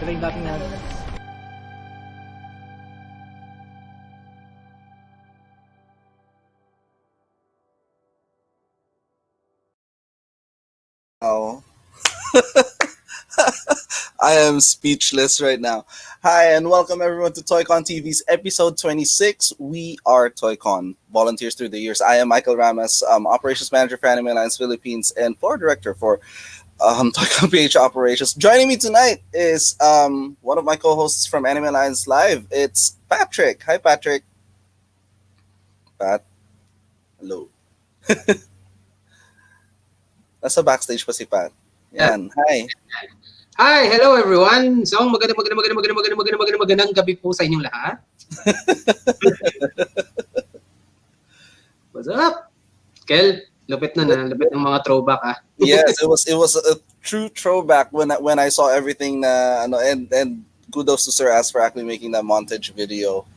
Narinig natin yan. Oh. I am speechless right now. Hi, and welcome everyone to TOYCON TV's episode 26. We are TOYCON Volunteers Through the Years. I am Michael Ramos, Operations Manager for Anime Alliance Philippines and Floor Director for TOYCON PH Operations. Joining me tonight is one of my co-hosts from Anime Alliance Live. It's Patrick. Hi, Patrick. Pat. Hello. Nasa backstage pa si Pat. Yan. Hi. Hi, hello everyone. So, magandang gabi po sa inyong lahat. What's up? Kel, lupit lupit ng mga throwback ah. Yes, it was a true throwback when I saw everything na and kudos to Sir As for actually making that montage video.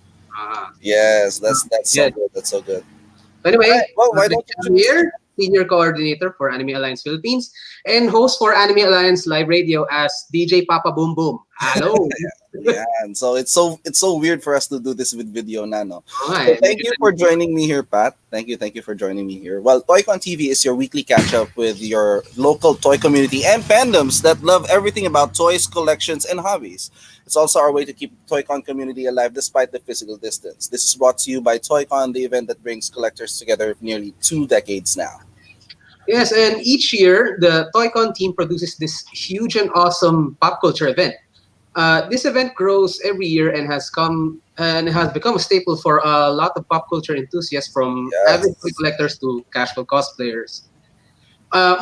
Yes, that's so good. That's so good. Anyway, well, why don't you here? Senior Coordinator for Anime Alliance Philippines and host for Anime Alliance Live Radio as DJ Papa Boom Boom. Hello. Yeah, and so it's so weird for us to do this with video na, no? So thank you for joining me here, Pat. Thank you for joining me here. Well, TOYCON TV is your weekly catch-up with your local toy community and fandoms that love everything about toys, collections, and hobbies. It's also our way to keep the TOYCON community alive despite the physical distance. This is brought to you by TOYCON, the event that brings collectors together nearly 2 decades now. Yes, and each year, the TOYCON team produces this huge and awesome pop culture event. This event grows every year and has become a staple for a lot of pop culture enthusiasts, from avid toy collectors to casual cosplayers.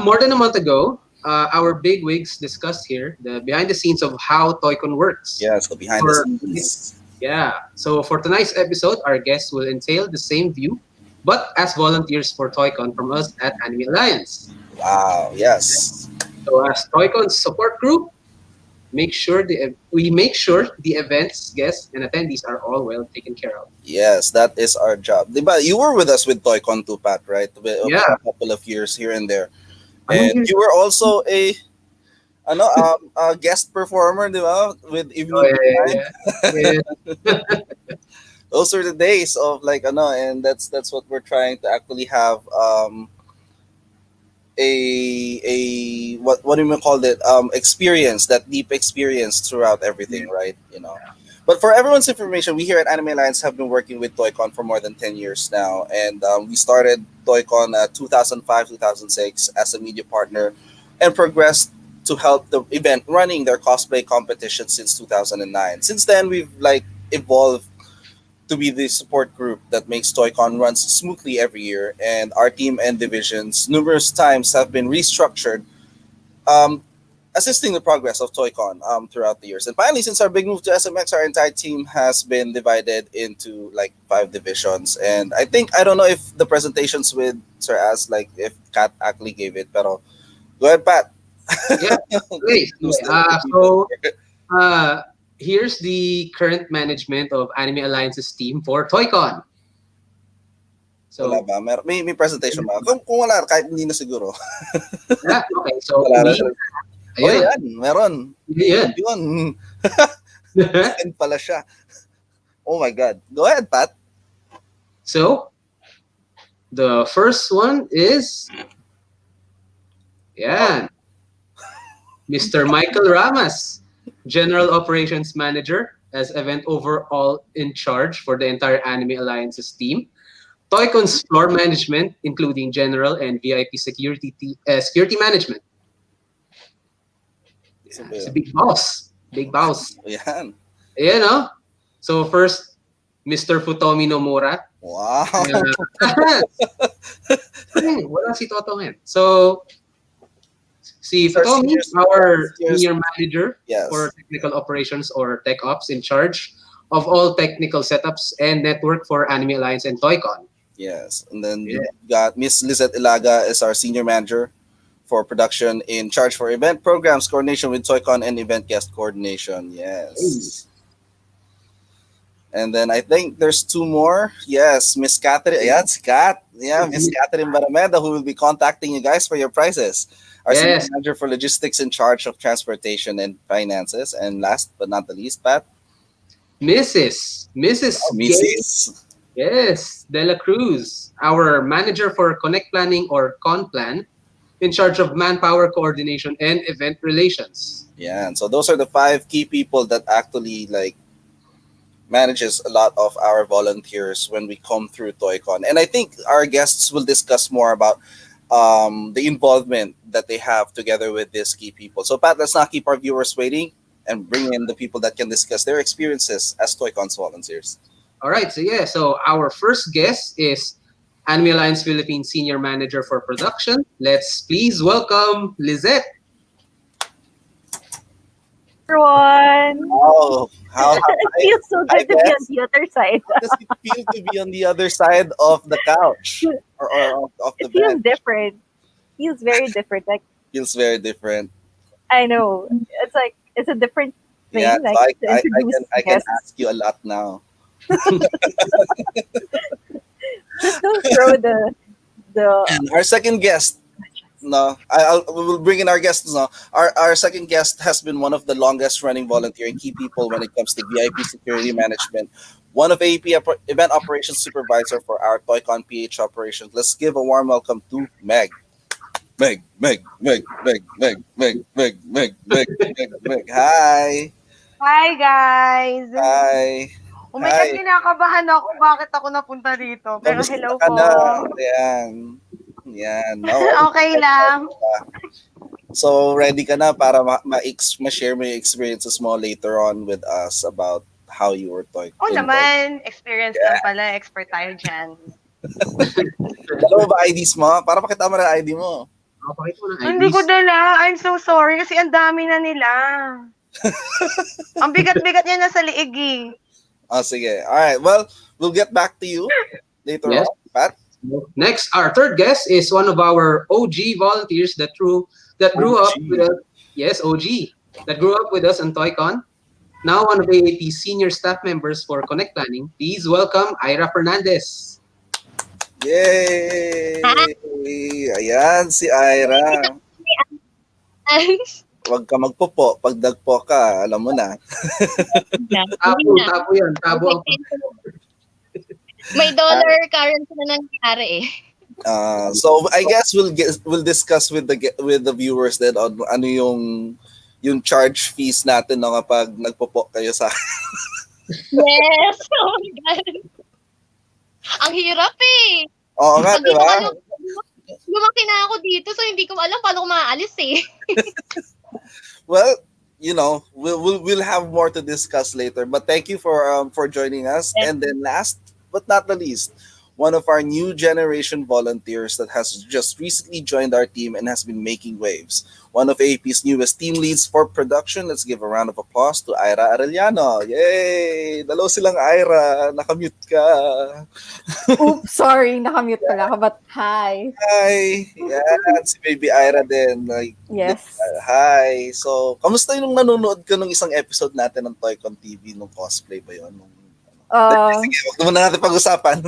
More than a month ago, our bigwigs discussed here the behind the scenes of how TOYCON works. Yes, the behind the scenes. Yeah. So for tonight's episode, our guests will entail the same view, but as volunteers for TOYCON from us at Anime Alliance. Wow, yes. So as TOYCON's support group, we make sure the events, guests, and attendees are all well taken care of. Yes, that is our job. Diba, you were with us with TOYCON too, Pat, right? Yeah. A couple of years here and there. And you were also a guest performer, diba? With Evening Yeah. Those are the days of and that's what we're trying to actually have a what do you call it experience, that deep experience throughout everything, right? But for everyone's information, we here at Anime Alliance have been working with TOYCON for more than 10 years now, and we started TOYCON 2005-2006 as a media partner and progressed to help the event running their cosplay competition since 2009. Since then, we've evolved to be the support group that makes TOYCON runs smoothly every year, and our team and divisions numerous times have been restructured, assisting the progress of TOYCON throughout the years. And finally, since our big move to SMX, our entire team has been divided into 5 divisions. And I don't know if the presentations with Sir As, if Kat actually gave it, pero go ahead, Pat. Yeah, please. Here's the current management of Anime Alliance's team for TOYCON. So, wala ba? May presentation ba? Kung wala, kahit hindi na siguro. Yeah, okay. So, yan, meron. Yan. Yun. And pala siya. Oh my God. Go ahead, Pat. So, the first one is Mr. Michael Ramos, General Operations Manager as event overall in charge for the entire Anime Alliance's team. TOYCON's floor management, including general and VIP security management. It's a big boss. Big boss. Yan. So first, Mr. Futomi Nomura. Wow. Wala si Toto ngayon. So, si Futomi, our senior manager for technical operations or tech ops, in charge of all technical setups and network for Anime Alliance and TOYCON. Yes, and then you got Miss Lizette Ilaga as our senior manager for production, in charge for event programs, coordination with TOYCON, and event guest coordination. Yes. And then I think there's two more. Yes, Miss Catherine. Yeah, it's Kat. Yeah, Miss Catherine Barameda, who will be contacting you guys for your prizes. Our senior Yes, manager for logistics in charge of transportation and finances. And last but not the least, Pat. Mrs. Oh, Gay. Mrs. Yes, De La Cruz, our manager for Connect Planning or CONPLAN, in charge of manpower coordination and event relations. Yeah, and so those are the five key people that actually like manages a lot of our volunteers when we come through TOYCON. And I think our guests will discuss more about the involvement that they have together with these key people. So, Pat, let's not keep our viewers waiting and bring in the people that can discuss their experiences as TOYCON's volunteers. All right, so our first guest is Anime Alliance Philippines Senior Manager for Production. Let's please welcome Lizette. Everyone. Oh, how It feels so I good to be on guess. the other side. How does it feel to be on the other side of the couch or of the It feels bed? different. Feels very different. Like Feels very different. I know. It's like it's a different Yeah, thing, so like to introduce I can guests. ask you a lot now. Just don't throw the And our second guest, no, we will bring in our guests now. Our second guest has been one of the longest running volunteering key people when it comes to VIP security management. One of AEP event operations supervisor for our TOYCON PH operations. Let's give a warm welcome to Meg. Meg. Hi. Hi guys! Hi. Oh my God, Hi. kinakabahan ako. Bakit ako napunta dito? Pero Kamusta hello ka po. na? Ayan. Yan. No, Okay lang. so, ready ka na para ma-share mo yung experiences mo later on with us about how you were Oo in naman, experience lang pala. Expert tayo dyan. Dalawa ba IDs mo? Para pakita mo na ID mo. Pakita mo ng Hindi ko IDs. dala. I'm so sorry kasi ang dami na nila. Ang bigat-bigat niya na sa liig eh. Oh, sige. Alright, well, we'll get back to you later Yes. on, Pat. Next, our third guest is one of our OG volunteers that grew up OG. with us. Yes, OG that grew up with us on TOYCON. Now one of AAP's senior staff members for Connect Planning. Please welcome Ira Fernandez. Yay! Ayan, si Ira. Huwag ka magpopo. Pag nagpo ka, alam mo na. Tabo yan. Tabo ang May dollar currency na nangyari eh. So I guess we'll discuss with the viewers then on ano yung charge fees natin no kapag nagpopo kayo sa Yes! Oh my God. Ang hirap eh. Oo nga, Pag di dito ba? ka lumaki na ako dito so hindi ko alam paano ko maalis eh. Well, you know, we'll have more to discuss later. But thank you for joining us. Yes. And then last but not the least, one of our new generation volunteers that has just recently joined our team and has been making waves. One of AP's newest team leads for production. Let's give a round of applause to Ira Arellano. Yay! Dalaw silang Ira. Nakamute ka. oops, sorry, nakamute pala ako, but hi. Hi! Yan, si Baby Ira din. Like, Yes. hi! So, kamusta yung nanonood ka nung isang episode natin ng TOYCON TV nung cosplay ba yun? Sige, wag naman natin pag-usapan.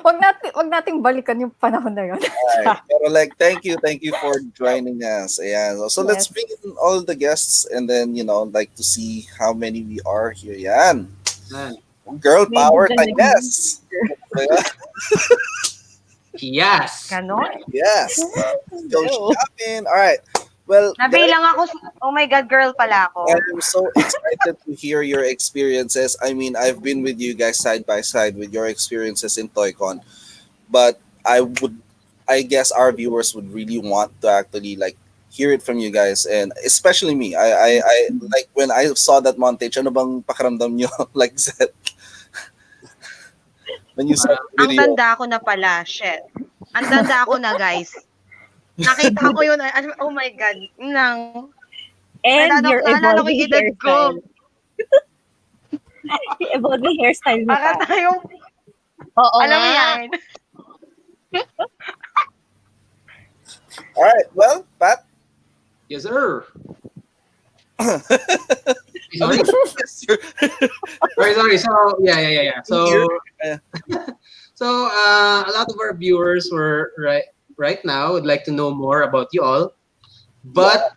Wag nating balikan yung panahon na yun. Alright. Pero like, thank you for joining us. Ayan. So let's Yes. bring in all the guests and then, like to see how many we are here. Yan. Girl power Maybe yes. Yes. Ganon? Yes. Let's go shopping. All right. Well, guys, Nabilang ako. Oh my God, girl pala ako. I'm so excited to hear your experiences. I mean, I've been with you guys side by side with your experiences in TOYCON, but I guess our viewers would really want to actually like hear it from you guys, and especially me. I like when I saw that montage. Ano bang pakiramdam nyo? Like that. When you saw the Ang video. tanda ko na pala. Shit. Ang tanda ko na, guys. Nakita ko yun. Oh my God. Nang. And Naalala your ko yung evolving edad ko. hairstyle. Yung evolving hairstyle mo Para pa. tayong, Oo alam mo nga. yan. All right. Well, Pat. Yes, sir. sorry. Yes, you're Sorry. So yeah. here. A lot of our viewers were right now would like to know more about you all. Yeah. But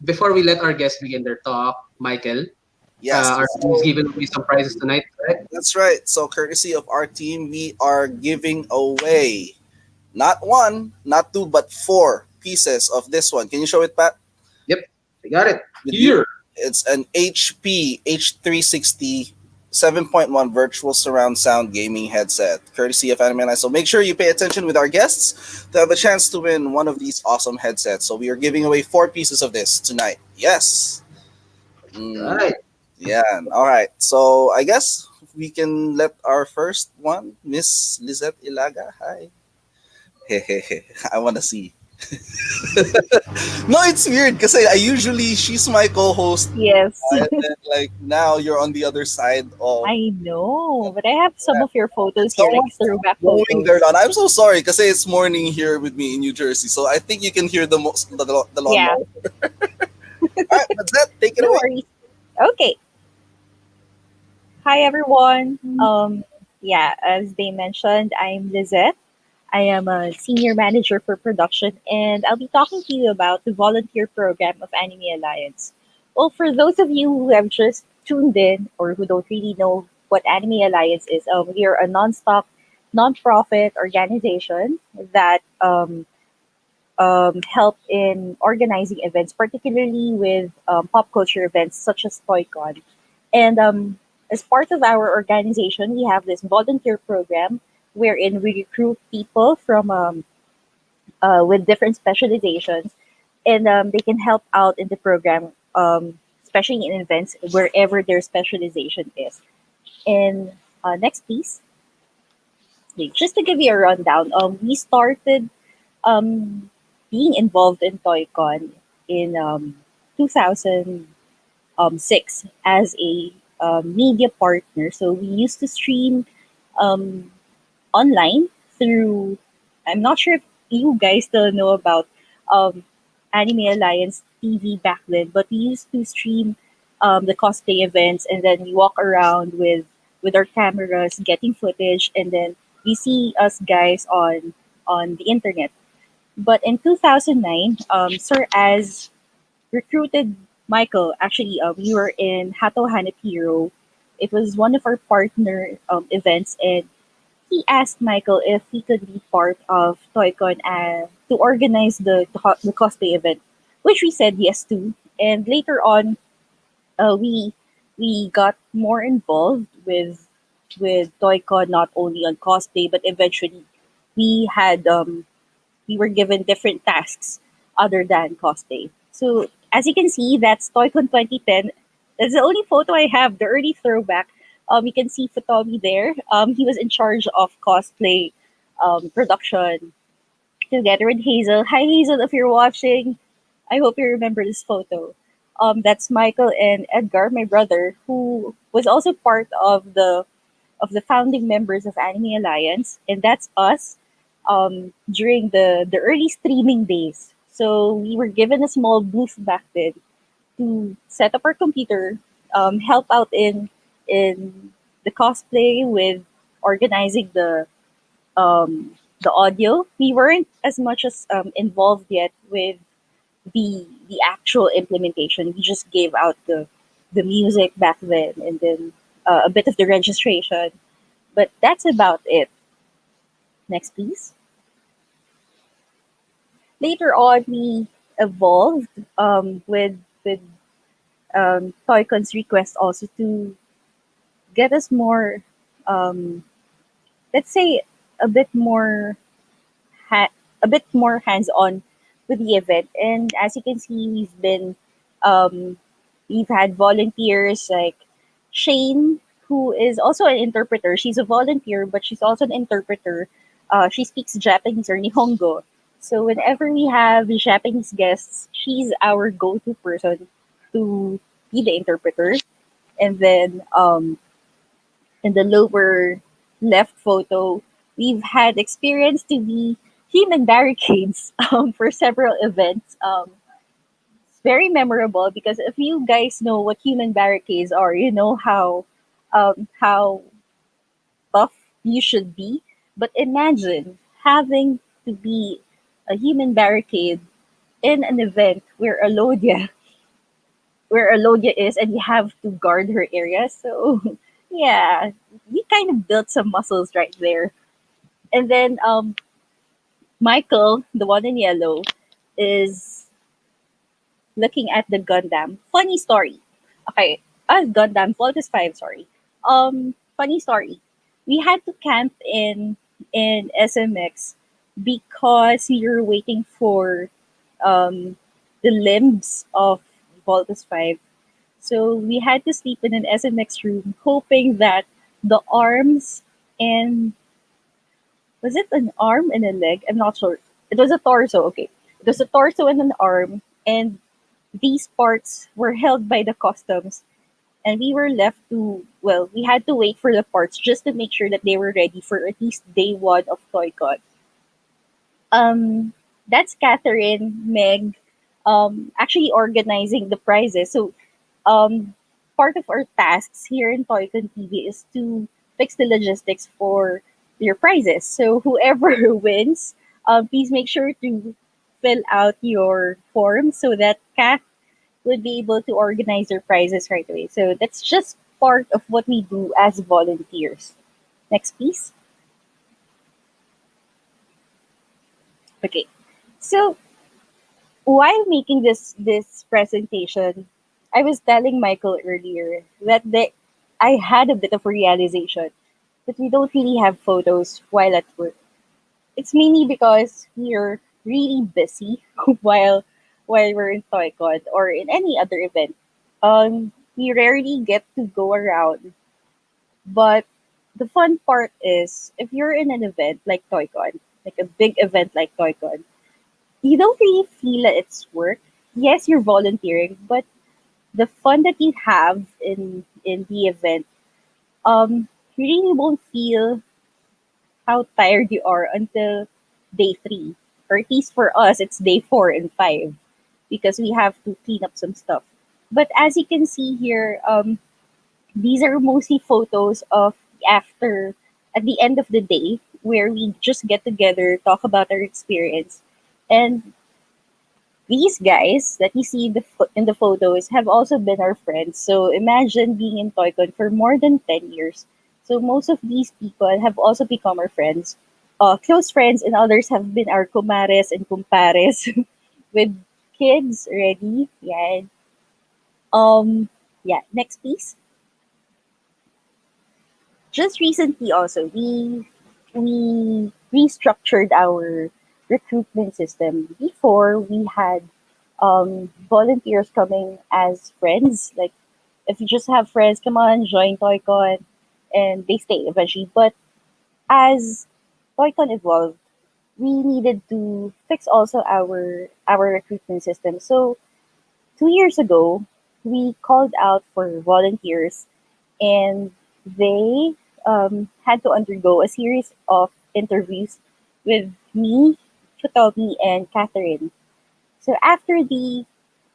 before we let our guests begin their talk, Michael, Yes. our team's So giving away some prizes tonight, correct? that's right. So courtesy of our team, we are giving away not one, not two, but four pieces of this one. Can you show it, Pat? Yep, I got it With you? here. It's an HP H360 7.1 virtual surround sound gaming headset, courtesy of Anime Night. So make sure you pay attention with our guests to have a chance to win one of these awesome headsets. So we are giving away four pieces of this tonight. Yes. Mm, Right. yeah. All right. So I guess we can let our first one, Miss Lizette Ilaga. Hi. I want to see. No, it's weird because I usually she's my co-host, Yes. and then like now you're on the other side of I know, but I have some of your photos here, like someone's throwback mowing their photos. lawn. I'm so sorry because it's morning here with me in New Jersey, so I think you can hear the Yeah, lawnmower. All right, that's that. Take it no away. worries. Okay. Hi, everyone. Yeah, as they mentioned, I'm Lizette. I am a senior manager for production, and I'll be talking to you about the volunteer program of Anime Alliance. Well, for those of you who have just tuned in or who don't really know what Anime Alliance is, we are a non-stop, non-profit organization that help in organizing events, particularly with pop culture events such as TOYCON. And as part of our organization, we have this volunteer program wherein we recruit people from with different specializations, and they can help out in the program, especially in events wherever their specialization is. And next, please. Okay, just to give you a rundown, we started um, being involved in TOYCON in 2006 as a media partner. So we used to stream um, online through. I'm not sure if you guys still know about um, Anime Alliance TV back then, but we used to stream the cosplay events, and then we walk around with our cameras, getting footage, and then you see us guys on the internet. But in 2009, Sir Az recruited Michael. Actually, we were in Hato Hanapiro. It was one of our partner events, and he asked Michael if he could be part of TOYCON to organize the cosplay event, which we said yes to. And later on, we got more involved with TOYCON, not only on cosplay, but eventually we had we were given different tasks other than cosplay. So as you can see, that's TOYCON 2010. That's the only photo I have, the early throwback. You can see Futomi there. He was in charge of cosplay production together with Hazel. Hi Hazel, if you're watching, I hope you remember this photo. That's Michael and Edgar, my brother, who was also part of the founding members of Anime Alliance, and that's us during the early streaming days. So we were given a small booth back then to set up our computer, help out in the cosplay with organizing the audio. We weren't as much as involved yet with the actual implementation. We just gave out the music back then, and then a bit of the registration. But that's about it. Next, please. Later on, we evolved with Toycon's request also to get us more, um, let's say, a bit more ha- a bit more hands-on with the event. And as you can see, um, we've had volunteers like Shane, who is also an interpreter. She's a volunteer, but she's also an interpreter. She speaks Japanese or Nihongo. So whenever we have Japanese guests, she's our go-to person to be the interpreter. And then in the lower left photo, we've had experience to be human barricades for several events, very memorable because if you guys know what human barricades are, you know how tough you should be. But imagine having to be a human barricade in an event where Alodia is, and you have to guard her area. So yeah, we kind of built some muscles right there. And then Michael, the one in yellow, is looking at the Gundam. Funny story. Okay, Gundam Voltes 5, sorry. Funny story. We had to camp in SMX because we were waiting for um the limbs of Voltes 5. So we had to sleep in an SMX room, hoping that the arms and was it an arm and a leg? I'm not sure. It was a torso. Okay, it was a torso and an arm, and these parts were held by the customs, and we were left to, well, we had to wait for the parts just to make sure that they were ready for at least day one of TOYCON. That's Catherine, Meg, actually organizing the prizes. So um, part of our tasks here in TOYCON TV is to fix the logistics for your prizes. So whoever wins, please make sure to fill out your form so that Kath would be able to organize their prizes right away. So that's just part of what we do as volunteers. Next, please. Okay. So while making this presentation, I was telling Michael earlier that I had a bit of a realization that we don't really have photos while at work. It's mainly because we're really busy while we're in TOYCON or in any other event. We rarely get to go around, but the fun part is if you're in an event like TOYCON, like a big event like TOYCON, you don't really feel that it's work. Yes, you're volunteering, but the fun that you have in the event, you really won't feel how tired you are until day three. Or at least for us, it's day 4 and 5 because we have to clean up some stuff. But as you can see here, these are mostly photos of after at the end of the day where we just get together, talk about our experience, and these guys that you see in the photos have also been our friends. So imagine being in TOYCON for more than 10 years. So most of these people have also become our friends, close friends, and others have been our comares and compares with kids already. Yeah. Yeah. Next, please. Just recently, also we restructured our recruitment system. Before we had volunteers coming as friends. Like if you just have friends, come on, join TOYCON, and they stay eventually. But as TOYCON evolved, we needed to fix also our recruitment system. So 2 years ago, we called out for volunteers, and they had to undergo a series of interviews with me, Chutomi, and Catherine. So after the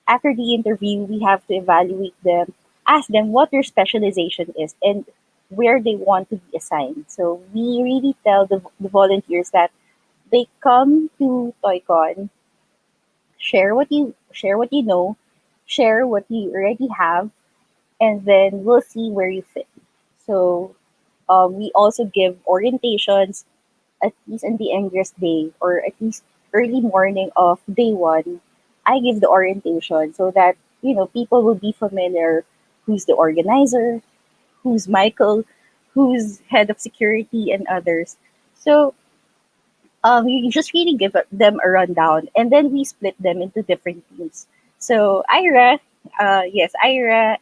interview, we have to evaluate them, ask them what their specialization is, and where they want to be assigned. So we really tell the volunteers that they come to TOYCON, share what you know, share what you already have, and then we'll see where you fit. So we also give orientations at least in the English day or at least early morning of day one. I give the orientation so that people will be familiar who's the organizer, who's Michael, who's head of security, and others. So you just really give them a rundown, and then we split them into different teams. So yes, Ira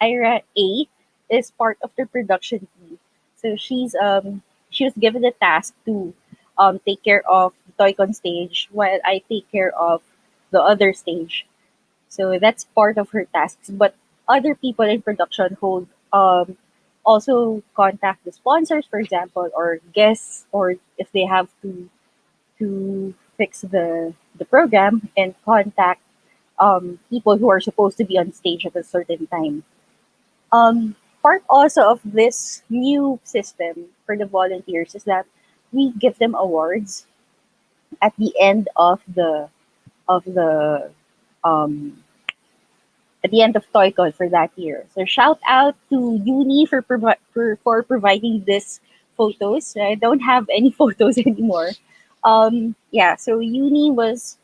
A is part of the production team. So she was given the task to take care of the TOYCON stage while I take care of the other stage. So that's part of her tasks. But other people in production hold also contact the sponsors, for example, or guests, or if they have to fix the program and contact people who are supposed to be on stage at a certain time. Part also of this new system for the volunteers is that we give them awards at the end of the um, at the end of TOYCON for that year. So shout out to Uni for for providing this photos. I don't have any photos anymore. Yeah, so Uni was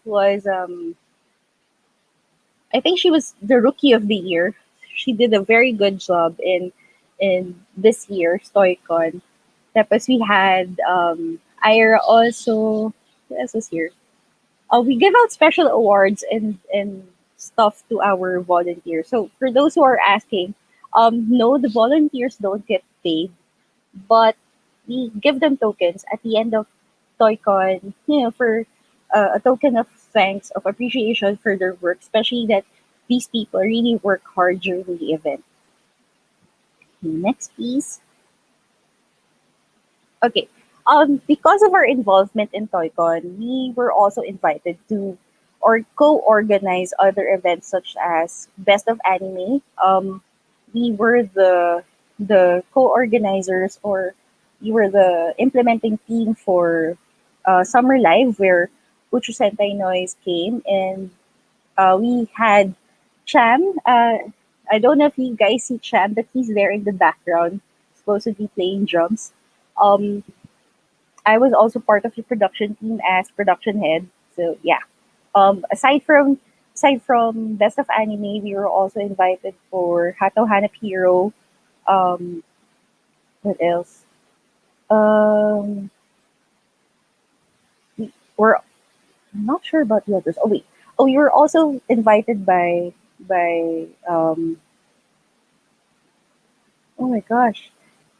I think she was the rookie of the year. She did a very good job in this year's TOYCON. Tapos we had Ira also. Who else was here? We give out special awards and stuff to our volunteers. So for those who are asking, no, the volunteers don't get paid, but we give them tokens at the end of TOYCON, for a token of thanks, of appreciation for their work, especially that these people really work hard during the event. Next, please. Okay. Because of our involvement in TOYCON, we were also invited to or co-organize other events such as Best of Anime. We were the co-organizers, or we were the implementing team for Summer Live, where Uchu Sentai Noise came, and we had Cham. I don't know if you guys see Cham, but he's there in the background, supposed to be playing drums. Um, I was also part of the production team as production head. So yeah. Aside from Best of Anime, we were also invited for Hato Hanap Hero. Um, what else? Um, we're I'm not sure about the others. Oh wait. Oh, we were also invited by oh my gosh.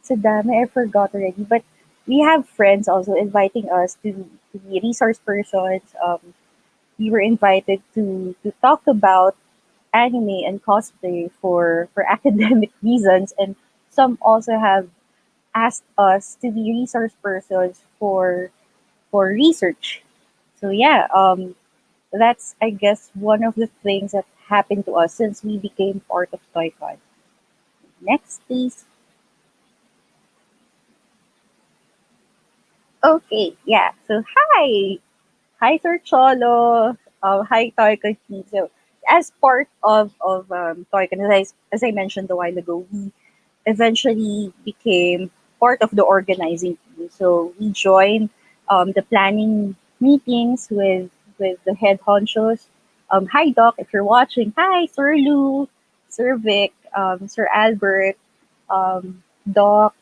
So dami, I forgot already. But we have friends also inviting us to be resource persons. We were invited to talk about anime and cosplay for academic reasons, and some also have asked us to be resource persons for research. So yeah, that's I guess one of the things that happened to us since we became part of TOYCON. Next, please. Okay, yeah. So hi, Sir Cholo. Hi, TOYCON team. So as part of TOYCON, as I mentioned a while ago, we eventually became part of the organizing team. So we joined the planning meetings with the head honchos. Hi Doc, if you're watching. Hi Sir Lou, Sir Vic, Sir Albert, Doc.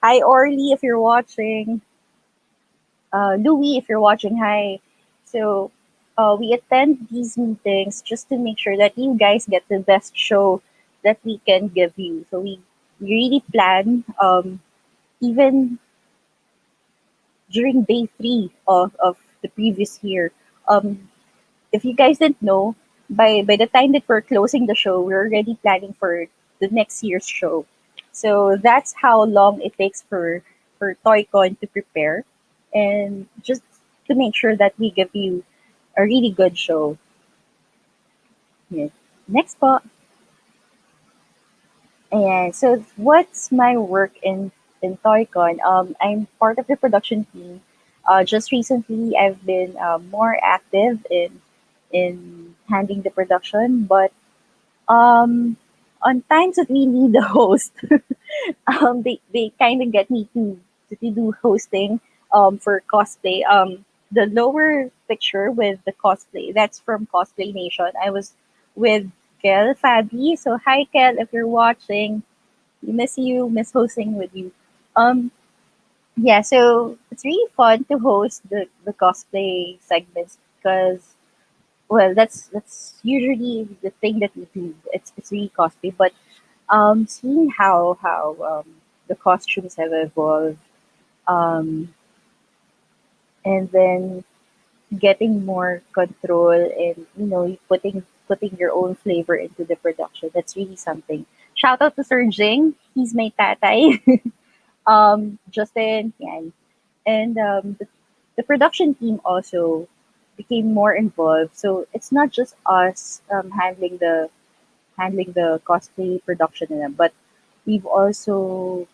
Hi Orly, if you're watching. Louis, if you're watching. Hi. So we attend these meetings just to make sure that you guys get the best show that we can give you. So we really plan, even during day three of the previous year. Um, if you guys didn't know, by the time that we're closing the show, we're already planning for the next year's show. So that's how long it takes for TOYCON to prepare, and just to make sure that we give you a really good show. Yeah. Next po. And so what's my work in TOYCON? I'm part of the production team. Just recently, I've been more active in handling the production, but um, on times that we need a host, they kind of get me to do hosting for cosplay. The lower picture with the cosplay, that's from Cosplay Nation. I was with Kel Fabi. So hi Kel, if you're watching, we miss you, miss hosting with you. Um, yeah, so it's really fun to host the cosplay segments because well, that's usually the thing that we do. It's really cosplay, but seeing how the costumes have evolved, um, and then getting more control and putting your own flavor into the production. That's really something. Shout out to Sir Jing. He's my tatay. Justin, yan. And the production team also. became more involved. So it's not just us handling the cosplay production in them, but we've also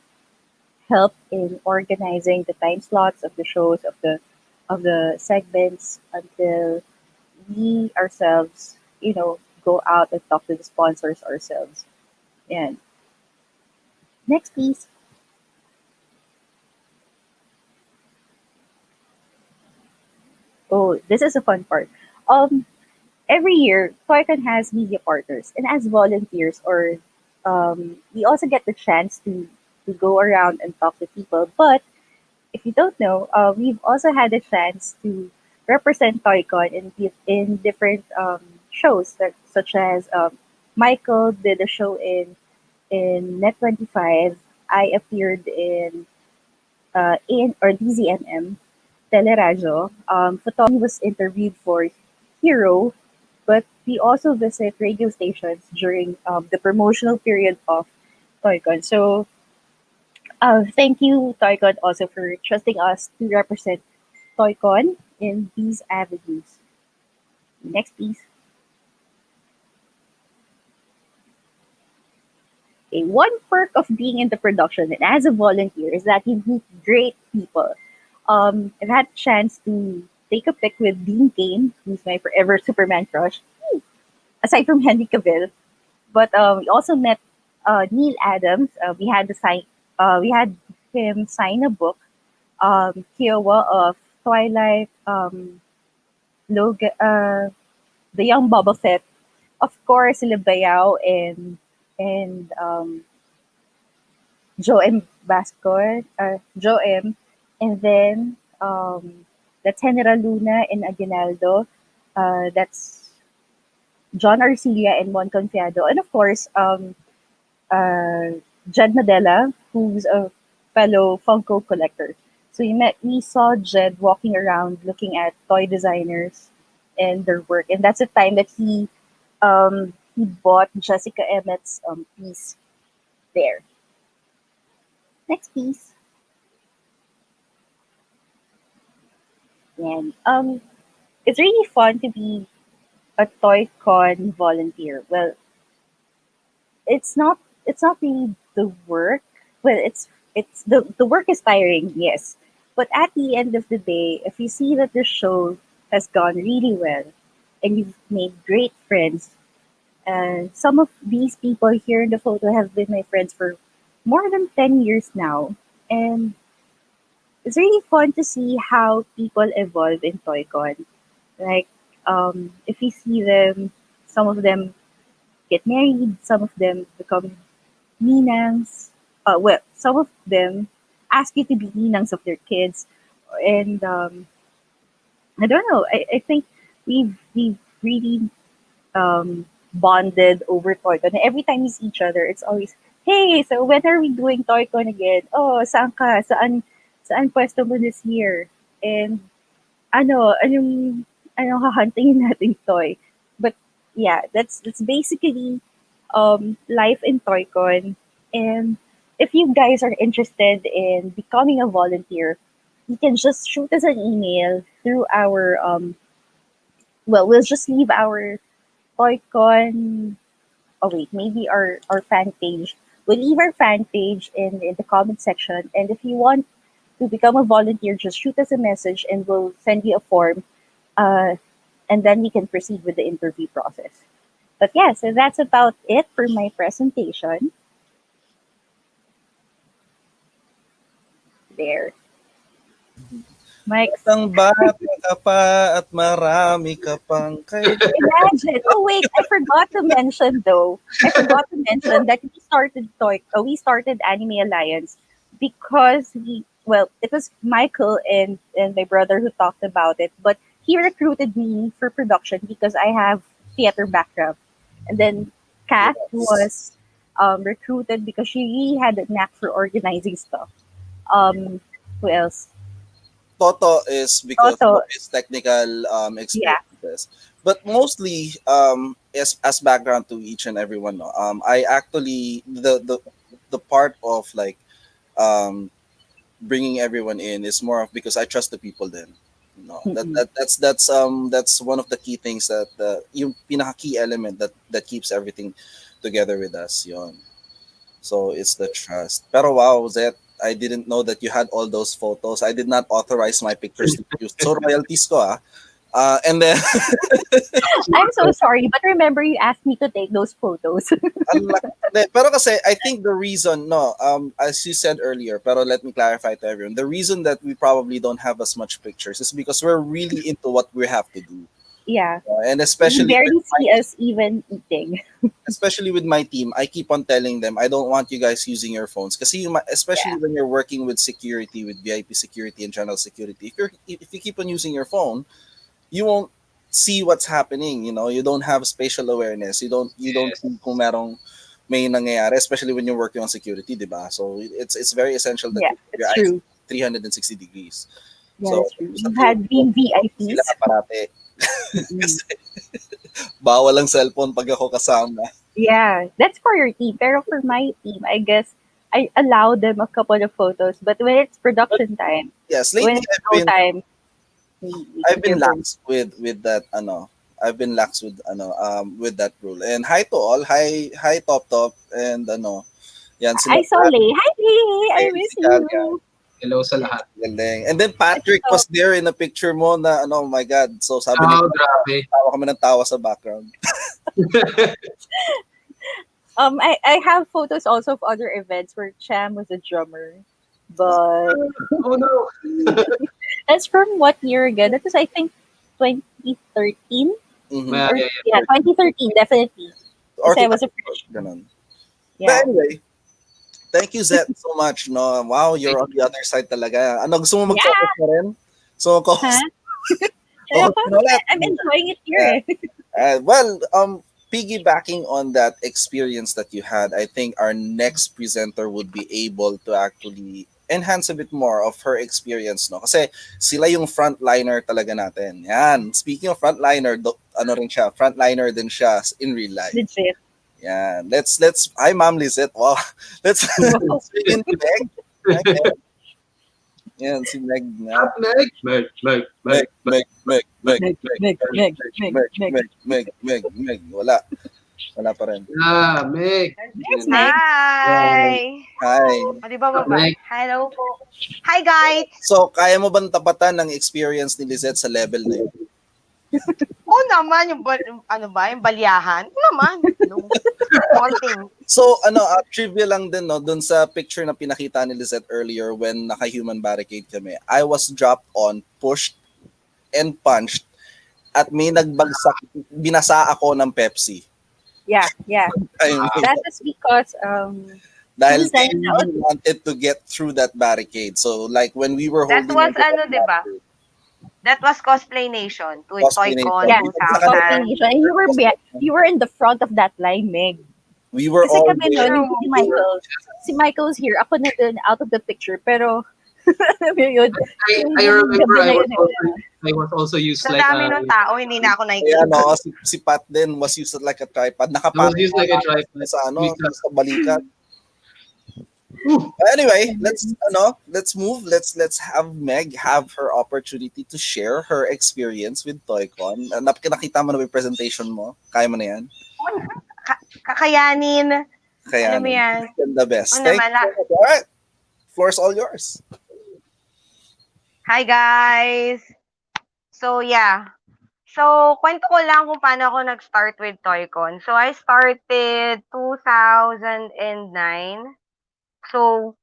helped in organizing the time slots of the shows of the segments until we ourselves, go out and talk to the sponsors ourselves. And next, please. Oh, this is a fun part. Um, every year, TOYCON has media partners, and as volunteers, or we also get the chance to go around and talk to people. But if you don't know, we've also had a chance to represent TOYCON in different shows, such as Michael did a show in Net 25. I appeared in or DZMM, Teleradio. Was interviewed for Hero, but we also visit radio stations during the promotional period of TOYCON. So thank you, TOYCON, also for trusting us to represent TOYCON in these avenues. Next, please. Okay, one perk of being in the production and as a volunteer is that you meet great people. I've had a chance to take a pic with Dean Kane, who's my forever Superman crush, aside from Henry Cavill. But we also met Neil Adams. We had him sign a book, Kiowa of Twilight, Logan, the young Boba Fett, of course, sila Bayao and Joe M. Bascor, Joe M. And then that's General Luna and Aguinaldo. That's John Arcilla and Mon Confiado. And of course, uh, Jed Nadella, who's a fellow Funko collector. So we saw Jed walking around looking at toy designers and their work. And that's the time that he bought Jessica Emmett's piece there. Next piece. And it's really fun to be a TOYCON volunteer. Well, it's not really the work. Well, it's the work is tiring, yes. But at the end of the day, if you see that the show has gone really well and you've made great friends, and some of these people here in the photo have been my friends for more than 10 years now. And it's really fun to see how people evolve in TOYCON. Like, if you see them, some of them get married, some of them become ninangs. Well, some of them ask you to be ninangs of their kids. And I don't know, I think we've really bonded over TOYCON. And every time we see each other, it's always, hey, so when are we doing TOYCON again? Oh, saan ka? Saan pwesto mo this year? And anong hahantingin nating toy? But yeah, that's basically life in TOYCON. And if you guys are interested in becoming a volunteer, you can just shoot us an email through our we'll just leave our TOYCON. Oh wait, maybe our fan page. We'll leave our fan page in the comment section. And if you want to become a volunteer, just shoot us a message and we'll send you a form. Uh, and then we can proceed with the interview process. But yeah, so that's about it for my presentation. There. Mike's. Ang bata ka pa at marami ka pang kaibigan. Imagine. Oh wait, I forgot to mention though. I forgot to mention that we started Anime Alliance because it was Michael and my brother who talked about it, but he recruited me for production because I have theater background. And then Kath Yes. was recruited because she really had a knack for organizing stuff. Um, who else? Toto is because Toto. of his technical Yeah. experiences. But mostly, as background to each and everyone, no, I actually the part of like um, bringing everyone in is more of because I trust the people then. No, Mm-mm. that's one of the key things that yung pinaka key element that keeps everything together with us. Yon. So it's the trust. Pero wow, Zet, I didn't know that you had all those photos. I did not authorize my pictures to be used. So royalties ko ah. And then I'm so sorry, but remember you asked me to take those photos. pero kasi I think the reason no as you said earlier, pero let me clarify to everyone. The reason that we probably don't have as much pictures is because we're really into what we have to do. Yeah, And you barely see us even eating. especially with my team, I keep on telling them I don't want you guys using your phones kasi especially Yeah, when you're working with security, with VIP security and general security. If you keep on using your phone, you won't see what's happening. You know, you don't have spatial awareness. You don't Yes. see kung merong may nangyayari, especially when you're working on security, diba? So it's very essential that yeah, you keep your it's eyes true. 360 degrees. Yeah, So that's true. sa You phone, had been sila VIPs. ka parate. Mm-mm. Kasi bawal ang cellphone pag ako kasama. Yeah, that's for your team. Pero for my team, I guess I allow them a couple of photos. But when it's But production time, yes, when lately it's go time, we I've keep been your phone. lax with that I've been lax with that rule. And hi to all. Hi Top Top and yan sila I saw Lay. Hi, Lay. I si miss Gaga. you. Hello sa lahat. Galing. And then Patrick So, was there in a picture mo na oh my God. So sabi ni Oh, grabe. tawa kami ng tawa sa background. I have photos also of other events where Cham was a drummer. But Oh no. that's from what year again? That was, I think, 2013? Mm-hmm. Yeah, Or, yeah, yeah, yeah. 2013, definitely. Or Kasi I was a fresh. ganun. But Yeah. anyway, thank you Zet so much. No, wow, you're on the other side talaga. Ano gusto mo Yeah. mag-co-host na rin? So co-host, Huh? co-host ka na ulit. I'm enjoying it Yeah. here. Well, piggybacking on that experience that you had, I think our next presenter would be able to actually enhance a bit more of her experience, no? Kasi sila yung frontliner talaga natin. Yan. Speaking of frontliner, ano rin siya, frontliner din siya in real life. Legit. Yeah. Let's hi Ma'am Lizette. Wow. Let's Wow. bring in Meg. Hi, Meg. Yan si Meg na. Meg. Meg. Meg, Meg, Meg, Meg, Meg, Meg, Meg, Meg, Meg, Meg, Meg, Meg. Meg, Meg, Meg. Wala. Wala pa rin. Ah, Meg. There's Yan. Meg. Hi! Hi. O, di ba baba? Meg. Hello po. Hi, guys! So, kaya mo bang tapatan ng experience ni Lizette sa level na yun? Oo naman, yung balyahan. Oo naman. No. Konting. So, trivia lang din, no, dun sa picture na pinakita ni Lizette earlier when naka-human barricade kami. I was dropped on, pushed, and punched, at may nagbagsak, binasa ako ng Pepsi. Yeah, yeah. Ayun. That was because Dahil since they then, really wanted to get through that barricade. So, like, when we were That holding was, onto that di ba? barricade, That was Cosplay Nation. Cosplay TOYCON yeah, Nation. Cosplay 2000. Nation. And you were in the front of that line, Meg. We were Kasi all kami there. nun, True. si Michael. Si Michael's here. Ako na dun, out of the picture. Pero, alam mo yun, yung I remember gabi na yun, I was also used Sa like dami ng tao, hindi na ako Kaya nakikita. si Pat din was used like a tripod. I was Nakapatong used like a tripod. sa With sa balikat. Ooh. Anyway, let's move. Let's have Meg have her opportunity to share her experience with TOYCON. Nakita mo na yung presentation mo? Kaya mo na yan? Kakayanin. Kaya Alam mo yan. the best. Oo Thank naman. you. All right. Floor's all yours. Hi, guys! So, yeah. So, kwento ko lang kung paano ako nag-start with TOYCON. So, I started 2009. So,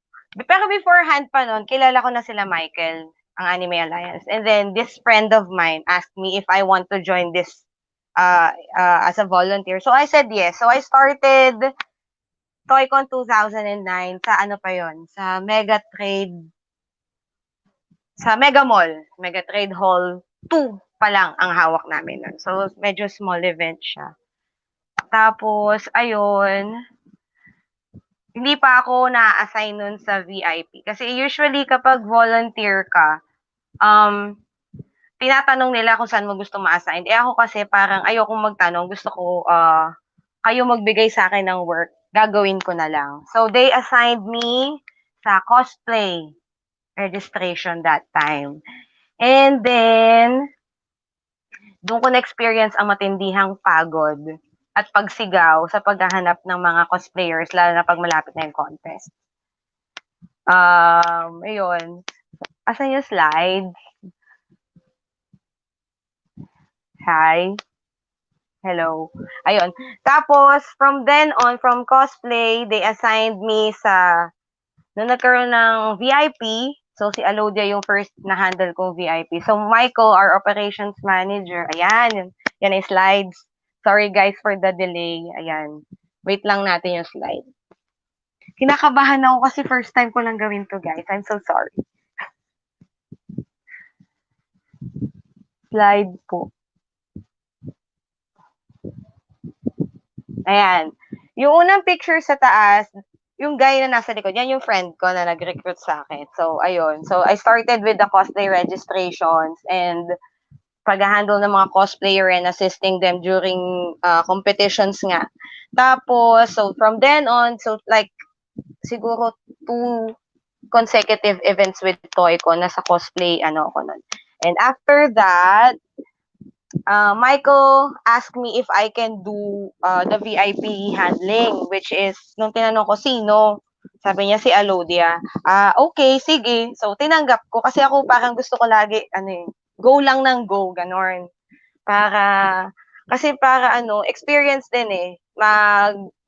pero beforehand pa nun, kilala ko na sila Michael, ang Anime Alliance. And then, this friend of mine asked me if I want to join this as a volunteer. So, I said yes. So, I started TOYCON 2009 sa ano pa yon, sa Mega Mall, Mega Trade Hall 2 pa lang ang hawak namin nun. So, medyo small event siya. Tapos, ayun, hindi pa ako na-assign nun sa VIP. Kasi usually, kapag volunteer ka, tinatanong nila kung saan mo gusto ma-assign. Ako kasi parang ayokong magtanong. Gusto ko kayo magbigay sa akin ng work. Gagawin ko na lang. So, they assigned me sa cosplay registration that time. And then, doon ko na-experience ang matindihang pagod at pagsigaw sa paghahanap ng mga cosplayers, lalo na pag malapit na yung contest. Ayun. Asan yung slide? Hi. Hello. Ayun. Tapos, from then on, from cosplay, they assigned me sa, nung nagkaroon ng VIP, so si Alodia yung first na handle kong VIP. So, Michael, our operations manager, ayan, yan yung slides. Sorry guys for the delay. Ayan. Wait lang natin yung slide. Kinakabahan ako kasi first time ko lang gawin to, guys. I'm so sorry. Slide po. Ayan. Yung unang picture sa taas, yung guy na nasa likod, yan yung friend ko na nag-recruit sa akin. So, ayun. So, I started with the cosplay registrations and pag-handle ng mga cosplayer and assisting them during competitions nga. Tapos, so from then on, so like, siguro 2 consecutive events with TOYCON, nasa cosplay, ako nun. And after that, Michael asked me if I can do the VIP handling, which is, nung tinanong ko sino, sabi niya si Alodia. Okay, sige. So, tinanggap ko kasi ako parang gusto ko lagi, go lang ng go, ganon. Para, kasi para experience din eh.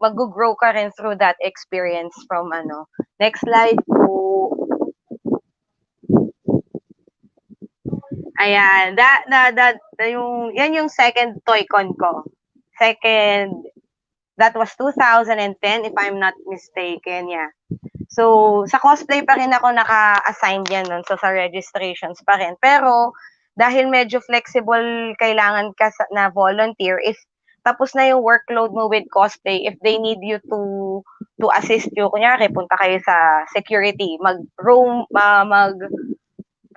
Mag-grow ka rin through that experience from Next slide po. Ayan, yan yung second TOYCON ko. Second, that was 2010 if I'm not mistaken, yeah. So, sa cosplay pa rin ako naka-assign yan nun, so sa registrations pa rin. Pero, dahil medyo flexible kailangan ka na volunteer, if tapos na yung workload mo with cosplay, if they need you to assist you, kunyari, punta kayo sa security,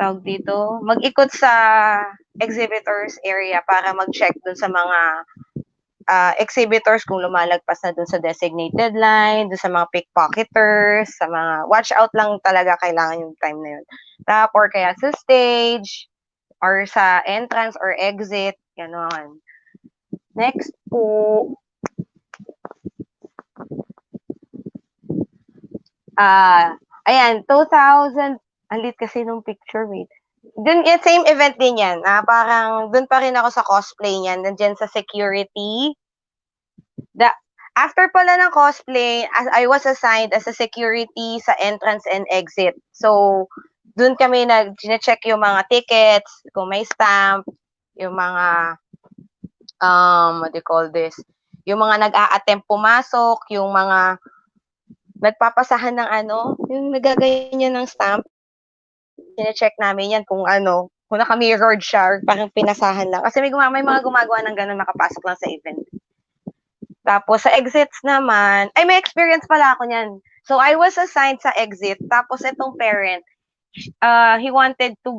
tawag dito, mag-ikot sa exhibitors area para mag-check dun sa mga exhibitors kung lumalagpas na dun sa designated line, dun sa mga pickpocketers, sa mga watch out lang talaga kailangan yung time na yun. Or kaya sa stage, or sa entrance or exit, gano'n. Next po. Ayan, 2000, ang lit kasi nung picture, wait. Dun, same event din yan. Parang, dun pa rin ako sa cosplay niyan. Nandiyan sa security. After pala ng cosplay, I was assigned as a security sa entrance and exit. So, dun kami nag-check yung mga tickets, kung may stamp, yung mga, what do you call this? Yung mga nag-a-attempt pumasok, yung mga nagpapasahan ng yung nagaganyan ng stamp. Sine-check namin yan kung kung naka-mirrored siya, parang pinasahan lang. Kasi may mga gumagawa ng gano'n nakapasok lang sa event. Tapos sa exits naman, may experience pala ako niyan. So I was assigned sa exit, tapos itong parent, he wanted to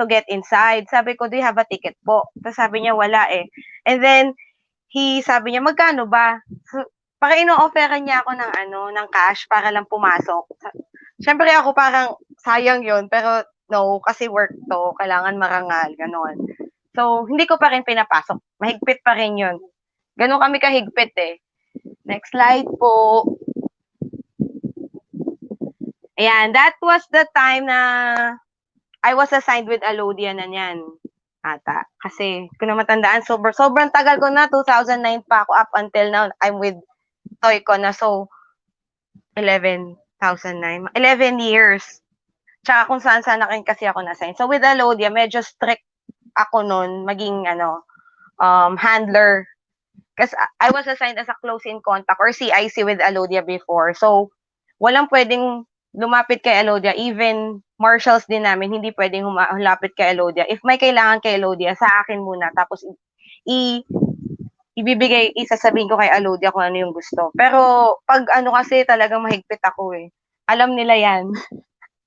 get inside. Sabi ko, do you have a ticket po? Tapos sabi niya, wala eh. And then, sabi niya, magkano ba? So, para ino-offeran niya ako ng cash para lang pumasok. Siyempre ako parang, sayang yon pero no, kasi work to, kailangan marangal, ganon. So, hindi ko pa rin pinapasok. Mahigpit pa rin yun. Ganon kami kahigpit eh. Next slide po. Ayan, that was the time na I was assigned with Alodia na niyan. Ata. Kasi, kung na matandaan, sobrang tagal ko na, 2009 pa ako up until now, I'm with TOYCON na. So, 11 years. Tsaka kung saan-saan na rin kasi ako na-assign. So, with Alodia, medyo strict ako nun, maging, handler. Kasi I was assigned as a close-in contact or CIC with Alodia before. So, walang pwedeng lumapit kay Alodia. Even marshals din namin, hindi pwedeng humapit kay Alodia. If may kailangan kay Alodia, sa akin muna. Tapos, isasabihin ko kay Alodia kung ano yung gusto. Pero, pag kasi talagang mahigpit ako eh. Alam nila yan.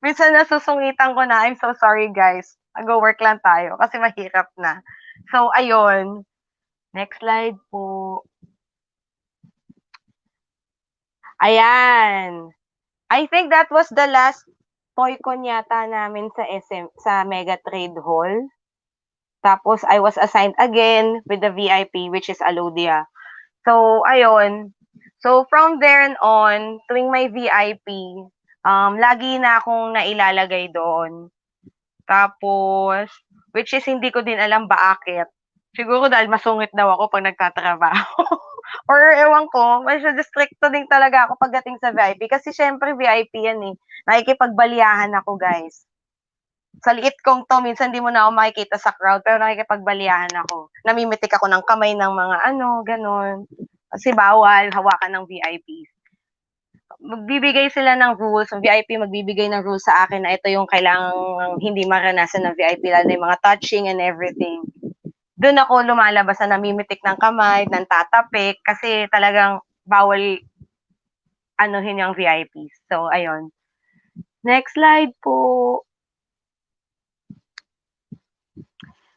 Minsan nasusungitan ko na, I'm so sorry guys. Go-work lang tayo kasi mahirap na. So, ayun. Next slide po. Ayan. I think that was the last TOYCON yata namin sa sa Mega Trade Hall. Tapos I was assigned again with the VIP, which is Alodia. So ayun. So from there on, tuwing may VIP, lagi na akong nailalagay doon. Tapos, which is hindi ko din alam bakit. Siguro dahil masungit daw ako pag nagtatrabaho. Or ewan ko, masyado stricto din talaga ako pagdating sa VIP. Kasi syempre VIP yan eh. Nakikipagbaliyahan ako, guys. Sa liit kong to, minsan di mo na ako makikita sa crowd, pero nakikipagbaliyahan ako. Namimitik ako ng kamay ng mga ganon. Kasi bawal hawakan ng VIP. Magbibigay sila ng rules, ang VIP magbibigay ng rules sa akin na ito yung kailangang hindi maranasan ng VIP, lalo na yung mga touching and everything. Doon ako lumalabas na namimitik ng kamay, ng tatapik, kasi talagang bawal anuhin yung VIP. So, ayun. Next slide po.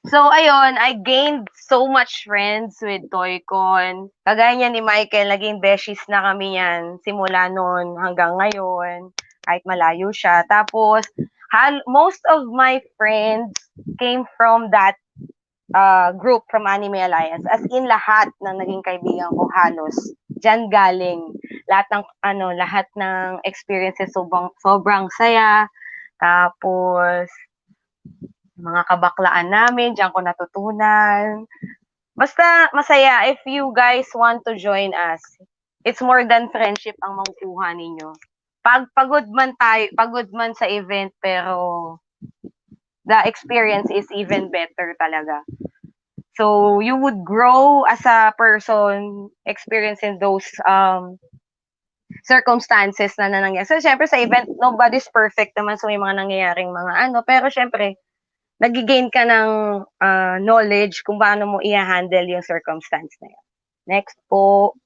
So, ayun, I gained so much friends with TOYCON. Kagaya niya ni Michael, naging besties na kami yan simula noon hanggang ngayon, kahit malayo siya. Tapos, most of my friends came from that group from Anime Alliance. As in, lahat ng naging kaibigan ko halos diyan galing. Lahat ng experiences sobrang saya. Tapos, mga kabaklaan namin, diyan ko natutunan. Basta masaya. If you guys want to join us, it's more than friendship ang makukuha ninyo. Pagod man sa event, pero the experience is even better talaga. So, you would grow as a person experiencing those circumstances na nangyayari. So, syempre sa event, nobody's perfect naman, so may mga nangyayaring pero syempre, nag-gain ka ng knowledge kung paano mo i-handle yung circumstance na yan. Next po.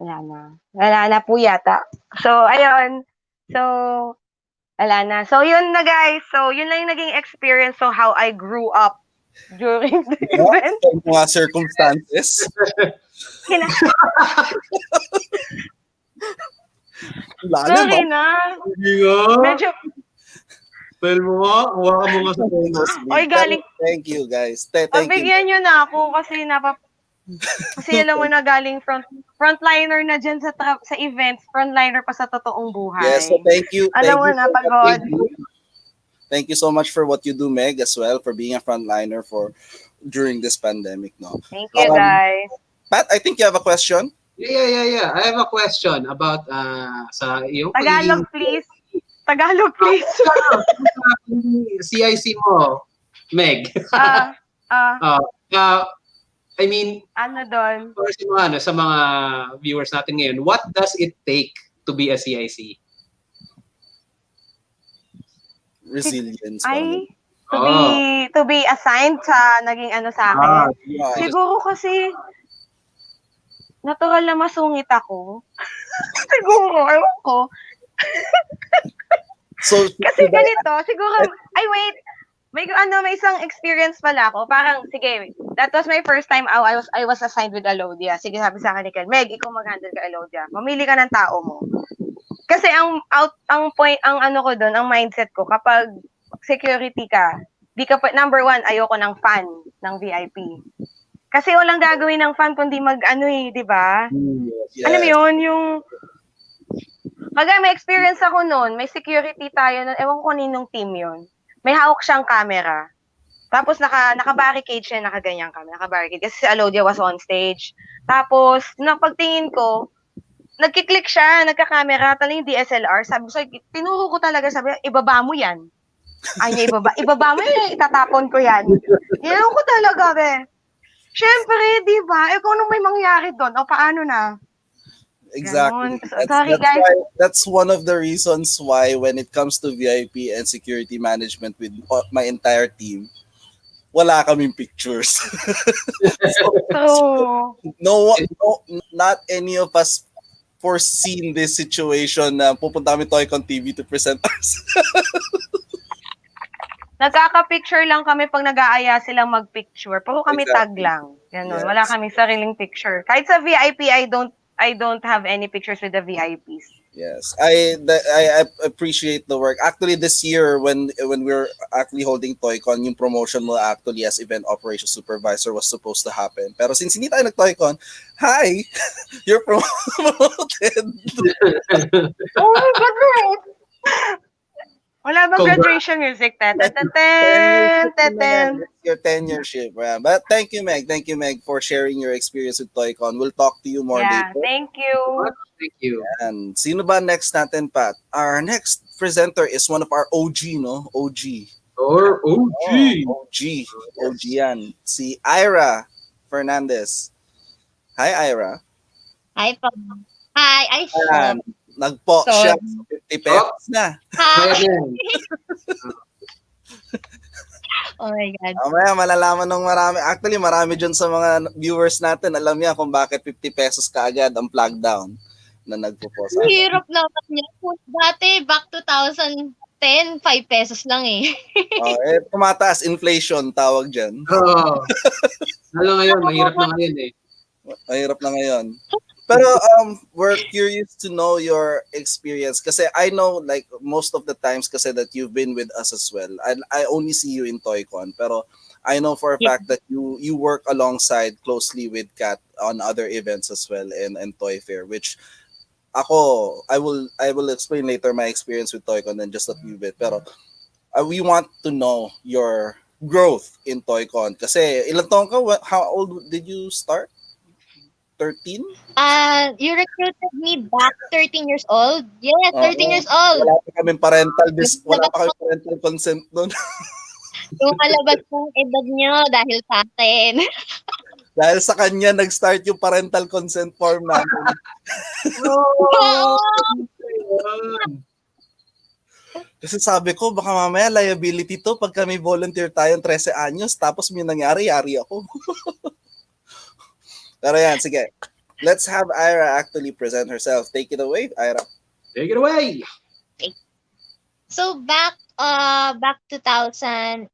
Wala na po yata. So, ayun. So, wala na. So, yun na guys. So, yun lang yung naging experience of how I grew up during the event. Mga circumstances. Sorry na. Medyo, Well mo nga, huwa ka mo nga sa bonus. oy, galing. Thank you, guys. Thank you. Bigyan nyo na ako kasi kasi alam mo na galing frontliner na dyan sa events, frontliner pa sa totoong buhay. Yes, so thank you. Alam mo na, pagod. Thank you so much for what you do, Meg, as well, for being a frontliner during this pandemic. No. Thank you, guys. Pat, I think you have a question. Yeah. I have a question about sa iyong Tagalog, please. Tagalog, please. CIC mo, Meg. I mean, ano doon? Sa mga viewers natin ngayon, what does it take to be a CIC? Resilience. To be assigned sa naging sa akin. Siguro kasi natural na masungit ako. Siguro, ewan ko. Kasi ganito, siguro, may isang experience pala ako. Parang, sige, that was my first time I was assigned with Alodia. Sige, sabi sa akin ni Kel, Meg, ikaw mag-handle ka Alodia. Mamili ka ng tao mo. Kasi ang mindset ko, kapag security ka, number one, ayoko ng fan ng VIP. Kasi walang gagawin ng fan kundi di ba? Yes. Alam mo yun, may experience ako noon, may security tayo noon, ewan ko ninong team yun. May hawak siyang camera. Tapos naka-barricade siya, nakaganyan kami, naka-barricade. Kasi si Alodia was on stage. Tapos, pagtingin ko, nagkiklik siya, nagka-camera, talagang yung DSLR. Sabi ko, tinuro ko talaga, sabi ko, ibaba mo yan. Ay niya, ibaba mo yan, itatapon ko yan. Yan ko talaga, Siyempre, di ba? Kung ano may mangyari doon, o paano na? Exactly. Sorry, guys. That's one of the reasons why when it comes to VIP and security management with my entire team, wala kaming pictures. Not any of us foreseen this situation na pupunta kami TOYCON TV to present us. Nagkaka-picture lang kami pag nag-aaya silang mag-picture. Pero kami Exactly. tag lang. Ganun. Yes. Wala kaming sariling picture. Kahit sa VIP, I don't have any pictures with the VIPs. Yes, I appreciate the work. Actually, this year when we're actually holding TOYCON, yung promotion mo actually as event operations supervisor was supposed to happen. Pero since hindi tayo nag-TOYCON, hi, you're promoted. Oh my goodness! Wala bang Congrats. graduation music? Tenureship Tataten, na, man. taten. It's your tenureship, man. But thank you, Meg. Thank you, Meg, for sharing your experience with TOYCON. We'll talk to you more Yeah, later. thank you. Thank you. And sino ba next natin, Pat? Our next presenter is one of our OG, no? OG. Or OG. Oh, OG. OG yan. Si Ira Fernandez. Hi, Ira. Hi po. Hi, I Ayan. shop. Nagpo So, siya. 50 pesos na. Kaya hi. din. Oh my God. Mamaya malalaman ng marami. Actually, marami dyan sa mga viewers natin. Alam niya kung bakit 50 pesos kaagad ang plug down na nagpo-post. Ang hirap naman niya. Dati, back 2010, 5 pesos lang eh. Tumataas inflation tawag dyan. Oo. Lalo ngayon, mahirap na ngayon eh. Mahirap na ngayon. Pero we're curious to know your experience kasi I know like most of the times kasi that you've been with us as well. I only see you in TOYCON pero I know for a Yeah. fact that you work alongside closely with Kat on other events as well and Toy Fair, which ako I will explain later my experience with TOYCON in just a few bit pero we want to know your growth in TOYCON kasi ilang taon ka? How old did you start? 13? You recruited me back 13 years old? Yeah, 13 Oo. years old. Wala pa kaming wala pa Lumabas kaming parental consent doon. Lumalabas ng edad nyo dahil sa atin. Dahil sa kanya nag-start yung parental consent form namin. Oh, Kasi sabi ko baka mamaya liability to pag kami volunteer tayong 13 anyos tapos may nangyari, yari ako. Pero yan, sige. Let's have Ira actually present herself. Take it away, Ira. take it away. So back 2008,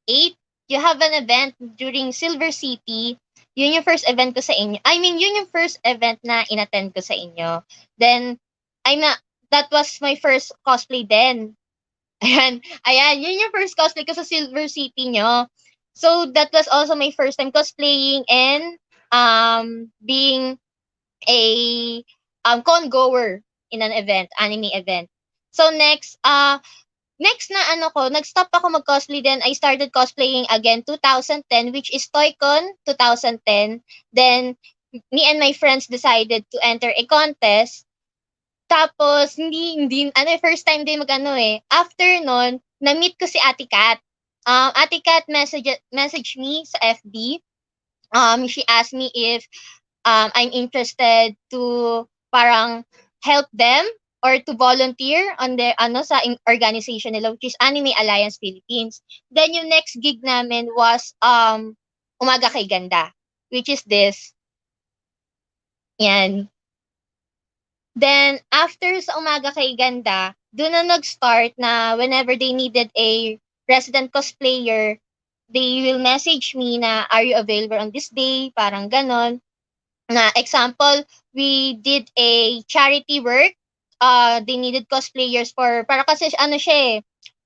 you have an event during Silver City. Yun yung first event ko sa inyo. I mean, yun yung first event na inattend ko sa inyo. Then that was my first cosplay then. Ayan, yun yung first cosplay ko sa Silver City nyo. So that was also my first time cosplaying and being a con goer in an event, anime event. So next na nag-stop ako mag-cosplay then I started cosplaying again 2010 which is TOYCON 2010. Then me and my friends decided to enter a contest. Tapos hindi first time din After nun, na-meet ko si Ate Kat. Ate Kat message me sa FB. She asked me if I'm interested to parang help them or to volunteer on their sa organization nila which is Anime Alliance Philippines. Then yung next gig namin was Umaga Kay Ganda, which is this. Yan. Then after sa Umaga Kay Ganda, doon na nag-start na whenever they needed a resident cosplayer, they will message me na, are you available on this day? Parang ganon. Na example, we did a charity work. They needed cosplayers para kasi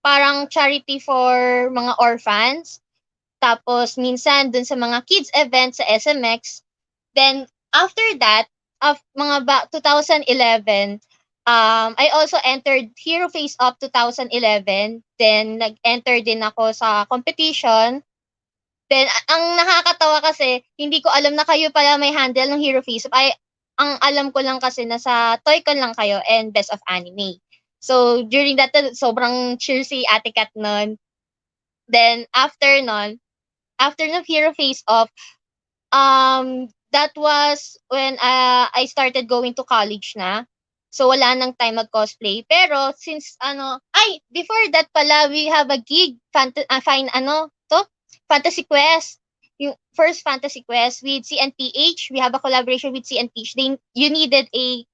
parang charity for mga orphans. Tapos minsan dun sa mga kids event sa SMX. Then after that, mga 2011, I also entered Hero Face Up 2011. Then nag-enter din ako sa competition. Then ang nakakatawa kasi hindi ko alam na kayo pala may handle ng Hero Face Up. Ang alam ko lang kasi na sa TOYCON lang kayo and Best of Anime. So during that sobrang cheer si Ate Kat nun. Then after ng Hero Face Off, that was when I started going to college na. So wala nang time mag-cosplay. Pero since before that pala we have a gig Fantasy Quest. Yung first Fantasy Quest with CNPH. We have a collaboration with CNPH. You needed a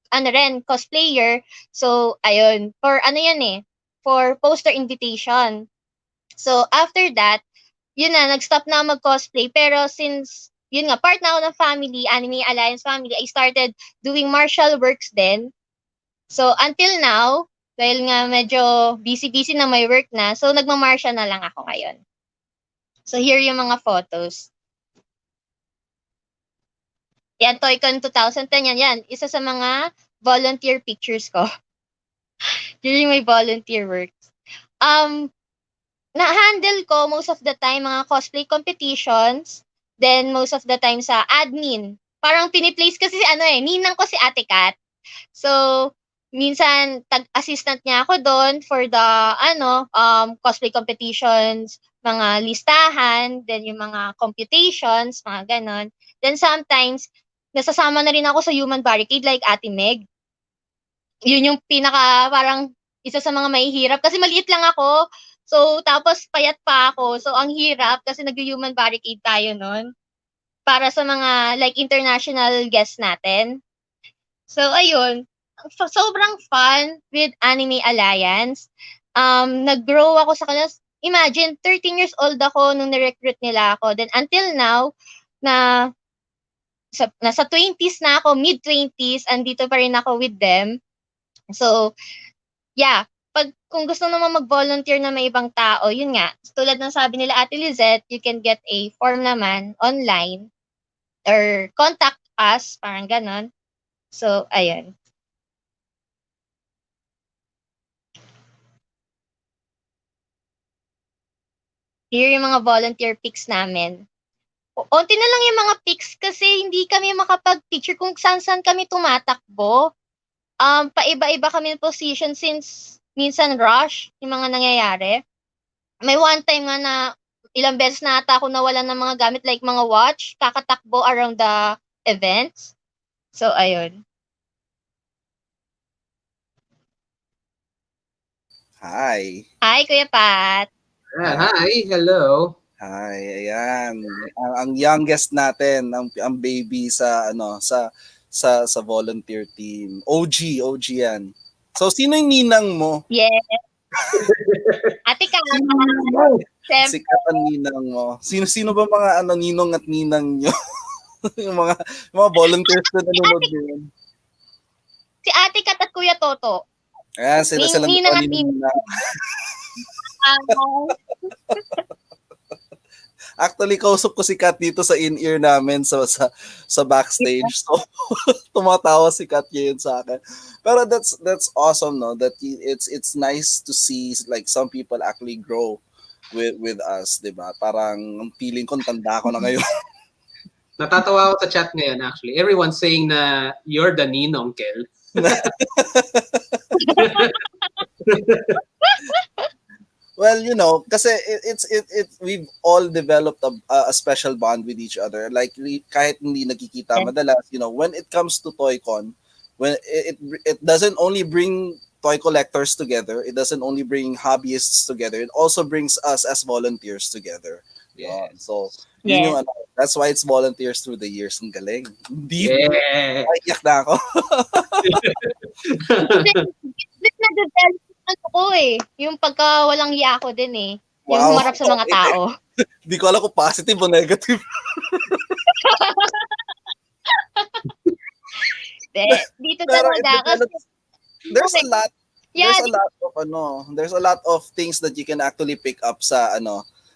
cosplayer. So ayun, for for poster invitation. So after that, yun na, nag-stop na mag-cosplay. Pero since, yun nga, part na ako ng family, Anime Alliance family, I started doing martial works then. So, until now, dahil nga medyo busy-busy na may work na, so nagmamarsya na lang ako ngayon. So, here yung mga photos. Yan, TOYCON 2010 yan. Isa sa mga volunteer pictures ko during my volunteer works. Na-handle ko most of the time mga cosplay competitions, then most of the time sa admin. Parang piniplace kasi ninang ko si Ate Kat. So, minsan tag-assistant niya ako doon for the cosplay competitions, mga listahan, then yung mga computations, mga ganon. Then sometimes nasasama na rin ako sa human barricade like Ate Megg. Yun yung pinaka parang isa sa mga mahihirap kasi maliit lang ako. So tapos payat pa ako. So ang hirap kasi nag-human barricade tayo noon para sa mga like international guests natin. So ayun, sobrang fun with Anime Alliance. Nag-grow ako sa kanila. Imagine, 13 years old ako nung ni-recruit nila ako. Then until now, na nasa 20s na ako, mid-20s, andito pa rin ako with them. So, yeah, kung gusto naman mag-volunteer na may ibang tao, yun nga, tulad ng sabi nila Ate Lizette, you can get a form naman online or contact us, parang ganon. So, ayun. Here yung mga volunteer pics namin. Onti na lang yung mga pics kasi hindi kami makapag-picture kung saan-saan kami tumatakbo. Paiba-iba kami ng position since minsan rush yung mga nangyayari. May one time nga na ilang beses na ata ako nawalan ng mga gamit like mga watch, kakatakbo around the events. So, ayun. Hi. Hi, Kuya Pat. Hi, hello. Hi, ayan. Ang youngest natin, ang baby sa sa volunteer team. OG yan. So sino yung ninang mo? Yes. Ate Ka. Sikat ang ninang mo. Sino ba mga ninong at ninang nyo? yung mga volunteers na nanonood ngayon. Si Ate Kat at Kuya Toto. Ayan, sila Ninang at ninang. Actually, kausap ko si Kat dito sa in-ear namin sa backstage. So, tumatawa si Kat ngayon sa akin. Pero that's awesome, no? That it's nice to see like some people actually grow with us, 'di ba? Parang feeling ko tanda ko na ngayon. Natatawa ako sa chat ngayon actually. Everyone's saying na you're the ninong, Kel. Well, kasi we've all developed a special bond with each other. Like kahit hindi nagkikita madalas, when it comes to TOYCON, when it doesn't only bring toy collectors together, it doesn't only bring hobbyists together, it also brings us as volunteers together. Yeah. So, yun yung that's why it's volunteers through the years. Ang galing. Deep. Yeah. Iyak na ako. Na-develop ko yung pagka walang hiya ako din eh. Yung Wow. humarap sa mga tao. Di ko alam kung positive o negative. Dito Pero talaga kasi there's a lot yeah, there's a lot of things that you can actually pick up sa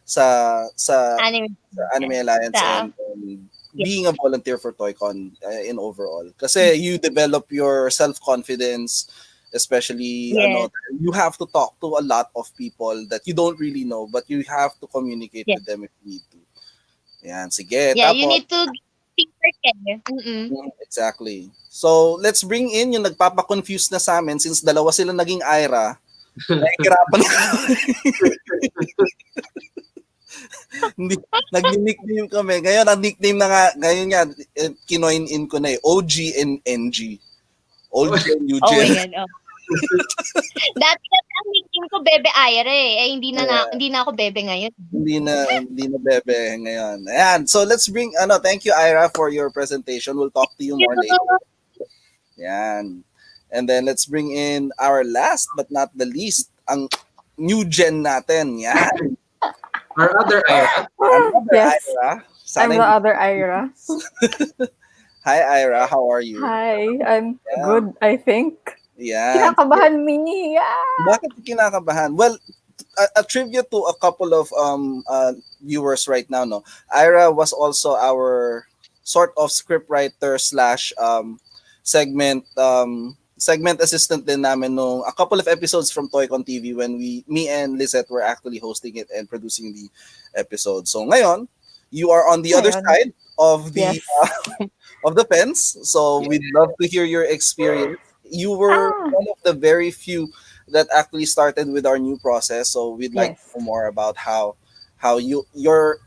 sa Anime Alliance and being a volunteer for TOYCON in overall. Kasi you develop your self-confidence, especially you have to talk to a lot of people that you don't really know, but you have to communicate with them if you need to. Yan, sige. Yeah, tapos, you need to think exactly. So, let's bring in yung nagpapa-confuse na sa amin since dalawa sila naging Ira. Nahihirapan na hindi, nag-nickname kami. Ngayon, ang nickname na nga, ngayon nga, kinoin in ko na OG and NG. OG and Eugene. Dati ang nickname ko Bebe Ira hindi na ako Bebe ngayon. Hindi na Bebe ngayon. Ayan. So let's bring thank you Ira for your presentation. We'll talk to you more later. Ayan. And then let's bring in our last but not the least, ang new gen natin. Yan. Our other Ira. Yes. Ira. I'm the other Ira. Hi Ira, how are you? Hi, I'm good, I think. Yan. Kinakabahan mini. Yeah. Bakit kinakabahan? Well, a tribute to a couple of viewers right now, no. Ira was also our sort of scriptwriter slash segment assistant din namin nung a couple of episodes from TOYCON TV when me and Lizette were actually hosting it and producing the episode. So ngayon, you are on the other Ngayon. side of the Yes. of the fence. So we'd love to hear your experience. You were Ah. one of the very few that actually started with our new process. So we'd like to Yes. know more about how your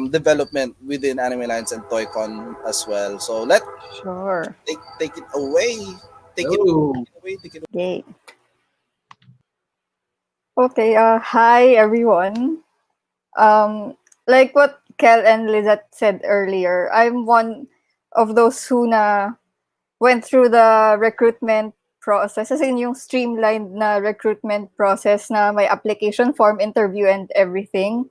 development within Anime Lines and TOYCON as well. So let Sure. take it away. Take it Oh, away. Take it away. Yay. Okay, hi everyone. Like what Kel and Lizette said earlier, I'm one of those who went through the recruitment process, as in yung streamlined na recruitment process na may application form, interview, and everything.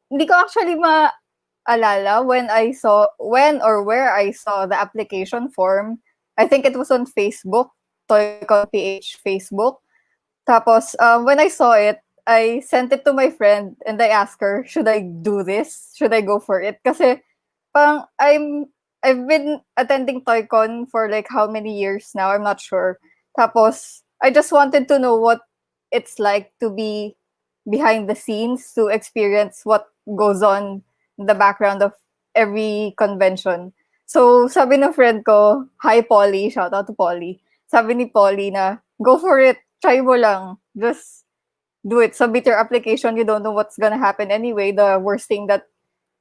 Hindi ko actually maalala when or where I saw the application form. I think it was on Facebook, TOYCON PH Facebook. Tapos, when I saw it, I sent it to my friend and I asked her, should I do this? Should I go for it? Kasi parang I've been attending TOYCON for like how many years now? I'm not sure. Tapos, I just wanted to know what it's like to be behind the scenes, to experience what goes on in the background of every convention. So, sabi ng friend ko, hi Polly, shout out to Polly. Sabi ni Polly na, go for it, try mo lang. Just do it. Submit your application. You don't know what's gonna happen anyway. The worst thing that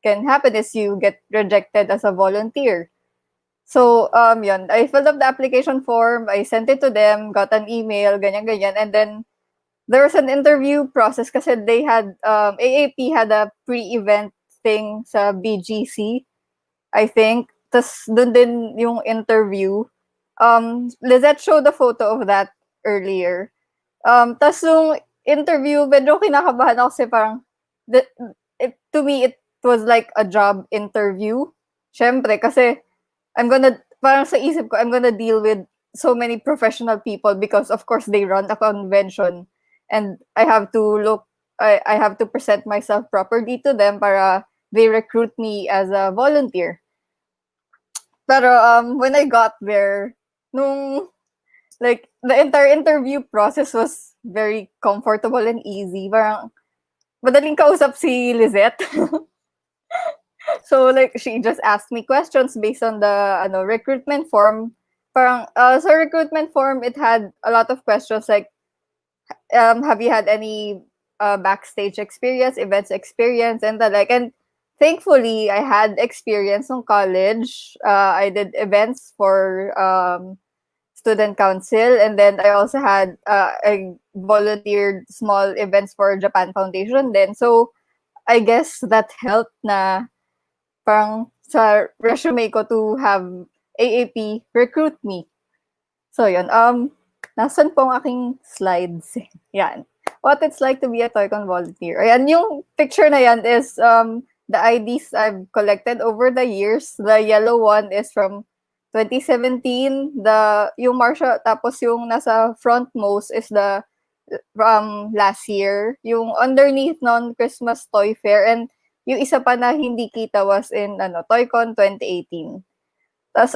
can happen is you get rejected as a volunteer. So, yun. I filled up the application form. I sent it to them, got an email, ganyan-ganyan. And then, there was an interview process kasi they had, AAP had a pre-event thing sa BGC, I think. Tas dun din yung interview. Lizette showed a photo of that earlier. Tas yung interview, medyo kinakabahan ako kasi parang, to me, it was like a job interview. Syempre, kasi parang sa isip ko, I'm gonna deal with so many professional people because of course they run a convention and I have to present myself properly to them para they recruit me as a volunteer. Pero when I got there, like the entire interview process was very comfortable and easy. Parang madaling kausap si Lizette. So like she just asked me questions based on the recruitment form. Parang sa recruitment form it had a lot of questions like have you had any backstage experience, events experience, and the like. And thankfully I had experience in college. I did events for student council, and then I also had I volunteered small events for Japan Foundation then. So I guess that helped na parang sa resume ko to have AAP recruit me. So yun, nasan po ang aking slides? Yan. What it's like to be a TOYCON volunteer. Ayan, yung picture na yan is the IDs I've collected over the years. The yellow one is from 2017. Yung Marsha, tapos yung nasa frontmost is the last year. Yung underneath non Christmas Toy Fair, and yung isa pa na hindi kita was in TOYCON 2018. Tapos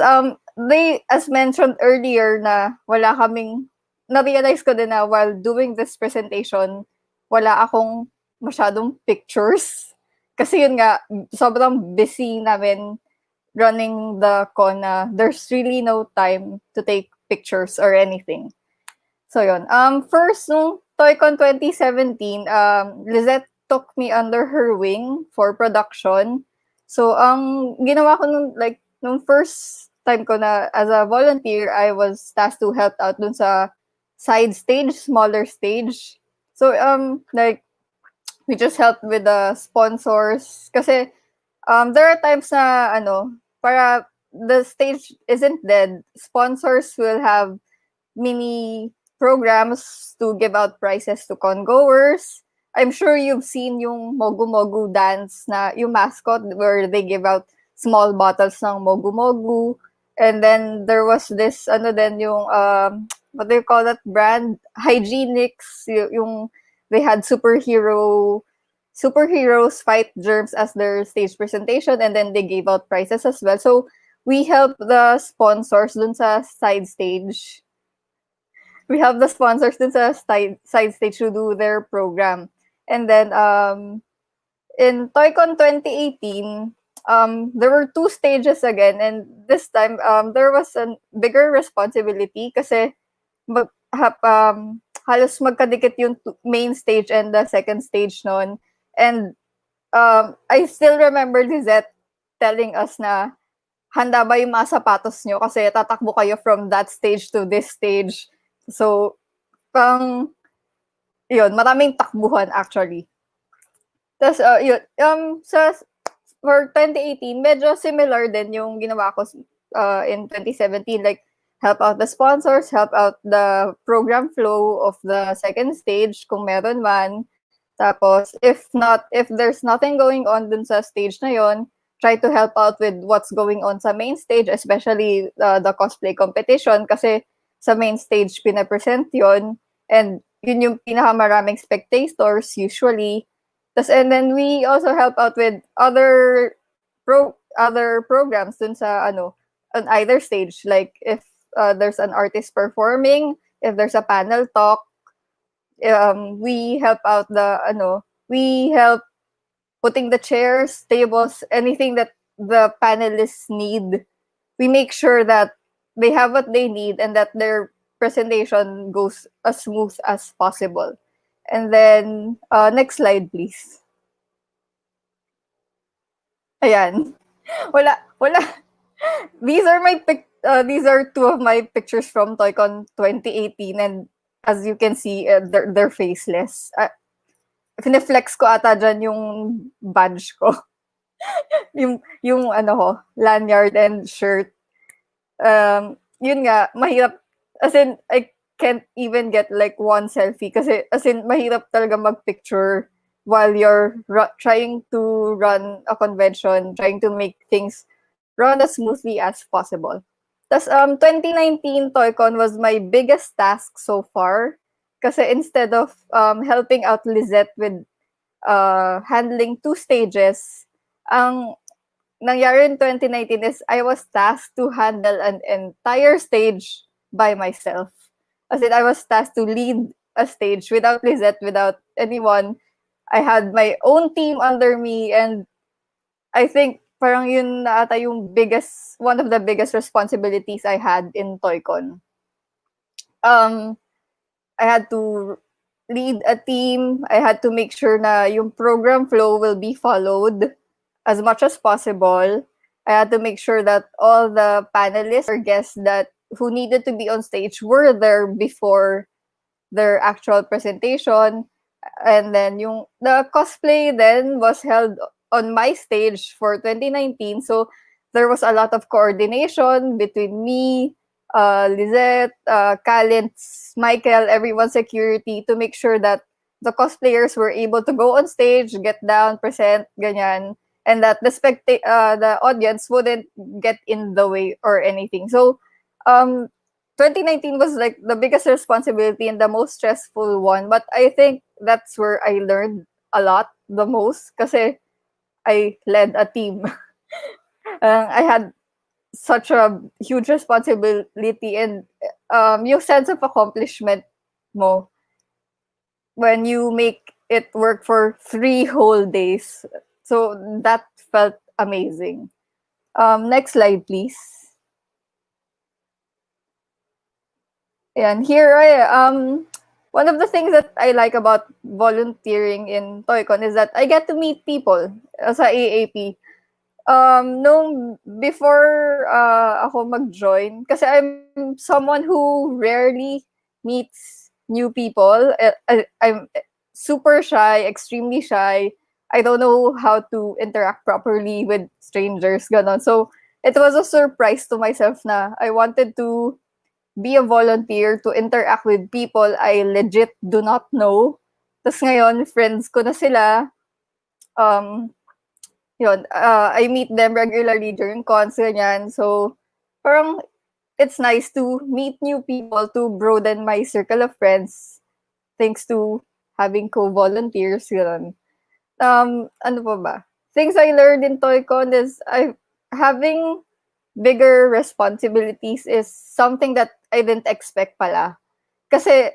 they, as mentioned earlier, na wala kaming, na-realize ko din na while doing this presentation, wala akong masyadong pictures. Kasi yun nga, sobrang busy namin running the con na there's really no time to take pictures or anything. So yun. First, nung TOYCON 2017, Lizette took me under her wing for production. So, ginawa ko nung first time ko na as a volunteer, I was tasked to help out dun sa side stage, smaller stage. So, we just helped with the sponsors. Kasi, there are times na, para the stage isn't dead, sponsors will have mini programs to give out prizes to con-goers. I'm sure you've seen yung Mogu Mogu dance na yung mascot where they give out small bottles ng Mogu Mogu. And then there was this, yung what do you call that brand? Hygienics, yung they had superheroes fight germs as their stage presentation, and then they gave out prizes as well. So we help the sponsors dun sa side stage. We have the sponsors dun sa side stage to do their program. And then in TOYCON 2018, there were two stages again, and this time there was a bigger responsibility kasi halos magkadikit yung main stage and the second stage noon. And I still remember Lizette telling us na handa ba yung mga sapatos nyo kasi tatakbo kayo from that stage to this stage. So, yun, maraming takbuhan actually. Tapos, yun, for 2018, medyo similar din yung ginawa ko in 2017. Like, help out the sponsors, help out the program flow of the second stage kung meron man. Tapos, if there's nothing going on dun sa stage na yon, try to help out with what's going on sa main stage, especially the cosplay competition kasi sa main stage pinapresent yon, and yun yung pinakamaraming spectators usually. And then we also help out with other programs dun sa on either stage, like if there's an artist performing, if there's a panel talk, we help out we help putting the chairs, tables, anything that the panelists need. We make sure that they have what they need and that their presentation goes as smooth as possible. And then, next slide, please. Ayan. Wala. These are two of my pictures from TOYCON 2018, and as you can see, they're faceless. Fine-flex ko ata dyan yung badge ko. yung lanyard and shirt. Yun nga, mahirap. As in, I can't even get like one selfie kasi as in, mahirap talaga mag-picture while you're trying to run a convention, trying to make things run as smoothly as possible. Tas 2019 TOYCON was my biggest task so far kasi instead of helping out Lizette with handling two stages, ang nangyari in 2019 is I was tasked to handle an entire stage by myself. As in, I was tasked to lead a stage without Lizette, without anyone. I had my own team under me, and I think parang yun na ata yung one of the biggest responsibilities I had in TOYCON. I had to lead a team. I had to make sure na yung program flow will be followed as much as possible. I had to make sure that all the panelists or guests who needed to be on stage were there before their actual presentation. And then the cosplay then was held on my stage for 2019. So there was a lot of coordination between me, Lizette, Calins, Michael, everyone security to make sure that the cosplayers were able to go on stage, get down, present, ganyan, and that the audience wouldn't get in the way or anything. So 2019 was like the biggest responsibility and the most stressful one, but I think that's where I learned a lot the most kasi I led a team. I had such a huge responsibility, and yung sense of accomplishment mo when you make it work for 3 whole days. So that felt amazing. Next slide, please. And here one of the things that I like about volunteering in TOYCON is that I get to meet people sa AAP. Before ako mag-join, kasi I'm someone who rarely meets new people. I'm super shy, extremely shy. I don't know how to interact properly with strangers, ganon. So it was a surprise to myself na I wanted to be a volunteer to interact with people I legit do not know. Tapos ngayon, friends ko na sila. I meet them regularly during cons, ganyan. So, parang it's nice to meet new people, to broaden my circle of friends, thanks to having co-volunteers. Yun. Ano pa ba? Things I learned in TOYCON is having bigger responsibilities is something that I didn't expect pala. Kasi,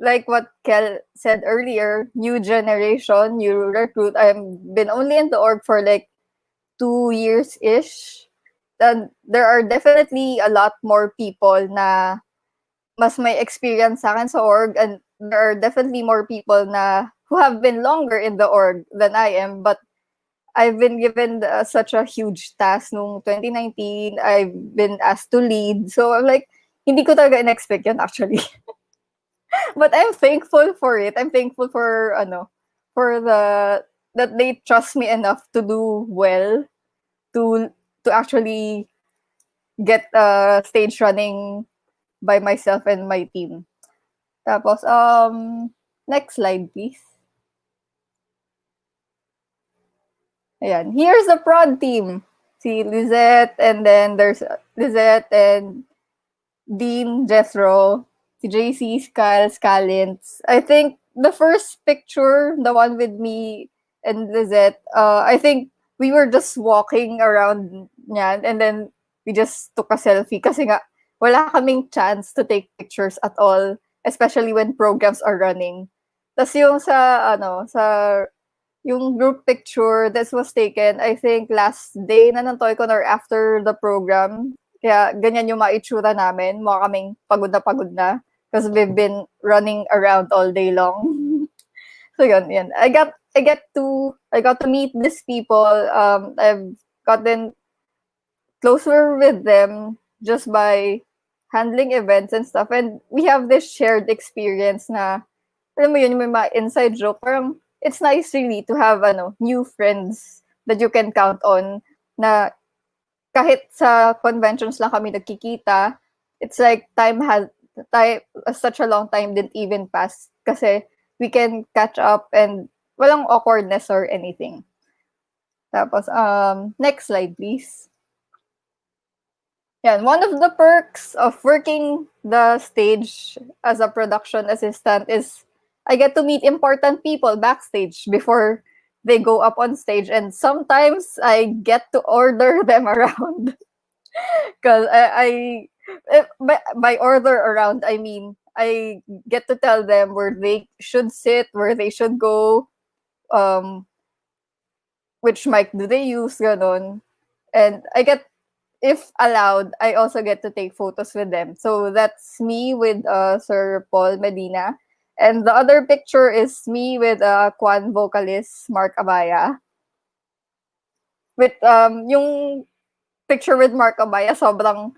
like what Kel said earlier, new generation, new recruit. I've been only in the org for like 2 years-ish. And there are definitely a lot more people na mas may experience sa akin sa org, and there are definitely more people na who have been longer in the org than I am, but I've been given such a huge task nung 2019. I've been asked to lead. So I'm like, hindi ko talaga in-expect yun actually. But I'm thankful for it. I'm thankful for that they trust me enough to do well, to actually get stage running by myself and my team. Tapos next slide please. Ayan, here's the prod team. Si Lizette, and then there's Lizette and Dean, Jethro, si JC, Scalins. I think the first picture, the one with me and Lizette, I think we were just walking around niyan, and then we just took a selfie kasi nga wala kaming chance to take pictures at all, especially when programs are running. Tas yung yung group picture, this was taken, I think, last day na ng TOYCON or after the program. Kaya ganyan yung maitsura namin. Mukha kaming pagod na. Because we've been running around all day long. So yun. I got to meet these people. I've gotten closer with them just by handling events and stuff. And we have this shared experience na, alam mo yun, may mga inside joke. Parang, it's nice really to have new friends that you can count on na kahit sa conventions lang kami nagkikita, it's like such a long time didn't even pass kasi we can catch up and walang awkwardness or anything. Tapos, next slide please. Yan, one of the perks of working the stage as a production assistant is I get to meet important people backstage before they go up on stage, and sometimes I get to order them around. Because by order around, I mean I get to tell them where they should sit, where they should go, which mic do they use, ganon. And if allowed, I also get to take photos with them. So that's me with Sir Paul Medina. And the other picture is me with Kwan vocalist Mark Abaya. With yung picture with Mark Abaya, sobrang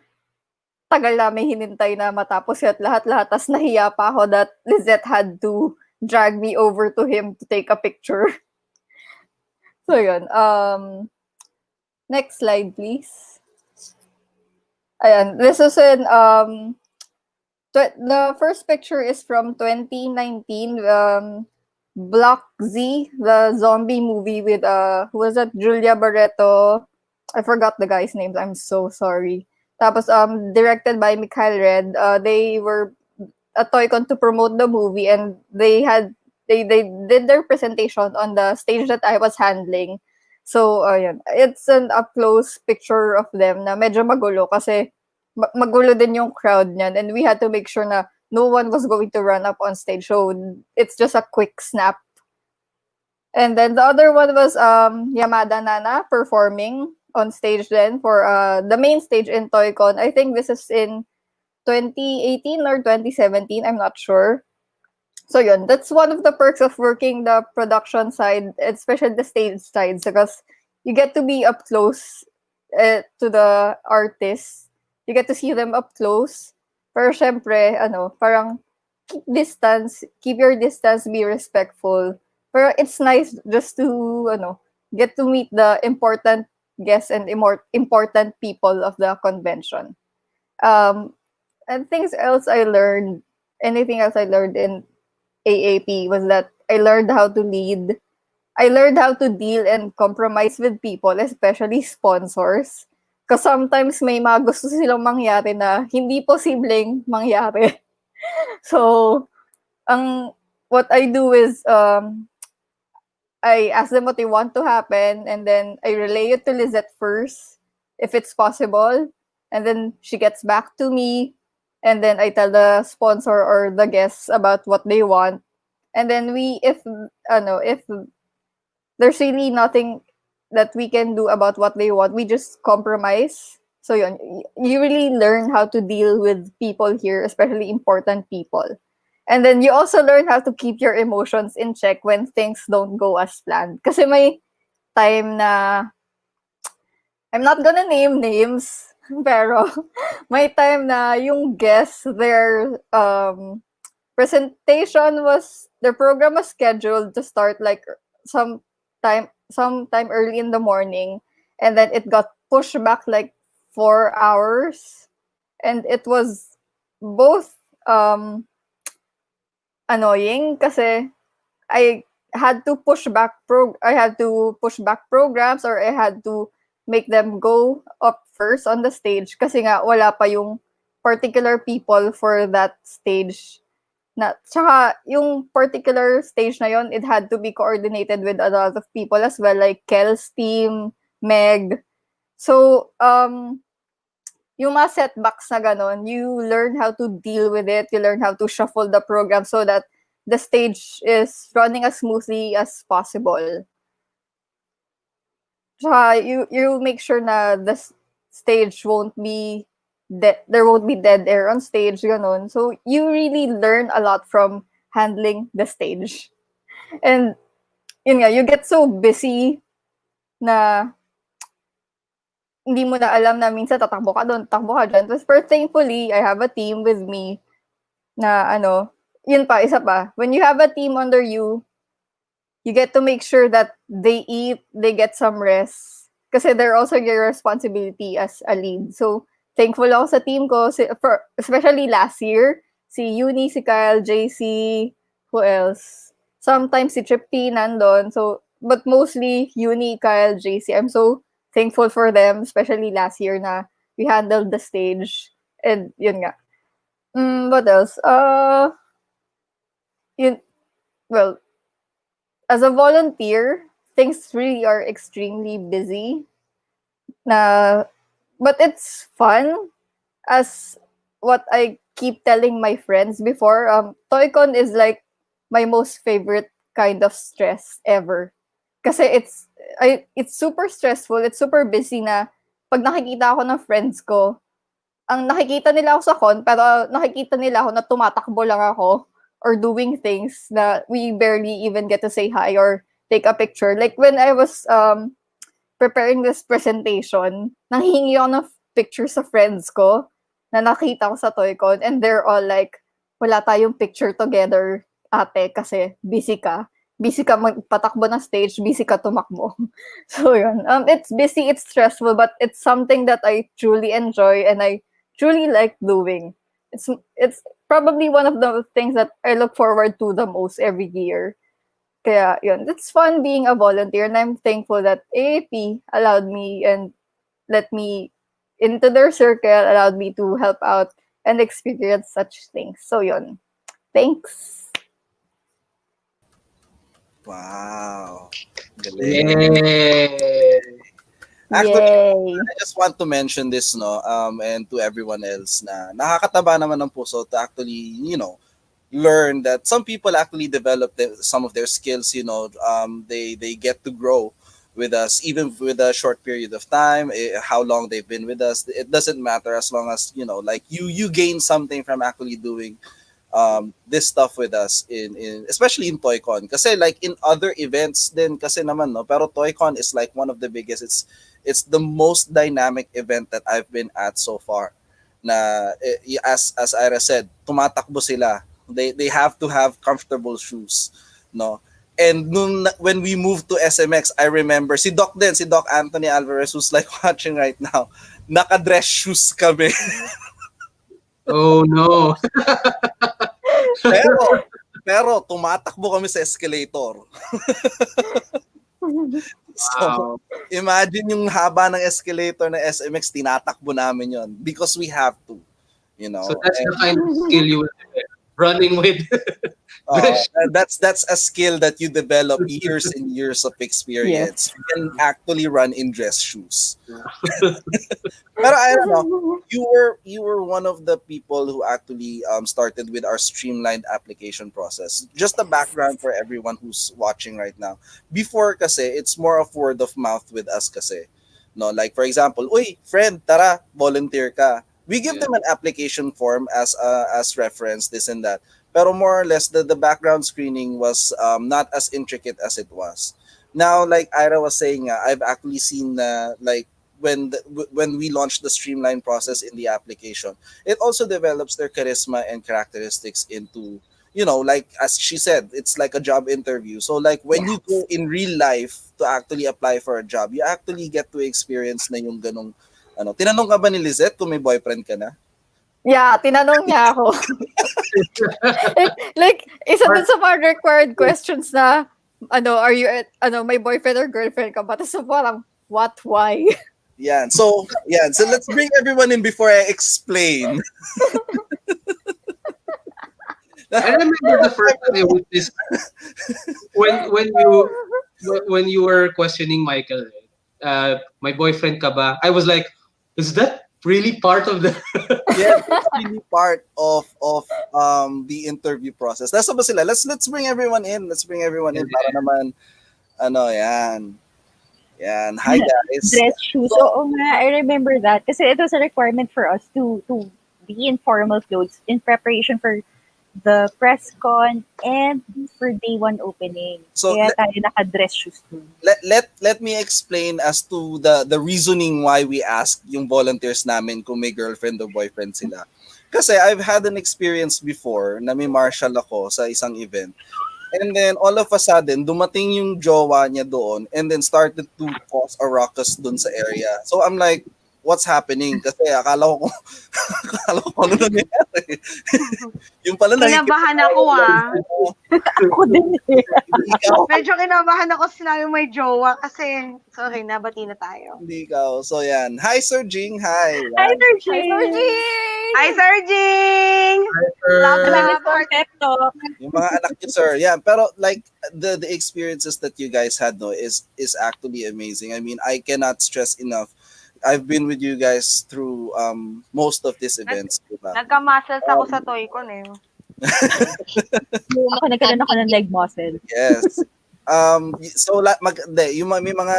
tagal namin hinintay na matapos yun at lahat-lahat. Tas nahiya pa ako that Lizette had to drag me over to him to take a picture. So yun. Next slide, please. Ayan, this is the first picture is from 2019. Block Z, the zombie movie with who was that? Julia Barreto. I forgot the guy's name. I'm so sorry. Tapos directed by Mikhail Red. They were at TOYCON to promote the movie, and they did their presentation on the stage that I was handling. So yun. It's an up close picture of them na medyo magulo kasi magulo din yung crowd niyan, and we had to make sure na no one was going to run up on stage. So it's just a quick snap. And then the other one was Yamada Nana performing on stage then for the main stage in TOYCON. I think this is in 2018 or 2017, I'm not sure. So yun, that's one of the perks of working the production side, especially the stage side, because you get to be up close to the artists. You get to see them up close. Pero syempre, parang keep your distance, be respectful. Pero it's nice just to, get to meet the important guests and important people of the convention. And anything else I learned in AAP was that I learned how to lead. I learned how to deal and compromise with people, especially sponsors. Because sometimes may mga gusto silang mangyari na hindi posibleng mangyari. So, what I do is, I ask them what they want to happen, and then I relay it to Lizette first, if it's possible. And then she gets back to me, and then I tell the sponsor or the guests about what they want. And then if there's really nothing that we can do about what they want, we just compromise. So yun, you really learn how to deal with people here, especially important people. And then you also learn how to keep your emotions in check when things don't go as planned. Kasi may time na, I'm not gonna name names, pero may time na yung guests, their their program was scheduled to start like sometime early in the morning, and then it got pushed back like 4 hours, and it was both annoying kasi I had to push back programs, or I had to make them go up first on the stage kasi nga wala pa yung particular people for that stage. Tsaka yung particular stage na yon, it had to be coordinated with a lot of people as well, like Kel's team, Megg. So, yung mga setbacks na ganon, you learn how to deal with it, you learn how to shuffle the program so that the stage is running as smoothly as possible. Tsaka you make sure na the stage won't be there won't be dead air on stage, ganon. So, you really learn a lot from handling the stage. And, yun nga, you get so busy na hindi mo na alam na minsan tatakbo ka doon, tatakbo ka dyan. But thankfully, I have a team with me na yun pa, isa pa. When you have a team under you, you get to make sure that they eat, they get some rest. Kasi they're also your responsibility as a lead. So, thankful ako sa team ko, especially last year. Si Uni, si Kyle, JC, who else? Sometimes si Tripty nandun. So, but mostly Uni, Kyle, JC. I'm so thankful for them, especially last year na we handled the stage. And yun nga. What else? Well, as a volunteer, things really are extremely busy. But it's fun, as what I keep telling my friends before. TOYCON is like my most favorite kind of stress ever. Kasi it's super stressful, it's super busy na pag nakikita ako ng friends ko, ang nakikita nila ako sa con, pero nakikita nila ako na tumatakbo lang ako or doing things na we barely even get to say hi or take a picture. Like when I was preparing this presentation, nanghihingi ako ng pictures sa friends ko na nakita ko sa TOYCON, and they're all like, wala tayong picture together, ate, kasi busy ka. Busy ka magpatakbo ng stage, busy ka tumakbo. So yun. It's busy, it's stressful, but it's something that I truly enjoy and I truly like doing. It's probably one of the things that I look forward to the most every year. Kaya yun, it's fun being a volunteer, and I'm thankful that AAP allowed me and let me into their circle, allowed me to help out and experience such things. So yun. Thanks. Wow. Galing. Yay! Actually, Yay. I just want to mention this, and to everyone else na nakakataba naman ng puso to actually, learn that some people actually develop some of their skills, they get to grow with us, even with a short period of time, how long they've been with us. It doesn't matter as long as, like you gain something from actually doing this stuff with us in especially in TOYCON. Kasi like in other events din kasi naman, no, pero TOYCON is like one of the biggest. It's the most dynamic event that I've been at so far. Na as Ira said, tumatakbo sila. They have to have comfortable shoes, no. And when we moved to SMX, I remember si Doc Anthony Alvarez, who's like watching right now, naka-dress shoes kami. Oh no. pero tumatakbo kami sa escalator. So, imagine yung haba ng escalator na SMX, tinatakbo namin yon because we have to, you know. So that's the kind of skill you will develop. Running with That's a skill that you develop years and years of experience. Yes. You can actually run in dress shoes. But I don't know. You were one of the people who actually started with our streamlined application process. Just a background for everyone who's watching right now. Before kasi it's more of word of mouth with us kasi. No, like for example, uy, friend, tara, volunteer ka. We give them an application form as reference, this and that. Pero more or less, the background screening was not as intricate as it was. Now, like Ira was saying, I've actually seen like when we launched the streamline process in the application, it also develops their charisma and characteristics into, like as she said, it's like a job interview. So like when you go in real life to actually apply for a job, you actually get to experience na yung ganong ano. Tinanong ka ba ni Lizette kung may boyfriend ka na? Yeah, tinanong niya ako. like, isa dun sa mga required questions na, are you, may boyfriend or girlfriend ka ba? Tapos parang, what, why? So let's bring everyone in before I explain. I remember the first time with this when you were questioning Michael, my boyfriend ka ba? I was like, is that really part of the Yeah, it's really part of the interview process. That's ba sila. Let's bring everyone in. Para naman yan. Yan. Hi guys. Dress shoes. Oo nga, I remember that. Kasi it was a requirement for us to be in formal clothes in preparation for the press con and for day one opening. So, Kaya tayo naka-dress shoes too. Let me explain as to the reasoning why we ask yung volunteers namin kung may girlfriend or boyfriend sila. Kasi I've had an experience before na may marshal ako sa isang event. And then all of a sudden, dumating yung jowa niya doon and then started to cause a ruckus doon sa area. So I'm like, what's happening? Kasi akala ko ano nangyayari. Yung pala Kinabahan ako Ako din eh. Medyo kinabahan ako sinabi may jowa kasi, sorry, nabati na tayo. Hindi ikaw. So yan. Hi Sir Jing. Hi. Hi, Sir Hi, Jing! Georgie! Hi, Sir Jing! Salamat po, pep talk. Yung mga anak niyo, sir. Yeah, pero like the experiences that you guys had is actually amazing. I mean, I cannot stress enough. I've been with you guys through most of these events. Diba? Nagka-muscles ako sa TOYCON eh. Nagkaroon ako ng leg muscle. Yes. So may mga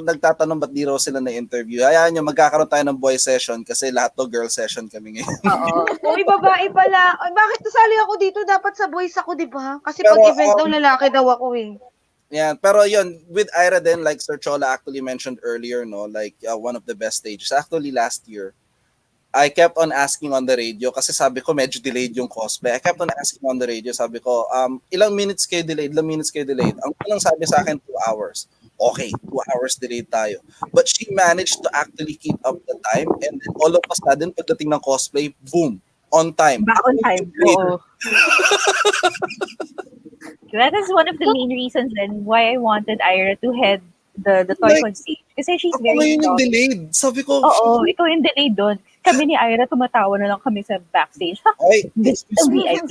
nagtatanong ba't di raw sila na interview. Hayaan nyo, magkakaroon tayo ng boy session kasi lahat to girl session kami ngayon. Oo. Uy, babae pala. Ay, bakit nasali ako dito? Dapat sa boys ako, di ba? Kasi Pero, pag event daw lalaki daw ako eh. Yeah, pero yun, with Ira then, like Sir Chola actually mentioned earlier, no, like one of the best stages. Actually last year, I kept on asking on the radio kasi sabi ko medyo delayed yung cosplay. I kept on asking on the radio, sabi ko, ilang minutes kayo delayed? Ang unang sabi sa akin, 2 hours. Okay, 2 hours delayed tayo. But she managed to actually keep up the time and then all of a sudden, pagdating ng cosplay, boom, on time. Back on time. Oo. That is one of the main reasons then why I wanted Ira to head the TOYCON stage. Kasi she's Ako very ngayon yung strong. delayed. Sabi ko, Oo, ikaw yung delayed doon. Kami ni Ira, tumatawa na lang kami sa backstage. Ay, This is the VIP.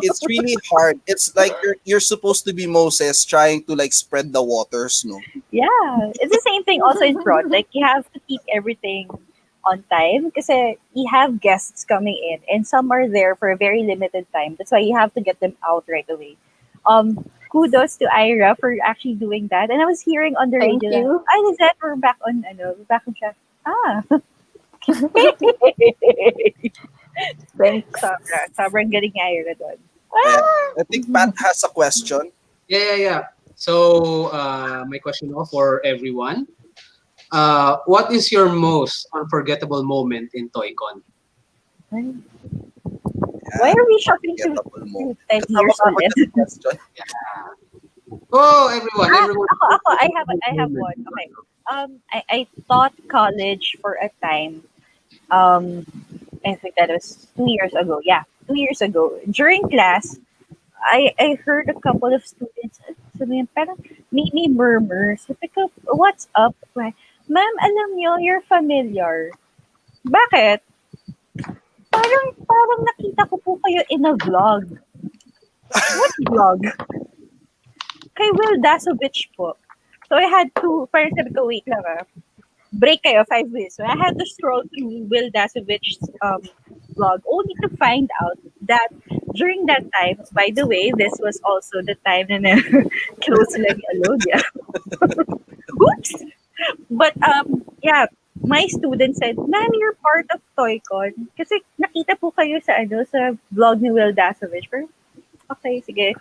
it's really hard. It's like you're supposed to be Moses trying to like spread the waters, no? Yeah. It's the same thing also in front. Like, you have to keep everything on time kasi you have guests coming in and some are there for a very limited time. That's why you have to get them out right away. Kudos to Ira for actually doing that. And I was hearing on the Thank radio, you. Is that we're back on chat. Thanks. Sobrang galing ni Ira doon. I think Pat has a question. Yeah. So my question now for everyone. What is your most unforgettable moment in TOYCON? Why are we shopping to Unforgettable moment. 10 years on this? Question. Oh, everyone. Ako, I have one. Okay. I taught college for a time. I think that was 2 years ago. Yeah, 2 years ago. During class, I heard a couple of students sabihin, parang may murmur. Sabi ko, what's up? Ma'am, alam nyo, you're familiar. Bakit? Parang nakita ko po kayo in a vlog. What vlog? Kay Will Dasovich po. So I had to, parang sabi ko, wait lang break kayo, 5 minutes. So I had to scroll through Will Dasovich's vlog only to find out that during that time, by the way, this was also the time na close sila ni Alodia. Oops! But yeah, my student said, ma'am, you're part of TOYCON. Kasi nakita po kayo sa sa vlog ni Will Dasovich. Okay, sige.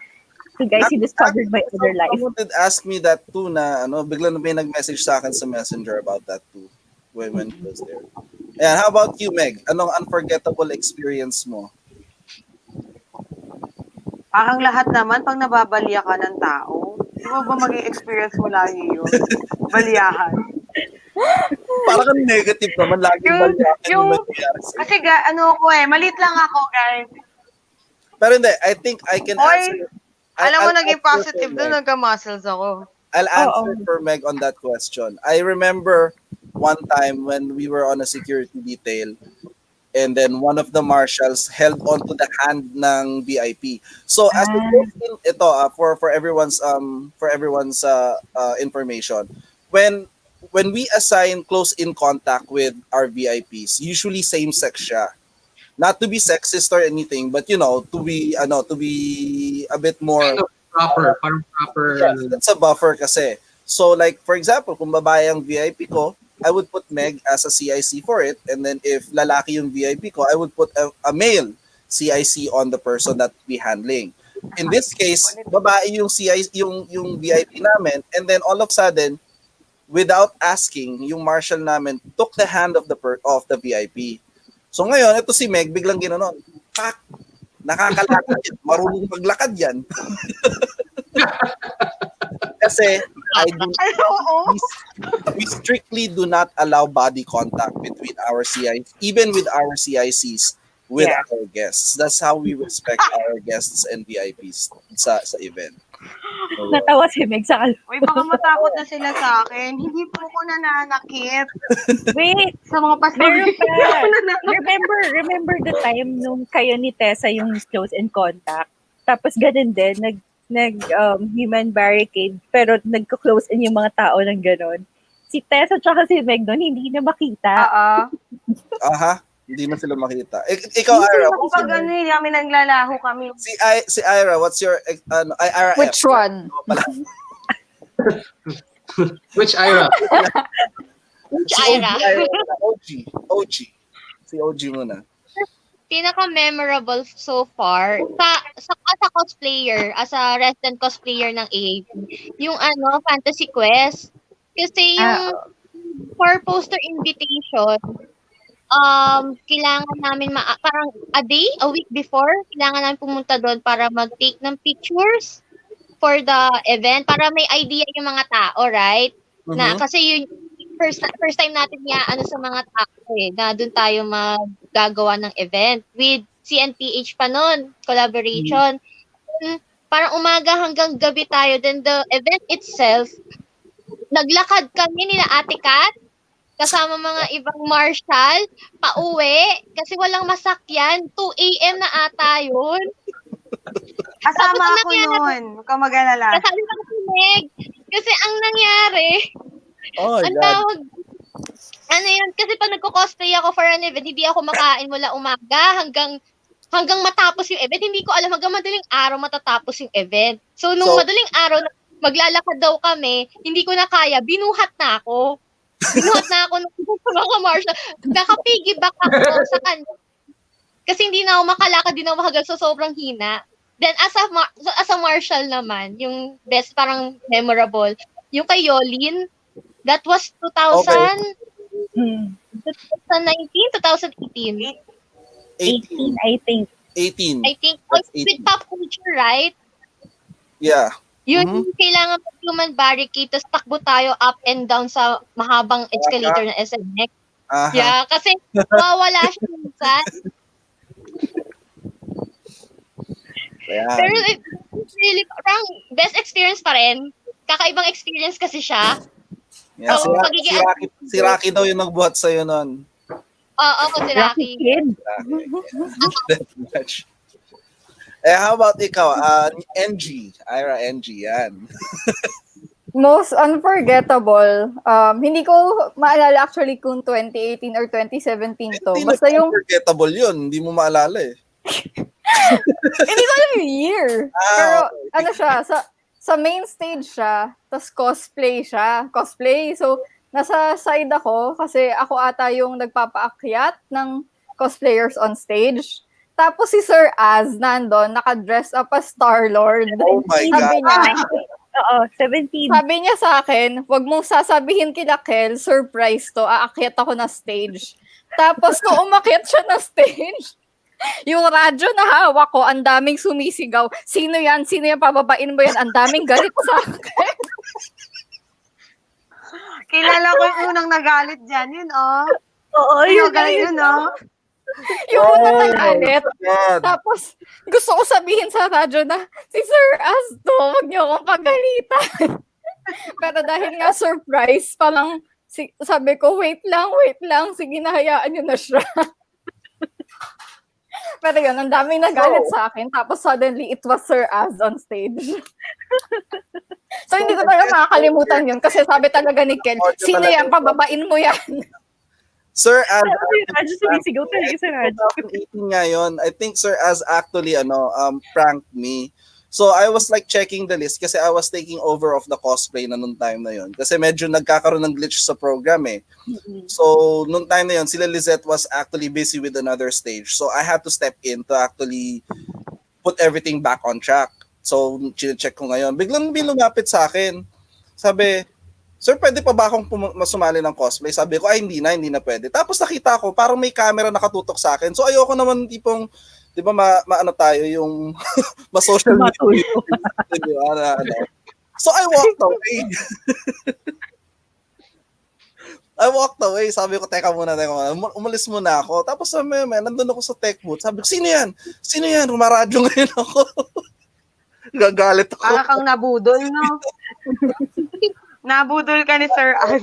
So guys, he discovered my other life. Someone did ask me that too na bigla na may nag-message sa akin sa Messenger about that too when he was there. And how about you, Meg? Anong unforgettable experience mo? Parang lahat naman pag nababalya ka ng tao. Di ba maging experience mo lagi yun? Balyahan. Parang negative naman lagi balyahan. Kasi malit lang ako, guys. Pero hindi, I think I can answer. Alam mo, naging positive doon, nagka-muscles ako. I'll answer for Meg on that question. I remember one time when we were on a security detail and then one of the marshals held onto the hand ng VIP. So as a ito for everyone's information, when we assign close in contact with our VIPs, usually same sex siya. Not to be sexist or anything, but to be a bit more proper. Yes, that's a buffer kasi. So like for example, kung babae ang VIP ko, I would put Meg as a CIC for it, and then if lalaki yung VIP ko, I would put a male CIC on the person that we handling. In this case, babae yung CIC yung VIP namin, and then all of a sudden, without asking, yung marshal namin took the hand of the VIP. So ngayon, ito si Meg, biglang ginanon. Pak! Nakakalakad yan. Marunong maglakad yan. Kasi we strictly do not allow body contact between our CICs, even with our CICs, with our guests. That's how we respect our guests and VIPs sa event. Natawa si Meg sa Uy, baka matakot na sila sa akin. Hindi po ko nananakit. Wait, sa mga pasahero. Remember the time nung kayo ni Tessa yung close in contact? Tapos ganun din, human barricade, pero nagko-close in yung mga tao ng ganun. Si Tessa tsaka si Meg doon, hindi na makita. Aha. Hindi na sila makita. Ikaw, Ira. Pag kami naglalaho kami. Si Ira, what's your Ira? Which one? Which Ira? Which Ira? OG. Si OG muna. Pinaka-memorable so far as a cosplayer, as a resident cosplayer ng AAP, yung Fantasy Quest. Kasi yung for poster invitation, kailangan namin parang a week before, kailangan namin pumunta doon para mag-take ng pictures for the event, para may idea yung mga tao, right? Mm-hmm. Na kasi yung first time natin sa mga tao na doon tayo magagawa ng event with CNPH pa noon, collaboration. Mm-hmm. Parang umaga hanggang gabi tayo, then the event itself, naglakad kami nila Ate Kat, kasama mga ibang marshal, pauwi, kasi walang masakyan. 2 a.m. na ata yun. Kasama ako noon. Huwag kang mag-alala. Kasama ako si Megg. Kasi ang nangyari, ang tawag, yun, kasi pag nagko-cosplay ako for an event, hindi ako makain mula umaga hanggang matapos yung event. Hindi ko alam, hanggang madaling araw matatapos yung event. So, nung madaling araw, maglalakad daw kami, hindi ko na kaya, binuhat na ako ng mga marshal. Nakapiggyback ako sa kanya. Kasi hindi na ako makalakad, hindi na ako makagal, so sobrang hina. Then, as a marshal naman, yung best, parang memorable, yung kay Yolin, that was 2019, 2018. 18, I think. 18. I think, with pop culture, right? Yeah. Yun, kailangan mag-human barricade, tapos takbo tayo up and down sa mahabang escalator ng SMX. Yeah, kasi mawawala siya minsan. Pero it's really, parang best experience pa rin. Kakaibang experience kasi siya. Yeah, So, pagiging si Rocky daw yung nagbuhat sa'yo nun. Oo, si Rocky. Kid. Rocky. Much. How about ikaw? NG. Ira NG, yan. Most unforgettable, hindi ko maalala actually kung 2018 or 2017 to. Hindi Basta yung, unforgettable yun. Hindi mo maalala eh. hindi ko alam yung year. Pero Okay. ano siya, sa main stage siya, tapos cosplay siya. Cosplay. So, nasa side ako kasi ako ata yung nagpapaakyat ng cosplayers on stage. Tapos si Sir Az nandun, naka-dress up as Star-Lord. Oh my Sabi God. niya, Oo, 17. Sabi niya sa akin, wag mong sasabihin kila Kel, surprise to, aakyat ako na stage. Tapos nung umakyat siya na stage, yung radyo na hawak ko, ang daming sumisigaw. Sino yan? Sino yan? Pababain mo yan. Ang daming galit sa akin. Kilala ko yung unang nagalit dyan. Yun, oh. Oo, Yung galit yun, oh. Yung unang nagalit. God. Tapos, gusto ko sabihin sa radyo na, si Sir Az to, wag niyo akong pagalitan. Pero dahil nga surprise, parang sabi ko, wait lang, sige, nahayaan niyo na siya. Pero yun, ang daming nagalit sa akin. Tapos suddenly, it was Sir Az on stage. So, hindi ko talaga makakalimutan yun. Kasi sabi talaga ni Ken, sino yan? Pababain mo yan. Sir Az, Radyo sumisigaw talaga sa radyo. 2018 nga yun. I think Sir Az actually pranked me. So I was like checking the list kasi I was taking over of the cosplay na nung time na yun. Kasi medyo nagkakaroon ng glitch sa program eh. So nung time na yun, sila Lizette was actually busy with another stage. So I had to step in to actually put everything back on track. So check ko ngayon. Biglang lumapit sa akin. Sabi, Sir, pwede pa ba akong masumali ng cosplay? Sabi ko, ay hindi na pwede. Tapos nakita ko, parang may camera nakatutok sa akin. So ayoko naman tipong, di ba, maano tayo yung ma-social media. So I walked away. Sabi ko, teka muna. Umalis muna ako. Tapos nandun ako sa tech booth. Sabi ko, sino yan? Rumaradyo ngayon ako. Gagalit ako. Para kang nabudol, no? Nabudol ka ni Sir Az.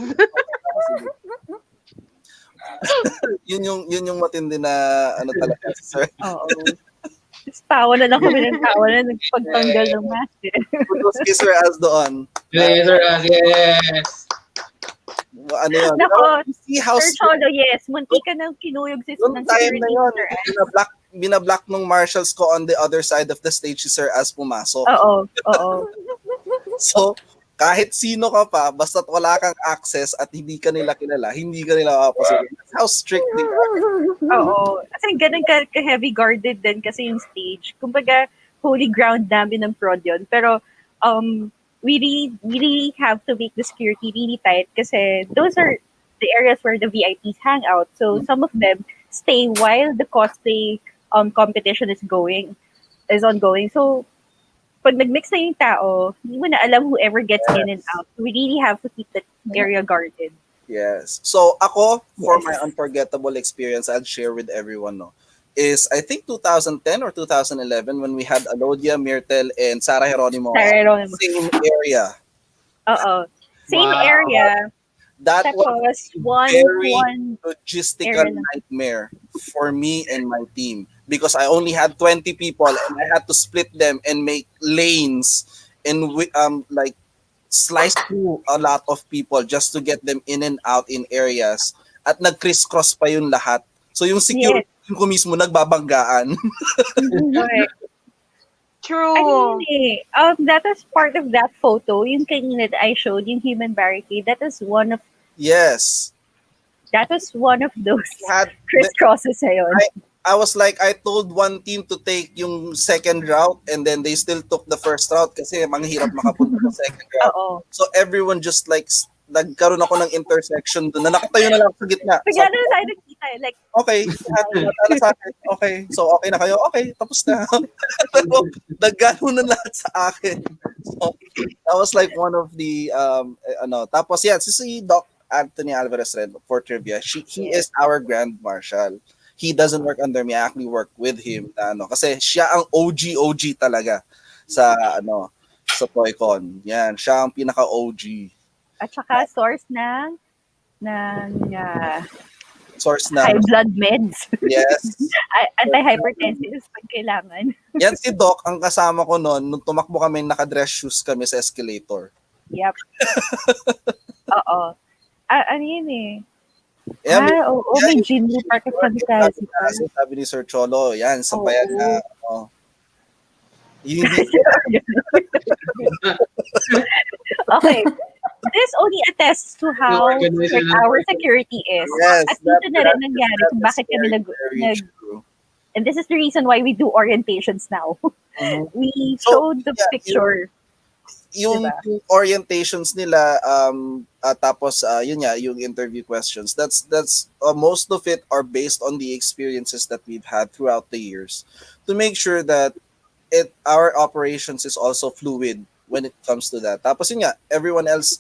yun yung matindi na ano talaga, sir. Oo. Tawa na lang kami ng tawa na nagpagtanggal ng mask. Kudos kay Sir Az doon. Yes, Sir Az, yes. Ano yun? Nako, See how Sir Cholo, yes. Munti ka nang kinuyog si Noong ng time na yun, Sir Az. binablock nung marshals ko on the other side of the stage si Sir Az pumasok. Oo. So, kahit sino ka pa, basta't wala kang access at hindi ka nila kilala, hindi ka nila mapapasok. That's how strict they are. Oo. Kasi ganun ka-heavy guarded din kasi yung stage. Kumbaga, holy ground namin ng prod yun. Pero, we really have to make the security really tight kasi those are the areas where the VIPs hang out. So, some of them stay while the cosplay competition is ongoing. So, pag nag-mix na yung tao, hindi mo na alam whoever gets in and out. We really have to keep that area guarded. Yes. So, ako, for my unforgettable experience, I'll share with everyone, is I think 2010 or 2011 when we had Alodia, Myrtle, and Sarah Geronimo. Same area. Oo. Same Wow. area. That was Tapos, very one logistical area lang. nightmare for me and my team because I only had 20 people and I had to split them and make lanes and like slice through a lot of people just to get them in and out in areas at nag-crisscross pa yung lahat. So yung security ko mismo nagbabanggaan. Correct. True. Ayun eh. That was part of that photo. Yung kanina that I showed, yung human barricade, that was one of Yes. those Had crisscrosses ayun. I was like, I told one team to take yung second route and then they still took the first route kasi manghirap makapunta sa second route. Oo. So everyone just like, nagkaroon ako ng intersection doon na nakatayo na lang sa gitna. Bigla na tayo nakita. Like, Okay, natala sa akin. Okay, so okay na kayo? Okay, tapos na. Pero nagano na lahat sa akin. So that was like one of the, tapos yeah, si Doc Anthony Alvarez rin for trivia. He is our Grand Marshal. He doesn't work under me. I actually work with him. Kasi siya ang OG talaga sa sa TOYCON. Yan, siya ang pinaka-OG. At saka source ng Source high ng, blood meds. yes. Anti-hypertensive pag kailangan. Yan si Doc, ang kasama ko noon, nung tumakbo kami, naka-dress shoes kami sa escalator. Yep. Oo. Ano yun eh? Yeah, May gym mo para sa sabi ni Sir Cholo, yan, sabayan na. Yung Okay. This only attests to how strict our security is. Yes, At dito na rin nangyari kung bakit kami and this is the reason why we do orientations now. We showed the picture. Yung orientations nila, tapos yun nga, yung interview questions, that's most of it are based on the experiences that we've had throughout the years to make sure that our operations is also fluid when it comes to that. Tapos yun nga, everyone else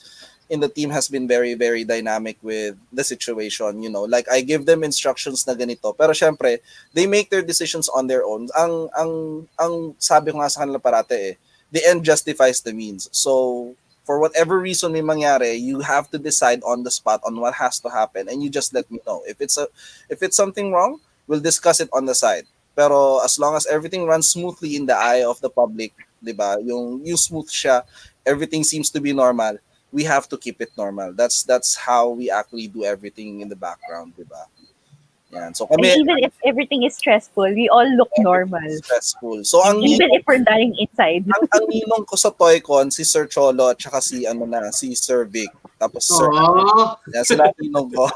in the team has been very, very dynamic with the situation, you know. Like, I give them instructions na ganito, pero syempre, they make their decisions on their own. Ang sabi ko nga sa kanila parate the end justifies the means. So, for whatever reason may mangyari, you have to decide on the spot on what has to happen, and you just let me know. If it's something wrong, we'll discuss it on the side. Pero as long as everything runs smoothly in the eye of the public, 'di ba? Yung smooth siya, everything seems to be normal. We have to keep it normal. That's how we actually do everything in the background, 'di ba? Yan. So kami, and even if everything is stressful, we all look normal. Stressful. So even if we're dying inside. ang ninong ko sa TOYCON, si Sir Cholo at saka si Sir Vic. Tapos Sir, yan, sila ninong ko.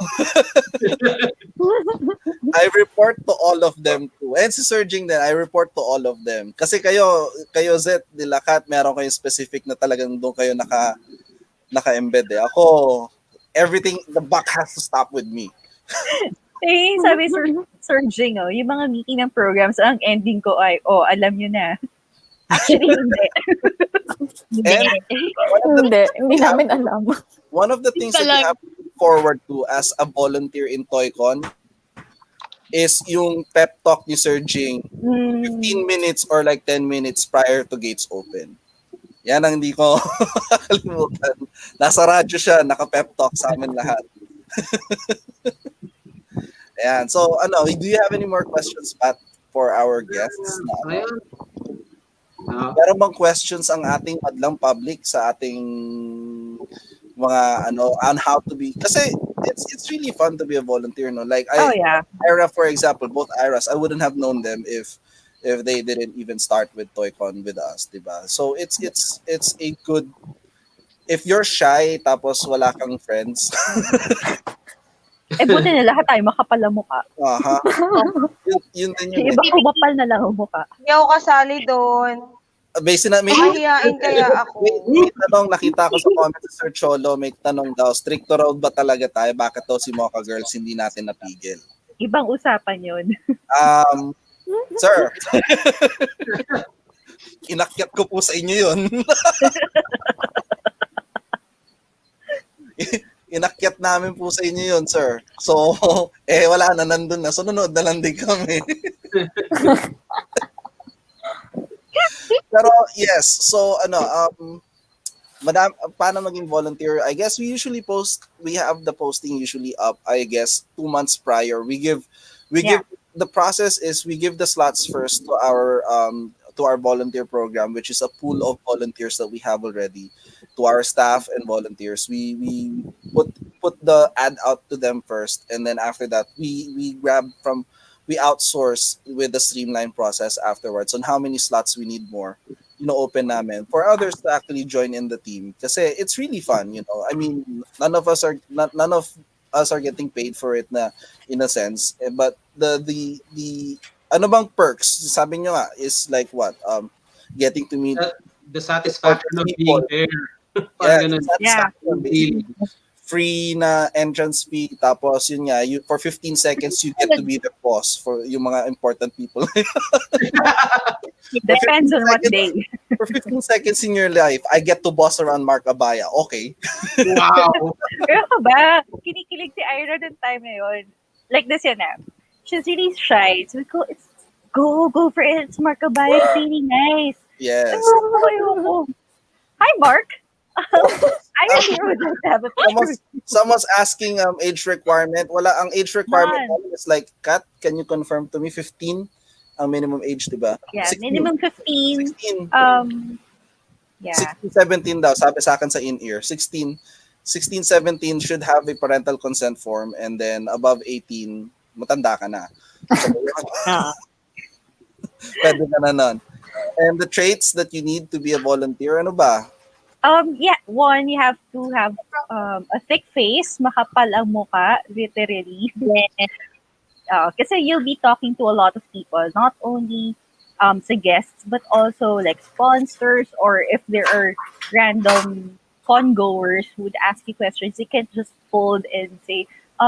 I report to all of them too. And si Sir Jing din, I report to all of them. Kasi kayo Zet, Dilakat, meron kayong specific na talagang doon kayo naka-embed eh. Ako, everything, the buck has to stop with me. Sabi Sir Jing, yung mga meeting ng programs, ang ending ko ay, alam nyo na. Actually, hindi. Hindi namin alam. One of the things that we have to look forward to as a volunteer in TOYCON is yung pep talk ni Sir Jing 15 minutes or like 10 minutes prior to gates open. Yan ang hindi ko kakalimutan. Nasa radyo siya, naka-pep talk sa amin lahat. Ayan. So, do you have any more questions, Pat, for our guests? Meron bang questions ang ating madlang public sa ating mga on how to be, kasi it's really fun to be a volunteer, no? Like Ira, for example, both Iras, I wouldn't have known them if they didn't even start with TOYCON with us, diba? So it's a good, if you're shy tapos wala kang friends. Buti na lahat tayo makapal ang mukha. Yun din yung iba kumapal na lang ang mukha. Hindi ako kasali doon. Mahihain kaya ako. May tanong, nakita ko sa comments sa Sir Cholo, may tanong daw, stricto raw ba talaga tayo? Bakit daw si Mocha Girls hindi natin napigil? Ibang usapan yun. Sir, inakyat ko po sa inyo yun. Inakyat namin po sa inyo yun, sir. So, wala na, nandun na. Sunod na lang din kami. Pero, yes. So, paano maging volunteer? I guess we have the posting usually up, I guess, 2 months prior. The process is we give the slots first to our volunteer program, which is a pool of volunteers that we have already, to our staff and volunteers. We put the ad out to them first, and then after that we outsource with the streamline process afterwards on how many slots we need more, open namin for others to actually join in the team. Kasi it's really fun, I mean, none of us are getting paid for it na, in a sense, but the ano bang perks? Sabi nyo nga, is like what? Getting to meet the satisfaction of being there. Free na entrance fee, tapos yun nga, for 15 seconds you get to be the boss for yung mga important people. Depends on what day. For 15 seconds in your life, I get to boss around Mark Abaya. Okay. Wow. Pero ba, kinikilig si Ira ng time na yun. Like this yun she's really shy. So we go for it. It's Mark Abaya. It's really nice. Yes. Hi, Mark. I am here with my tablet. Someone's asking age requirement. Wala, ang age requirement None. namin is like, Kat, can you confirm to me 15 ang minimum age, di ba? Yeah, 16. minimum 15. 16. Yeah. 16, 17 daw, sabi sa akin sa in-ear. 16, 17 should have a parental consent form, and then above 18, matanda ka na. So, pwede ka na nun. And the traits that you need to be a volunteer, ano ba? Yeah, one, you have to have a thick face, makapal ang muka, literally. Kasi you'll be talking to a lot of people, not only sa guests, but also like sponsors, or if there are random con-goers who would ask you questions, you can't just fold and say,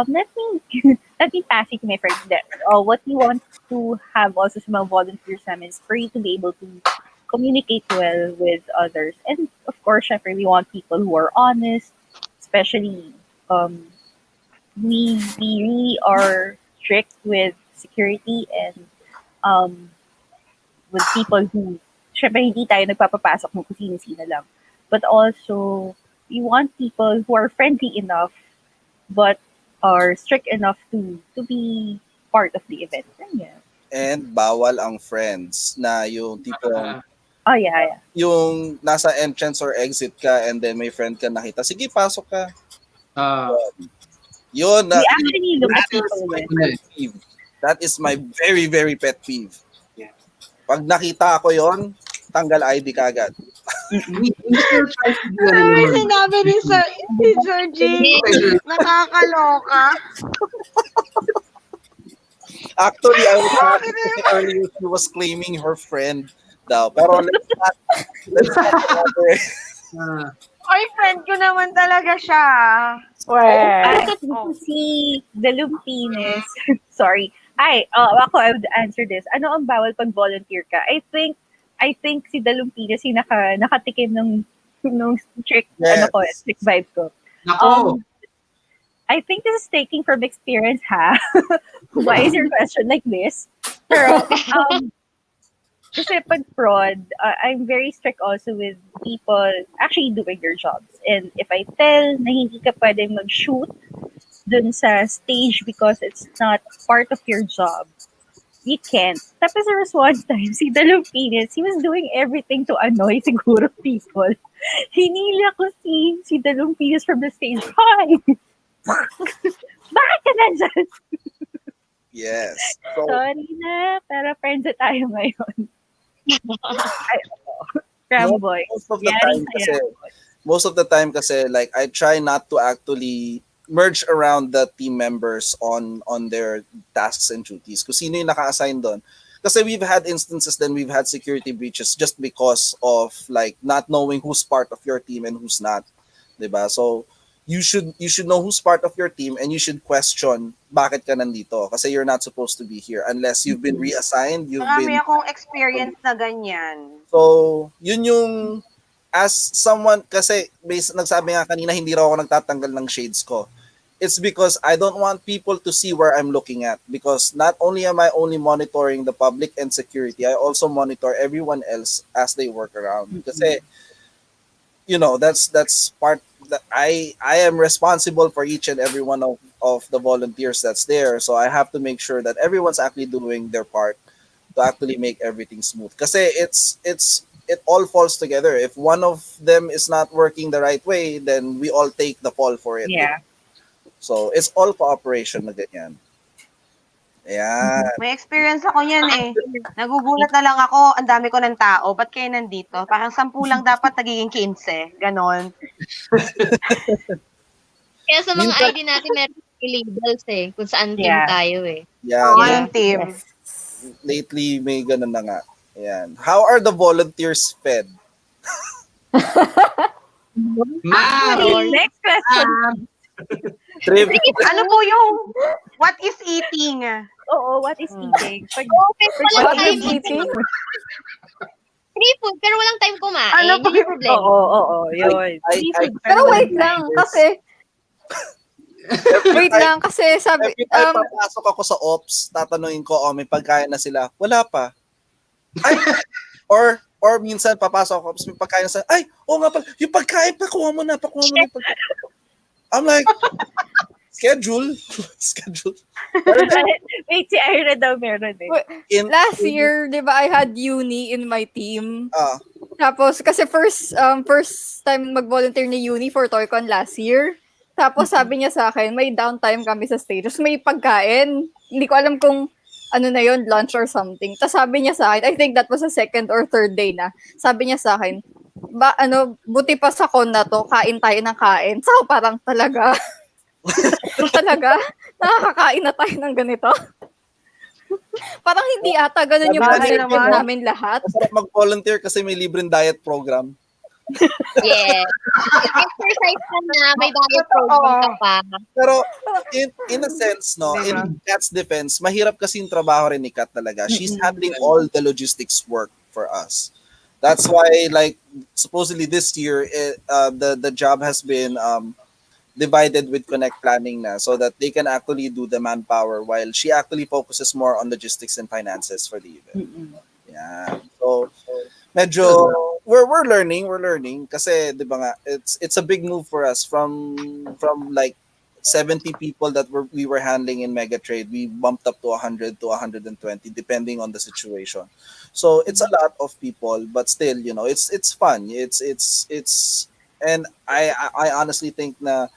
let me let me pass it to my friend. What you want to have also sa mga volunteers namin is for you to be able to communicate well with others. And of course, syempre, we want people who are honest, especially we really are strict with security and with people who, syempre, hindi tayo nagpapapasok ng kung sino-sino lang. But also, we want people who are friendly enough but are strict enough to be part of the event. Yeah. And bawal ang friends na yung tipo, Oh, yeah. yung nasa entrance or exit ka and then may friend ka nakita, sige, pasok ka. Yun. We actually look at people my with. pet peeve. That is my very, very pet peeve. Yeah. Pag nakita ko yon, tanggal ID ka agad. We still try to do Ay, ano. sinabi ni Sir G. Nakakaloka. Actually, I was happy kasi earlier she was claiming her friend daw. Pero let's not elaborate. Ay, friend ko naman talaga siya. Si Dalumpines. Sorry. Ako, I would answer this. Ano ang bawal pag volunteer ka? I think si Dalumpines yung nakatikim ng strict, Yes. strict vibes ko. Nako. I think this is taking from experience, ha? Why is your question like this? Pero, kasi pag fraud, I'm very strict also with people actually doing their jobs. And if I tell na hindi ka pwedeng mag-shoot dun sa stage because it's not part of your job, you can't. Tapos there was one time, si Dalumpines, he was doing everything to annoy siguro people. Hinila ko si Dalumpines from the stage. Hi! Bakit ka nandyan? Yes. So, Sorry na, pero friends na tayo ngayon. Ramboy. Most of the time kasi like I try not to actually merge around the team members on their tasks and duties. Kung sino yung naka-assign doon. Kasi we've had instances then we've had security breaches just because of like not knowing who's part of your team and who's not. Diba? So you should know who's part of your team and you should question bakit ka nandito kasi you're not supposed to be here unless you've been reassigned. Marami akong experience na ganyan. So, yun yung as someone, kasi nagsabi nga kanina hindi raw ako nagtatanggal ng shades ko. It's because I don't want people to see where I'm looking at because not only am I only monitoring the public and security, I also monitor everyone else as they work around. Kasi that's part that I am responsible for each and every one of the volunteers that's there. So I have to make sure that everyone's actually doing their part to actually make everything smooth. Kasi it all falls together. If one of them is not working the right way, then we all take the fall for it. Yeah. So it's all cooperation na ganyan. Ayan. May experience ako yan eh. Nagugulat na lang ako, ang dami ko ng tao, ba't kayo nandito? Parang 10 lang dapat, nagiging 15. Ganon. Kaya sa mga ID natin, meron labels eh, kung saan team tayo eh. Yeah. Anong team? Lately, may ganun na nga. Ayan. How are the volunteers fed? Next question. Ano po yung what is eating? Oo, what is eating? Walang time eating? Free food, pero walang time kumain. Ano po Yun yung problema. Oo, yun. Pero wait lang, kasi sabi, Every time papasok ako sa ops, tatanungin ko, may pagkain na sila. Wala pa. Ay, or Or minsan, papasok ako, tapos may pagkain sa, ay, oo nga pala, yung pagkain, pakuha mo na yung pagkain. I'm like, schedule. Wait, si Ira daw meron eh. Last year, di ba, I had uni in my team. Ah, Tapos, kasi first time mag-volunteer ni uni for TOYCON last year. Tapos, sabi niya sa akin, may downtime kami sa stage. Tapos, may pagkain. Hindi ko alam kung ano na yon, lunch or something. Tapos, sabi niya sa akin, I think that was the second or third day na. Sabi niya sa akin, buti pa sa con na to, kain tayo ng kain. So, parang talaga, talaga, nakakakain na tayo ng ganito. Parang hindi ata ganun yung Bagay perspective naman. namin lahat. masarap mag-volunteer kasi may libreng diet program. Yeah. Exercise ka na, may diet program ka pa. Pero in a sense, no, Diba? in Kat's defense, mahirap kasi yung trabaho rin ni Kat talaga. She's handling all the logistics work for us. That's why, like, supposedly this year, the job has been divided with Connect Planning na so that they can actually do the manpower while she actually focuses more on logistics and finances for the event. Yeah. So medyo we're learning kasi 'di ba nga it's a big move for us from like 70 people that we were handling in Mega Trade. We bumped up to 100 to 120 depending on the situation. So it's a lot of people, but still, you know, it's fun. It's and I honestly think na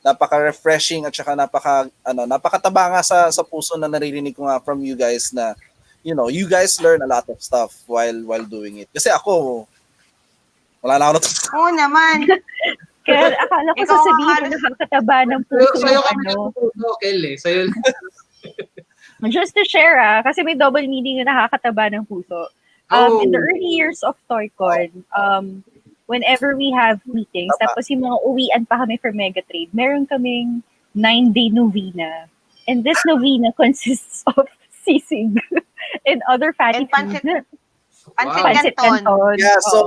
napaka-refreshing at saka napakataba nga sa puso na naririnig ko nga from you guys na, you know, you guys learn a lot of stuff while doing it. Kasi ako, wala na ako natutunan. Oo naman. Kaya akala ko Ikaw sasabihin ang ko nakakataba ng puso Sa'yo yung kami natututo, Kel eh. Sa'yo. Just to share kasi may double meaning na nakakataba ng puso. In the early years of TOYCON, whenever we have meetings, tapos yung mga uwian pa kami for Megatrade, meron kaming 9-day novena. And this novena consists of sisig and other fatty And pancit- foods. Pancit Canton. Yeah, Oo. so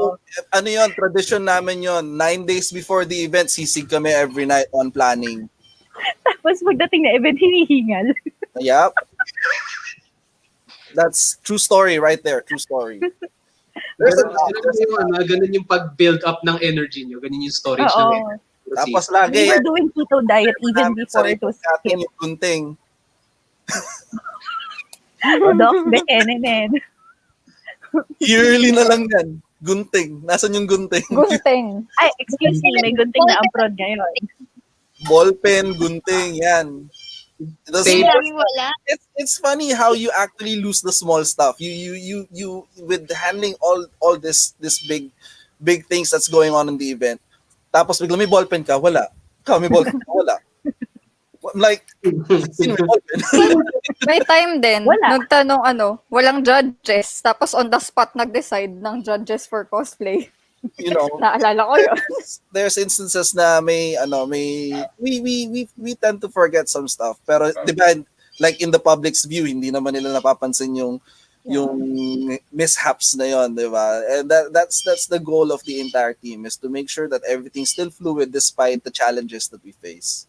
ano yon, tradition namin yon. 9 days before the event, sisig kami every night on planning. Tapos pagdating na event, hinihingal. Yep. That's true story right there. True story. There's a lot. Ganun yung pag-build up ng energy nyo. Ganun yung storage ng Oo. energy. Tapos We lagi were doing keto diet even before it was natin hip. yung gunting. Doc, bekenemen. Yearly na lang yan. Gunting. Nasaan yung gunting? Gunting. Ay, excuse me, may gunting na abroad ngayon. Ballpen, gunting, yan. The Tape. small- Wala. it's funny how you actually lose the small stuff. You with handling all this big things that's going on in the event. Tapos bigla may ballpen ka, wala. May ballpen ka, wala. I'm like, sino may ballpen? May time din, Wala. nagtanong walang judges. Tapos on the spot nag-decide ng judges for cosplay. You know, Naalala ko yun. there's instances na we tend to forget some stuff. Pero di ba, like in the public's view, hindi naman nila napapansin yung mishaps na yon, di ba? And that's the goal of the entire team, is to make sure that everything's still fluid despite the challenges that we face.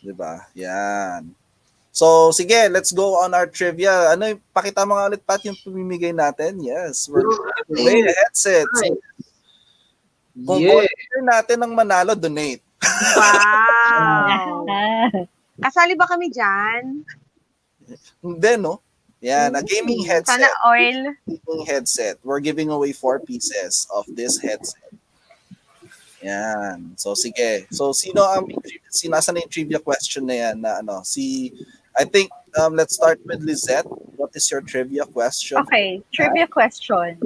Di ba? Yan. So, sige, let's go on our trivia. Pakita mo nga ulit, Pat, yung pamimigay natin. Yes, we're giving away a headset. So, kung volunteer natin ng manalo, donate. Wow. Kasali ba kami dyan? Hindi, no? Yan, a gaming headset. Sana oil. Gaming headset. We're giving away 4 pieces of this headset. Yan. So, sige. So, nasa na yung trivia question na yan na I think, let's start with Lizette. What is your trivia question? Okay, trivia question.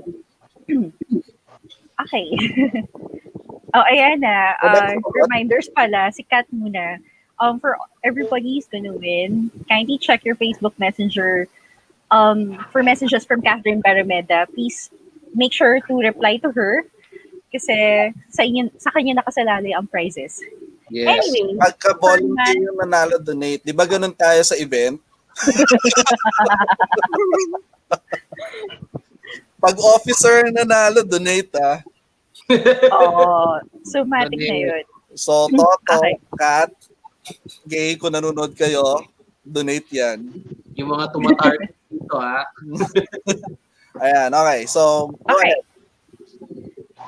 Okay. Ayan na. Reminders pala, si Kat muna. For everybody who's gonna win, kindly check your Facebook Messenger for messages from Catherine Barameda. Please make sure to reply to her kasi sa kanya nakasalalay ang prizes. Yes. Anyway, Pagka-volunteer yung nanalo, donate. Di ba ganun tayo sa event? Pag officer nanalo, donate oo, somatic na yun. So, Toto, Okay. Kat, Gay, kung nanonood kayo, donate yan. Yung mga tumatarget dito, ha? Ayan, okay. So, go Okay. ahead.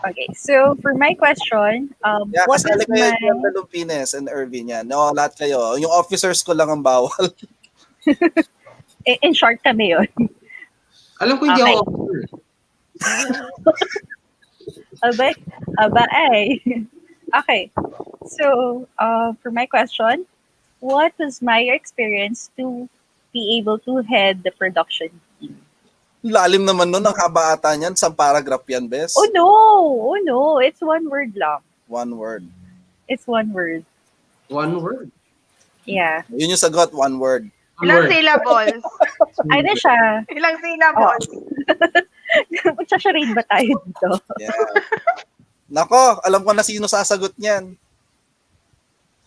Okay, so for my question, Yeah, what kasali is kayo my dyan, Lupines and Irvin yan. No, lahat kayo. Yung officers ko lang ang bawal. in short kami yun? Alam ko hindi Okay. ako officer. Aba, aba ay. Okay. So, for my question, what was my experience to be able to head the production team? Lalim naman nun, ang haba ata niyan. Isang paragraph yan, Bes. Oh no! Oh no! It's one word lang. One word. It's one word. One word. Yeah. Yun yung sagot, one word. One Ilang word. syllables? Ano siya? Ilang syllables? Magsasharade ba tayo dito? Yeah. Nako, alam ko na sino sasagot niyan.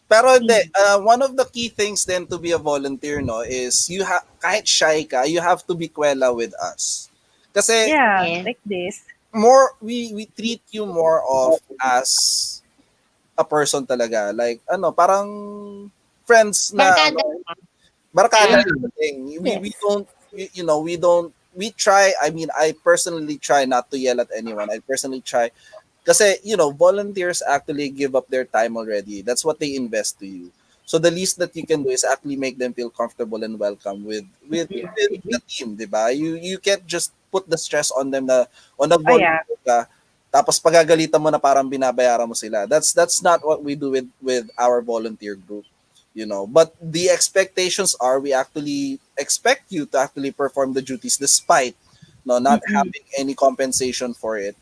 Pero hindi, one of the key things then to be a volunteer, no, is kahit shy ka, you have to be kwela with us. Kasi Yeah, Yeah. like this. we treat you more of as a person talaga. Like, parang friends na, Barkada. barkada Yeah. thing. We don't, we try, I personally try not to yell at anyone. I personally try. Kasi, volunteers actually give up their time already. That's what they invest to you. So the least that you can do is actually make them feel comfortable and welcome with the team, di ba? You can't just put the stress on them na nag-volunteer ka, tapos pagagalitan mo na parang binabayaran mo sila. That's not what we do with our volunteer group, But the expectations are we actually expect you to actually perform the duties despite not having any compensation for it.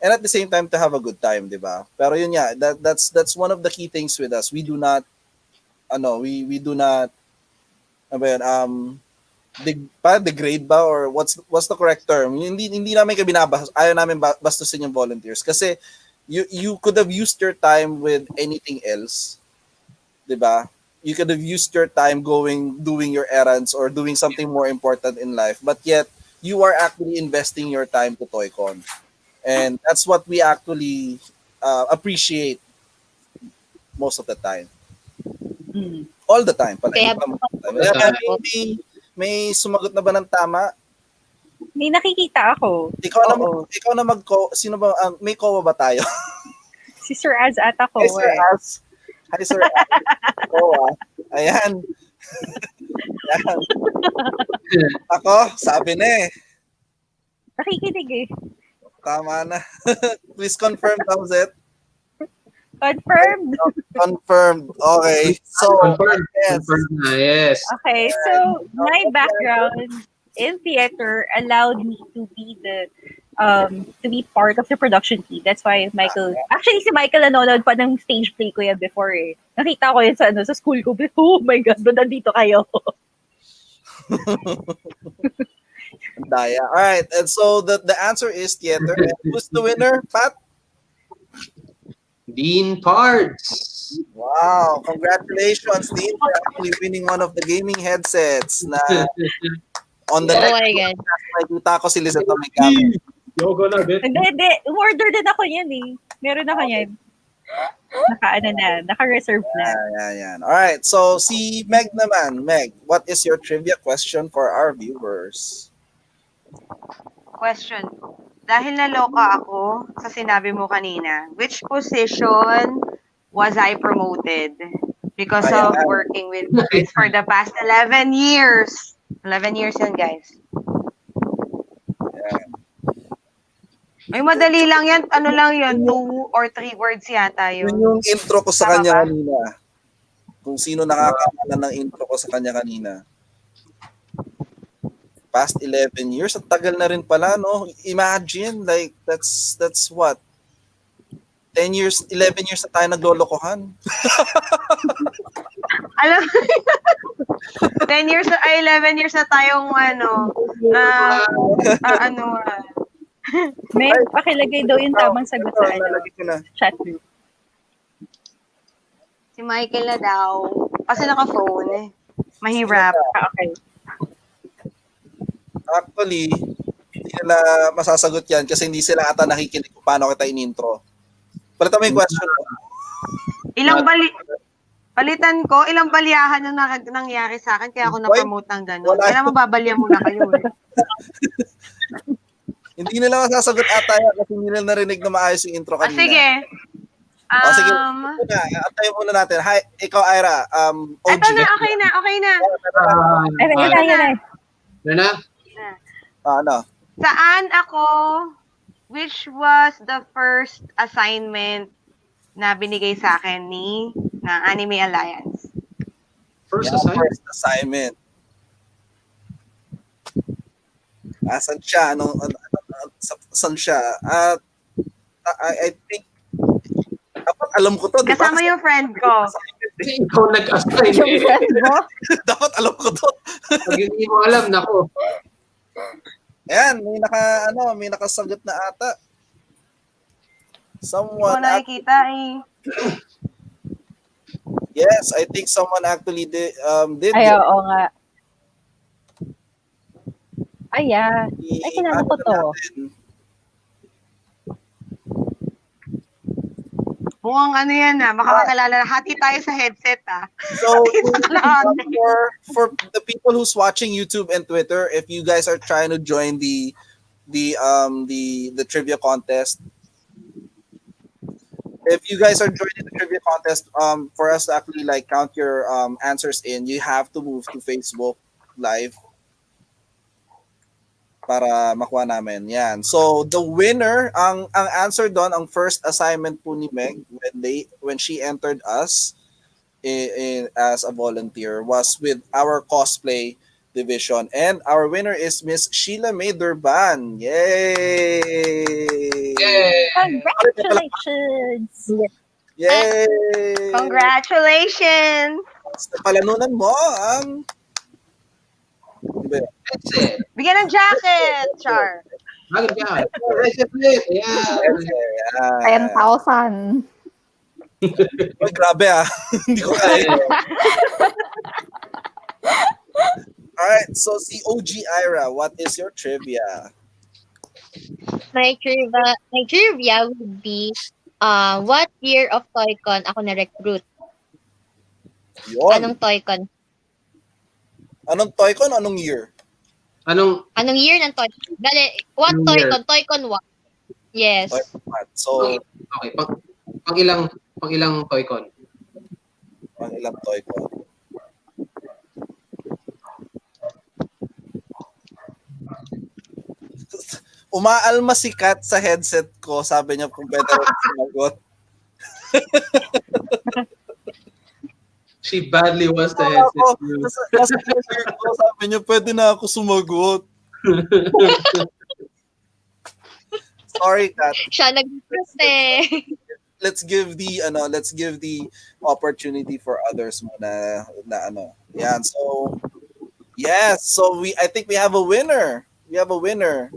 And at the same time to have a good time, di ba? Pero yun nga, that's one of the key things with us. We do not we do not degrade ba, or what's the correct term? Hindi namin ayaw namin bastusin yung volunteers kasi you could have used your time with anything else, 'di ba? You could have used your time doing your errands or doing something more important in life, but yet you are actually investing your time to TOYCON. And that's what we actually appreciate most of the time. Mm. All the time pala. Kaya- May sumagot na ba ng tama? May nakikita ako. Oo. Ikaw na sino ba may kowa ba tayo? Si Sir Az ata ko. Hi Sir Az. Hi Sir Az. Kowa. Ayan. Ayan. Ako, sabi na eh. Nakikinig eh. Tama na. Please confirm, Lizette. Confirmed. Confirmed. Okay. So, Confirmed. yes. Confirmed na, yes. Okay, so my background in theater allowed me to be to be part of the production team. That's why actually si Michael nanonood pa ng stage play ko yan before eh. Nakita ko yun sa school ko. Oh my God, nandito kayo. Daya. All right. And so the answer is theater. And who's the winner, Pat? Dean Pards. Wow. Congratulations, Dean, for actually winning one of the gaming headsets na on the Oh next my God. nakita ko si Lizette na may gamit. Yogo na, bit. Hindi. Umorder din ako yan eh. Meron ako yan. Naka-reserve na. Yan. All right. So si Meg naman. Meg, what is your trivia question for our viewers? Question. Dahil naloka ako sa sinabi mo kanina, which position was I promoted because of Ayan. working with kids for the past 11 years? 11 years yun, guys. Ay, madali lang yan. Ano lang yun? 2 or 3 words yata Yun yun. yung intro ko sa Tama kanya ba? kanina. Kung sino nakakaalala ng intro ko sa kanya kanina. Past 11 years, at tagal na rin pala, no? Imagine, like, that's what? 10 years, 11 years na tayo naglolokohan. Alam, 10 years, 11 years na tayong May pakilagay daw yung tamang sagot sa Nalagay ko na. chat group. si Michael na daw. Kasi naka-phone eh. Mahirap. Okay. Actually, hindi nila masasagot yan kasi hindi sila ata nakikinig kung paano kita in-intro. Palitan mo yung question mo. Palitan ko, ilang balyahan yung nangyari sa akin kaya ako na-promote ng gano'n. Wala. Kaya mababalya muna kayo eh. Hindi nila masasagot ata yan kasi hindi nila narinig na maayos yung intro kanina. Sige. Sige. Antayin muna natin. Hi, ikaw, Ira. OG. Eto na, okay na. Ano na? Ano? Saan ako, which was the first assignment na binigay sa akin ng Anime Alliance? First assignment. Asan siya? Saan siya? I think dapat alam ko to. Kasama yung friend ko. Ikaw nag-assign Yung friend mo? Dapat alam ko to. Pag hindi mo alam, nako. Ayan, may nakasagot na ata. Hindi ko Someone nakikita eh. Yes, I think someone actually did. Ay, oo nga. Ay, yeah. Ay, kilala ko to. Mukhang ano yan makakakalala. Hati tayo sa headset So, lahat. for the people who's watching YouTube and Twitter, if you guys are trying to join the trivia contest, if you guys are joining the trivia contest, for us to actually like count your answers in, you have to move to Facebook Live para makuha namin. Yan. So the winner, ang answer doon, ang first assignment po ni Megg when she entered us as a volunteer was with our cosplay division, and our winner is Miss Sheila May Durban. Yay! Congratulations! Yay! Congratulations! Sa palanunan mo ang That's it. Bigyan ng jacket, Char. Bakit ka? Receplit. Ayan. 10,000. Ay, grabe Hindi ko kaya. Alright, so si OG Ira, what is your trivia? My trivia would be, what year of TOYCON ako na-recruit? Yun. Anong TOYCON? Anong TOYCON? Anong year? Anong Year ng TOYCON? Bale, what Anong year? TOYCON? TOYCON what? Yes. So, okay, pang ilang TOYCON? ang ilang TOYCON? Umaalma si Kat sa headset ko. Sabi niya kung pwede rin sumagot. She badly wants the headset. Sabi niya, pwede na ako sumagot. Sorry, Kat. Siya nag-request eh. Let's give the opportunity for others muna na Yan. So, yes. So I think we have a winner. We have a winner.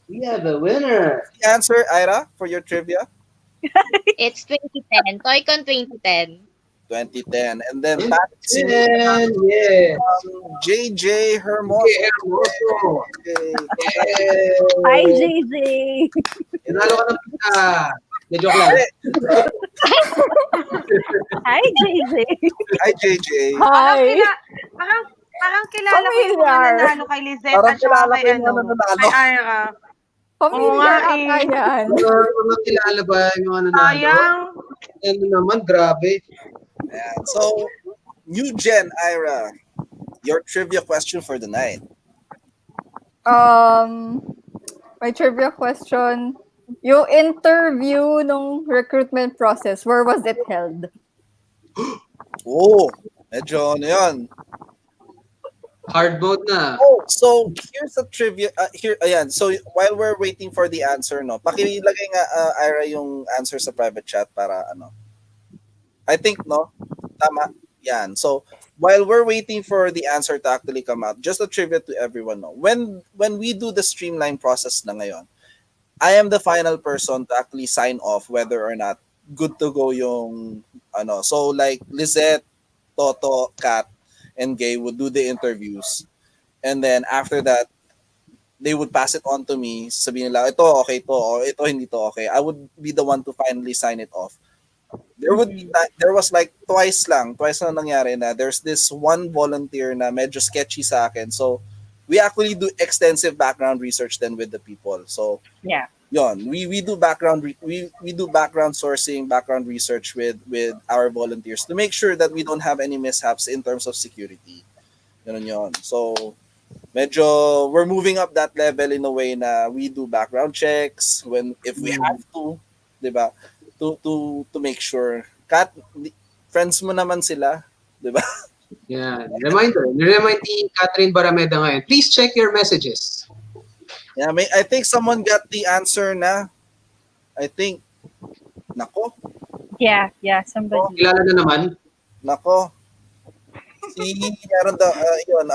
The answer, Ira, for your trivia? It's 2010. TOYCON 2010. 2010. And then JJ Hermoso. Hi, JJ! Tinalo ka ng pita. Joke lang. Hi, JJ! Hi, JJ. Hi! Parang kilala ko yung mga Familiar. nanalo kay Lizette Parang at saka kilala kay ko yung mga nanalo. kay Ira. Familiar Oo nga, ata yan. Mga kilala ba yung ano na? Sayang. Ano naman, grabe. Ayan. So, New Gen, Ira, your trivia question for the night. My trivia question, yung interview nung recruitment process, where was it held? Oh, medyo yan. Hard mode na. Oh, so here's a trivia. Ayan. So while we're waiting for the answer, no, pakilagay nga Ira yung answer sa private chat para I think no, tama. Yan. So while we're waiting for the answer to actually come out, just a trivia to everyone, no. When we do the streamline process na ngayon, I am the final person to actually sign off whether or not good to go yung So like Lizette, Toto, Kat, and Gay would do the interviews. And then after that, they would pass it on to me. Sabihin nila, ito okay to, o ito hindi to okay. I would be the one to finally sign it off. There was like twice lang nangyari na there's this one volunteer na medyo sketchy sa akin. So we actually do extensive background research then with the people. So Yeah. yon, we do we do background sourcing, background research with our volunteers to make sure that we don't have any mishaps in terms of security. Yon. So medyo we're moving up that level in a way na we do background checks when if we have to, 'di ba? To make sure kat friends mo naman sila, 'di ba? Yeah, reminder. Remind ni Catherine Barameda ngayon. Please check your messages. Yeah, I think someone got the answer na. I think nako, Yeah, Kilala na naman. nako. Si meron daw yun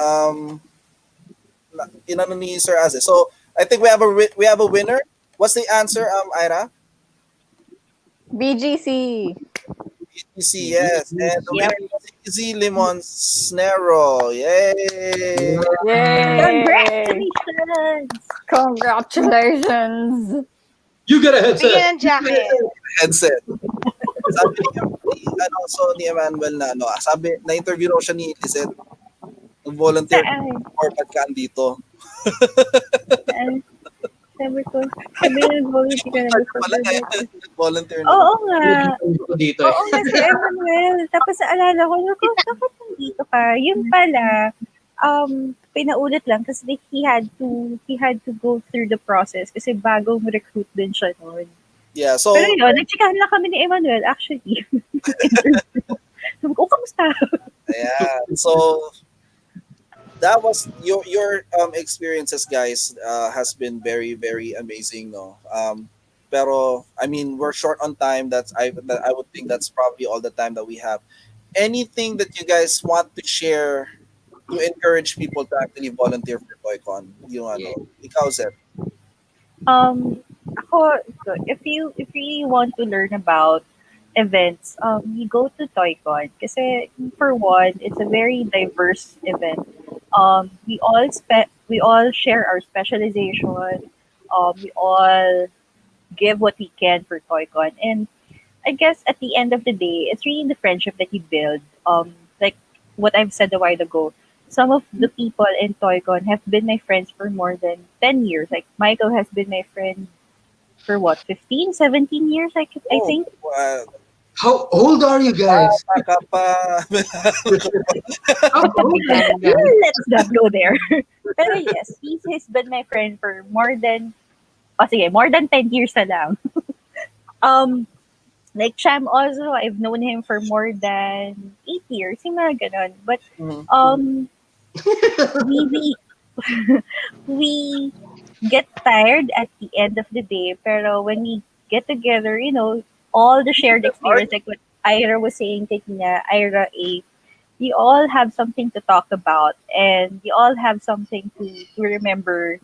inano ni Sir Aze. So, I think we have a winner. What's the answer, Ira? BGC. BTC, yes. And the Yep. winner is Easy Lemon Snero. Yay! Yay! Congratulations! Congratulations! You get a headset. Bigyan ng jacket. Headset. Sabi ni Emmanuel na sabi na-interview raw siya ni Lizette. Nag-volunteer or ba't ka andito? Sabi nag-volunteer ka na. Volunteer na. Oo nga. Dito. Oo nga si Emmanuel. Tapos naalala ko, bakit nandito ka? Yun pala, pinaulit lang kasi he had to go through the process kasi bagong recruit din siya noon. Yeah, so Pero yun, nagchikahan lang kami ni Emmanuel actually. Sabi ko, kamusta? yeah. So that was your experiences, guys, has been very very amazing, no. Pero I mean we're short on time. I would think that's probably all the time that we have. Anything that you guys want to share to encourage people to actually volunteer for TOYCON? Ikaw, Zed. Ako, if you really want to learn about events, you go to TOYCON kasi for one, it's a very diverse event. We all share our specialization. We all give what we can for TOYCON, and I guess at the end of the day, it's really the friendship that you build. Like what I've said a while ago, some of the people in TOYCON have been my friends for more than 10 years. Like Michael has been my friend for what, 15, 17 years, I think. How old are you guys? How old are you guys? Let's not go there. Pero yes, he's been my friend for more than 10 years na lang. Like Cham also, I've known him for more than 8 years, yung mga ganon. But we we get tired at the end of the day, pero when we get together, all the shared experience, like what Ira was saying, Ira A, we all have something to talk about, and we all have something to remember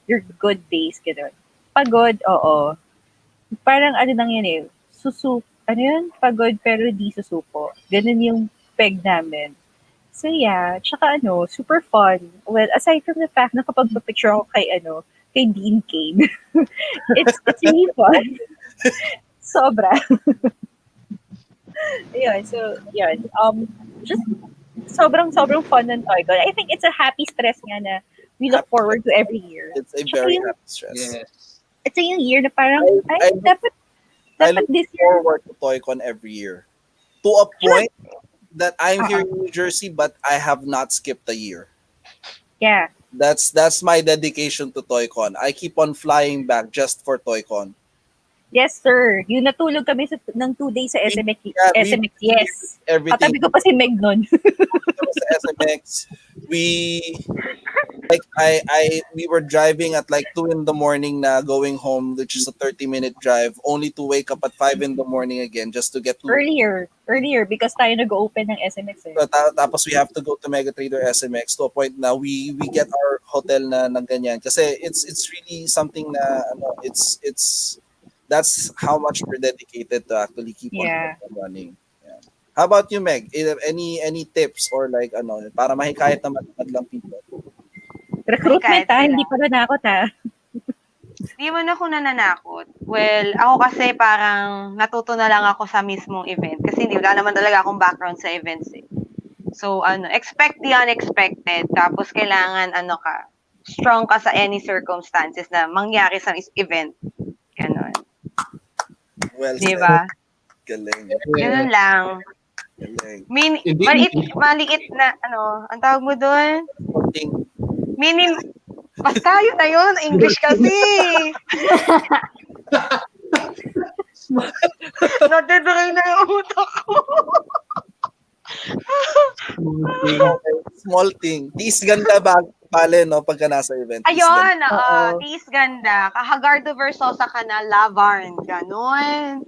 your good days, gano'n. Pagod, oo. Parang ano lang yun eh, pagod pero di susuko. Ganun yung peg namin. So yeah, tsaka super fun. Well, aside from the fact na kapag picture ako kay Dean Kane, it's really fun. Sobra. Yun, so yun. Just sobrang fun ng TOYCON. I think it's a happy stress nga na we look forward to every year. It's a very happy stress. Yes. It's yung year na parang, dapat I look this year. forward to TOYCON every year. To a point that I'm here in New Jersey, but I have not skipped a year. Yeah. That's my dedication to TOYCON. I keep on flying back just for TOYCON. Yes, sir. Yung natulog kami ng 2 days sa SMX. Yeah, SMX, yes. Everything. Katabi ko pa si Megg nun. Sa SMX, we were driving at like 2 in the morning na going home, which is a 30-minute drive, only to wake up at 5 in the morning again just to get to Earlier because tayo nag-open ng SMX eh. So, tapos we have to go to Mega Trader SMX to a point na we get our hotel na ng ganyan kasi it's really something na it's that's how much we're dedicated to actually keep on running. Yeah. How about you, Meg? Any tips or like para mahikayat naman lang people? Recruitment hindi pa nanakot Di man ako nananakot. Well, ako kasi parang natuto na lang ako sa mismong event. Kasi wala naman talaga akong background sa events eh. So, expect the unexpected. Tapos, kailangan, strong ka sa any circumstances na mangyari sa event. Ganon. Well Di said. ba? Galing. Ganun lang. Galing. Maliit na, ang tawag mo doon? Something. Basta yun na yun. English kasi. Natidrain na yung utak ko. Small thing. Tiis ganda pale, no, pagka nasa event. Tiis Ayun, ganda. Tiis ganda. Hagardo Versosa ka na, Lavarn. Ganon.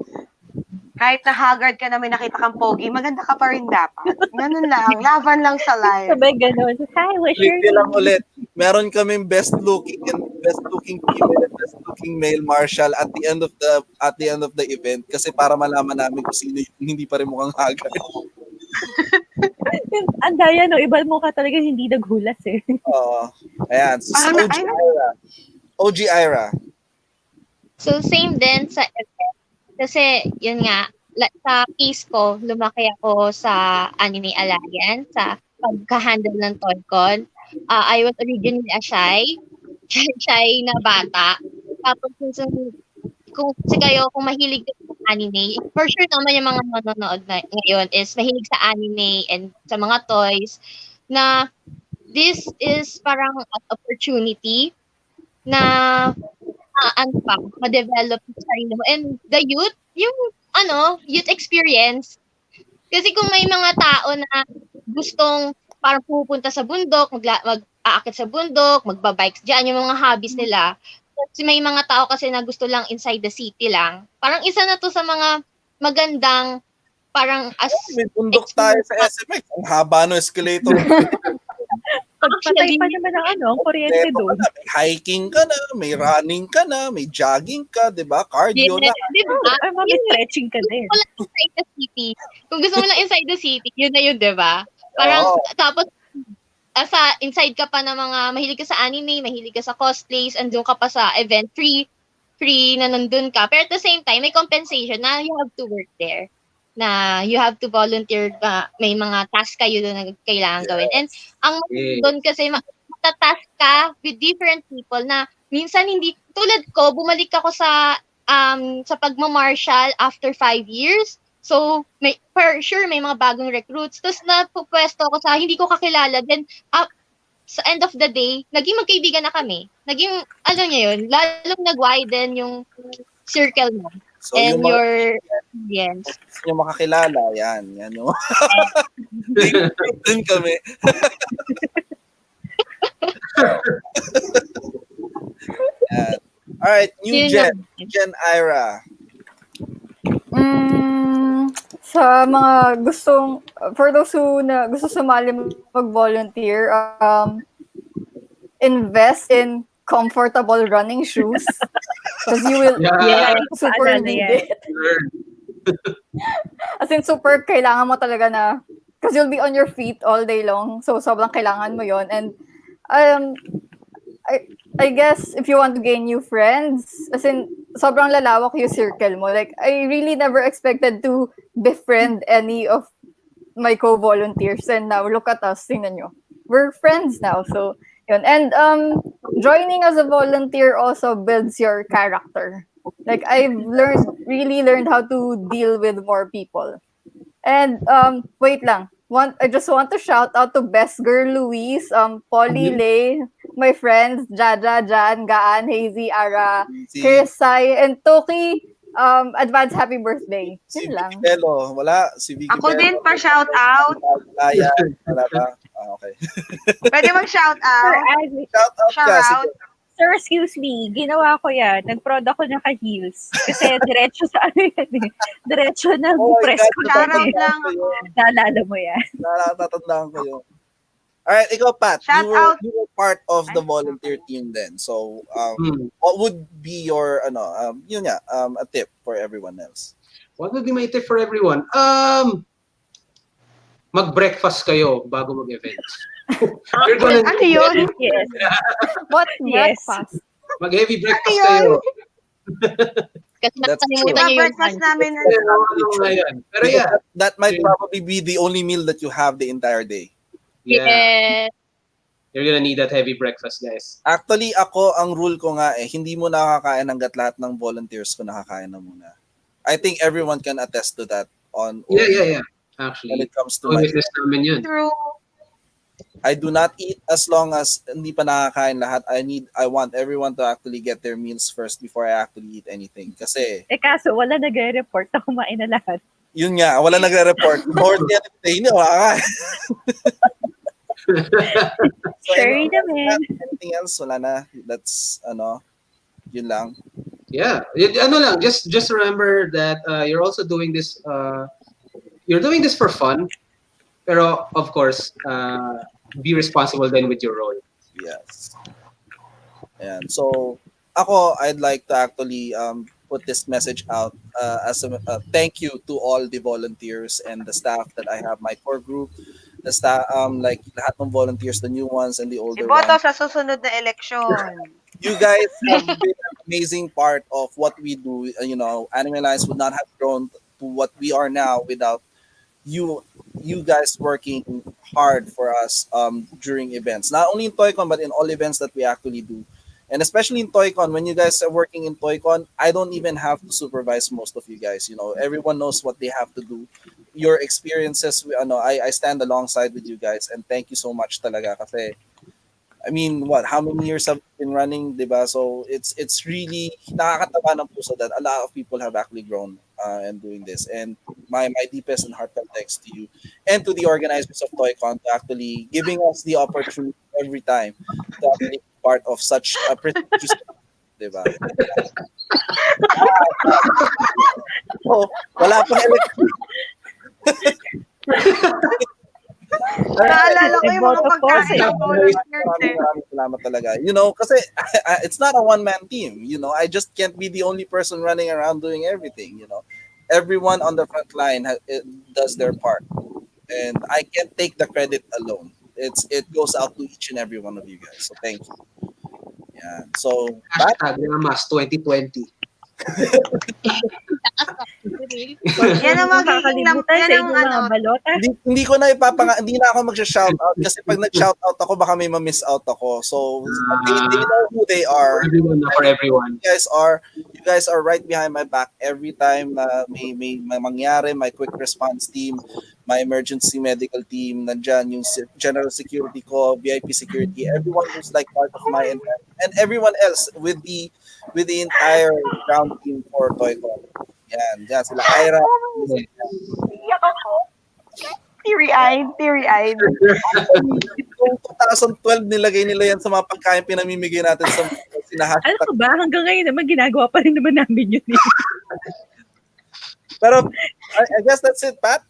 Kahit na haggard ka na may nakita kang pogi, maganda ka pa rin dapat. Ganun lang. Laban lang sa live. Sabay ganun. Hi, what's your Ulit lang name? ulit. Meron kaming best looking female and best looking male marshal at the end of the event kasi para malaman namin kung sino yung hindi pa rin mukhang haggard. Ang daya, no? Iba mo ka talaga hindi naghulas eh. Oo. Ayan. So, si Parang OG Ira. OG Ira. So, same din sa event. Kasi, yun nga, sa case ko, lumaki ako sa Anime Alliance, sa pagka-handle ng TOYCON. I was originally a shy na bata. Tapos, kung mahilig sa anime, for sure naman yung mga manonood na ngayon is mahilig sa anime and sa mga toys, na this is parang an opportunity na ma-develop yung sarili mo. And the youth, youth experience. Kasi kung may mga tao na gustong parang pupunta sa bundok, mag-aakit sa bundok, magbabikes dyan, yung mga hobbies nila. Kasi may mga tao kasi na gusto lang inside the city lang. Parang isa na to sa mga magandang parang May bundok tayo sa SMX. Ang haba ng escalator. Pagpatay pa naman ang kuryente doon. May hiking ka na, may running ka na, may jogging ka, di ba? Cardio na. Diba? May stretching ka din. Inside the city. Kung gusto mo lang inside the city, yun na yun, di ba? Parang, tapos, inside ka pa ng mga, mahilig ka sa anime, mahilig ka sa cosplays, andun ka pa sa event, free na nandun ka. Pero at the same time, may compensation na you have to work there. Na you have to volunteer, may mga task kayo doon na kailangan gawin. And ang doon kasi, matatask ka with different people na minsan hindi, tulad ko, bumalik ako sa pagmamarshal after 5 years. So, for sure, may mga bagong recruits. Tapos napupwesto ako sa hindi ko kakilala. Then, sa end of the day, naging magkaibigan na kami. Naging, yun, lalong nag-widen yung circle mo. So, and yung your audience. Yung makakilala, yan yung din kami. Yan. Alright, new Gen Ira. Sa mga for those who gusto sumali mag-volunteer, invest in comfortable running shoes because you will super need it. As in, super kailangan mo talaga na because you'll be on your feet all day long. So, sobrang kailangan mo yon. And I guess if you want to gain new friends, as in, sobrang lalawak yung circle mo. Like, I really never expected to befriend any of my co-volunteers. And now, look at us, tingnan nyo. We're friends now. So, yun. And joining as a volunteer also builds your character. Like, I've really learned how to deal with more people. And wait lang. I just want to shout out to Best Girl Louise, Polly Lay, my friends, Jaja, Jan, Gaan, Hazy, Ara, Chris, Sai, and Toki. Advance happy birthday. Si Yun lang. Vicky Bello. Wala. Si Vicky Ako Bello. din pa shout out. Yan. Wala ba? Okay. Pwede mag shout out. Shout out Shout ka. out. Sir, excuse me. Ginawa ko yan. Nag-prod ako naka-heels. Kasi diretso sa yan eh. Diretso na press ko. Shout out lang. Naalala mo yan. Natatandaan ko yun. Alright, ikaw Pat, Shout you out. were part of the volunteer team then. So, what would be your a tip for everyone else? What would be my tip for everyone? Mag-breakfast kayo bago mag-events. You're gonna Ano yun? Yes. What Yes. breakfast? mag-heavy breakfast Ano yun? kayo. Kasi That's true. nakakalimutan niyo yung Ipa-breakfast lunch. namin Yeah, ano. ano nga yan. Pero Because yeah, that might probably be the only meal that you have the entire day. yeah, Yes. you're gonna need that heavy breakfast, guys. Actually, ako, ang rule ko nga hindi mo nakakain hanggat lahat ng volunteers ko nakakain na muna. I think everyone can attest to that Yeah. when Actually, it comes to so my... witness namin yun. True. I do not eat as long as hindi pa nakakain lahat. I want everyone to actually get their meals first before I actually eat anything. Kasi, Kaso wala nagre-report na kumain na lahat. yun nga, wala nagre-report. More than anything, hindi ako nakakain. So, Sherry naman. anything else, wala na. That's, yun lang. Yeah, ano lang, just remember that you're also doing this. You're doing this for fun, pero of course, be responsible then with your role. Yes. And so, ako, I'd like to actually put this message out as a thank you to all the volunteers and the staff that I have, my core group, the staff, like lahat ng volunteers, the new ones and the older Iboto ones. sa susunod na eleksyon. You guys have been an amazing part of what we do. Anime Alliance would not have grown to what we are now without you guys working hard for us during events, not only in TOYCON but in all events that we actually do. And especially in TOYCON, when you guys are working in TOYCON, I don't even have to supervise most of you guys. Everyone knows what they have to do. Your experiences, I stand alongside with you guys, and thank you so much talaga. Kasi, I mean, how many years have been running, diba? So it's really nakakataba ng puso that a lot of people have actually grown and doing this. And my deepest and heartfelt thanks to you and to the organizers of TOYCON to actually giving us the opportunity every time to actually be part of such a prestigious, diba? So, wala pang election. Naalala ko yung mga Iboto po pagkain sa ng volunteers. Maraming salamat talaga. Kasi it's not a one-man team. I just can't be the only person running around doing everything. Everyone on the front line does their part, and I can't take the credit alone. It goes out to each and every one of you guys. So thank you. Yeah. So Hashtag Ramas 2020. Yan ang magiging Nakakalimutan yan sa ang inyong mga balota. hindi ko na hindi na ako magsha-shout out kasi pag nag-shout out ako baka may ma-miss out ako. So they know who they are. For everyone. You guys are right behind my back every time na may mangyari, my quick response team, my emergency medical team, nandiyan yung general security ko, VIP security, everyone who's like part of my and everyone else with the entire ground team for TOYCON. Yan sila Ira. Iyak ako. Teary-eyed. Noong 2012 nilagay nila yan sa mga pagkain pinamimigay natin sa sinahashtag. Ano ba? Hanggang ngayon naman, ginagawa pa rin naman namin yun. Pero I guess that's it, Pat.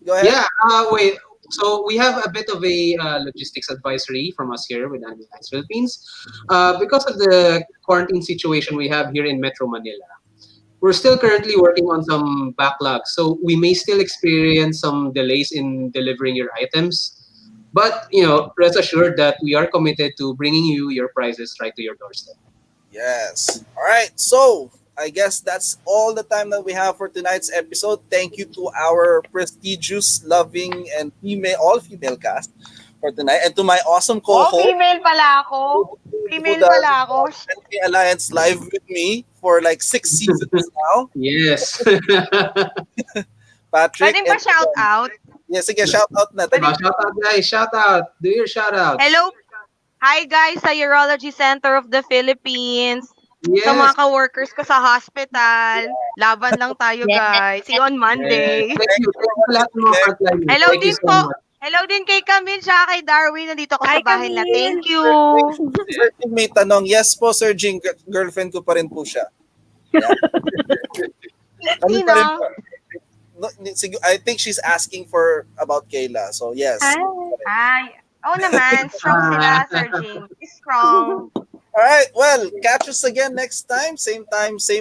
Go ahead. Yeah, wait. So we have a bit of a logistics advisory from us here with Anime Alliance Philippines. Because of the quarantine situation we have here in Metro Manila, we're still currently working on some backlogs. So we may still experience some delays in delivering your items. But, rest assured that we are committed to bringing you your prizes right to your doorstep. Yes. All right. So I guess that's all the time that we have for tonight's episode. Thank you to our prestigious, loving, and all-female cast for tonight. And to my awesome co-host. Female pala ako. Anime Alliance live with me for like 6 seasons now. Yes. Patrick. Pwede pa shout out? Yes, sige, shout out na. Shout out, guys. Shout out. Do your shout out. Hello. Hi guys sa Urology Center of the Philippines. Yes. Sa mga ka-workers ko sa hospital. Laban lang tayo, guys. See you on Monday. Thank you. Hello Thank you din so po. much. Hello din kay Camille tsaka kay Darwin. Nandito ko sa Hi, bahay na. Camille. Thank you. Sir Jing may tanong. Yes po, Sir Jing. Girlfriend ko pa rin po siya. Yeah. Kami pa rin po. No, I think she's asking for about Kayla. So yes. Hi. Oo naman. Strong sila, Sir Jing. Strong. All right. Well, catch us again next time, same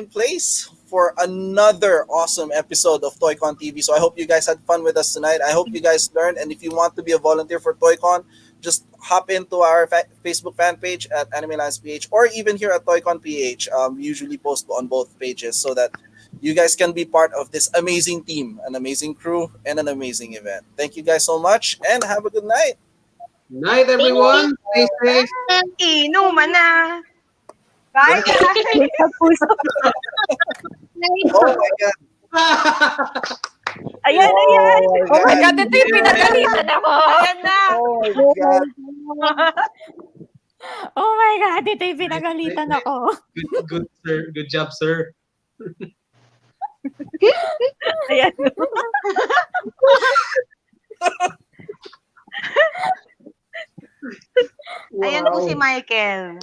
place for another awesome episode of TOYCON TV. So I hope you guys had fun with us tonight. I hope you guys learned. And if you want to be a volunteer for TOYCON, just hop into our Facebook fan page at Anime Lines PH, or even here at TOYCON PH. We usually post on both pages so that you guys can be part of this amazing team, an amazing crew, and an amazing event. Thank you guys so much, and have a good night. Night, everyone. Stay safe. Inuman na. Bye, guys. Puso. Oh my God. Ayan, ayan. Oh my God, ito yung pinagalitan ako. Ayan na. Oh my God. Oh my God, ito yung pinagalitan ako. Good, sir. Good job, sir. Ayan. Ayan po si Michael.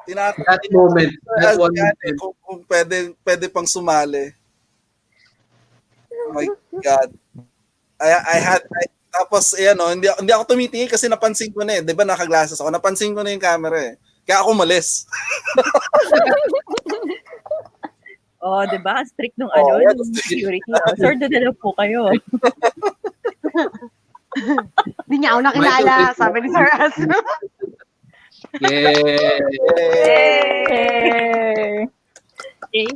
That moment. That one Yan, moment. kung pwede pang sumali. Oh my God. Tapos, hindi ako tumitingin kasi napansin ko na eh. Di ba naka-glasses ako? Napansin ko na yung camera eh. Kaya ako umalis. Oh, di ba? Strict nung Yeah, nung security. Sir, doon na lang po kayo. Hindi niya ako nakilala, sabi ni Sir As. Yeah. Yay! Okay.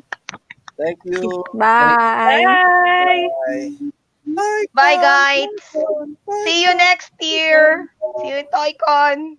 Thank you. Bye! Bye! Bye. Bye. Bye, guys. See you next year. See you in TOYCON.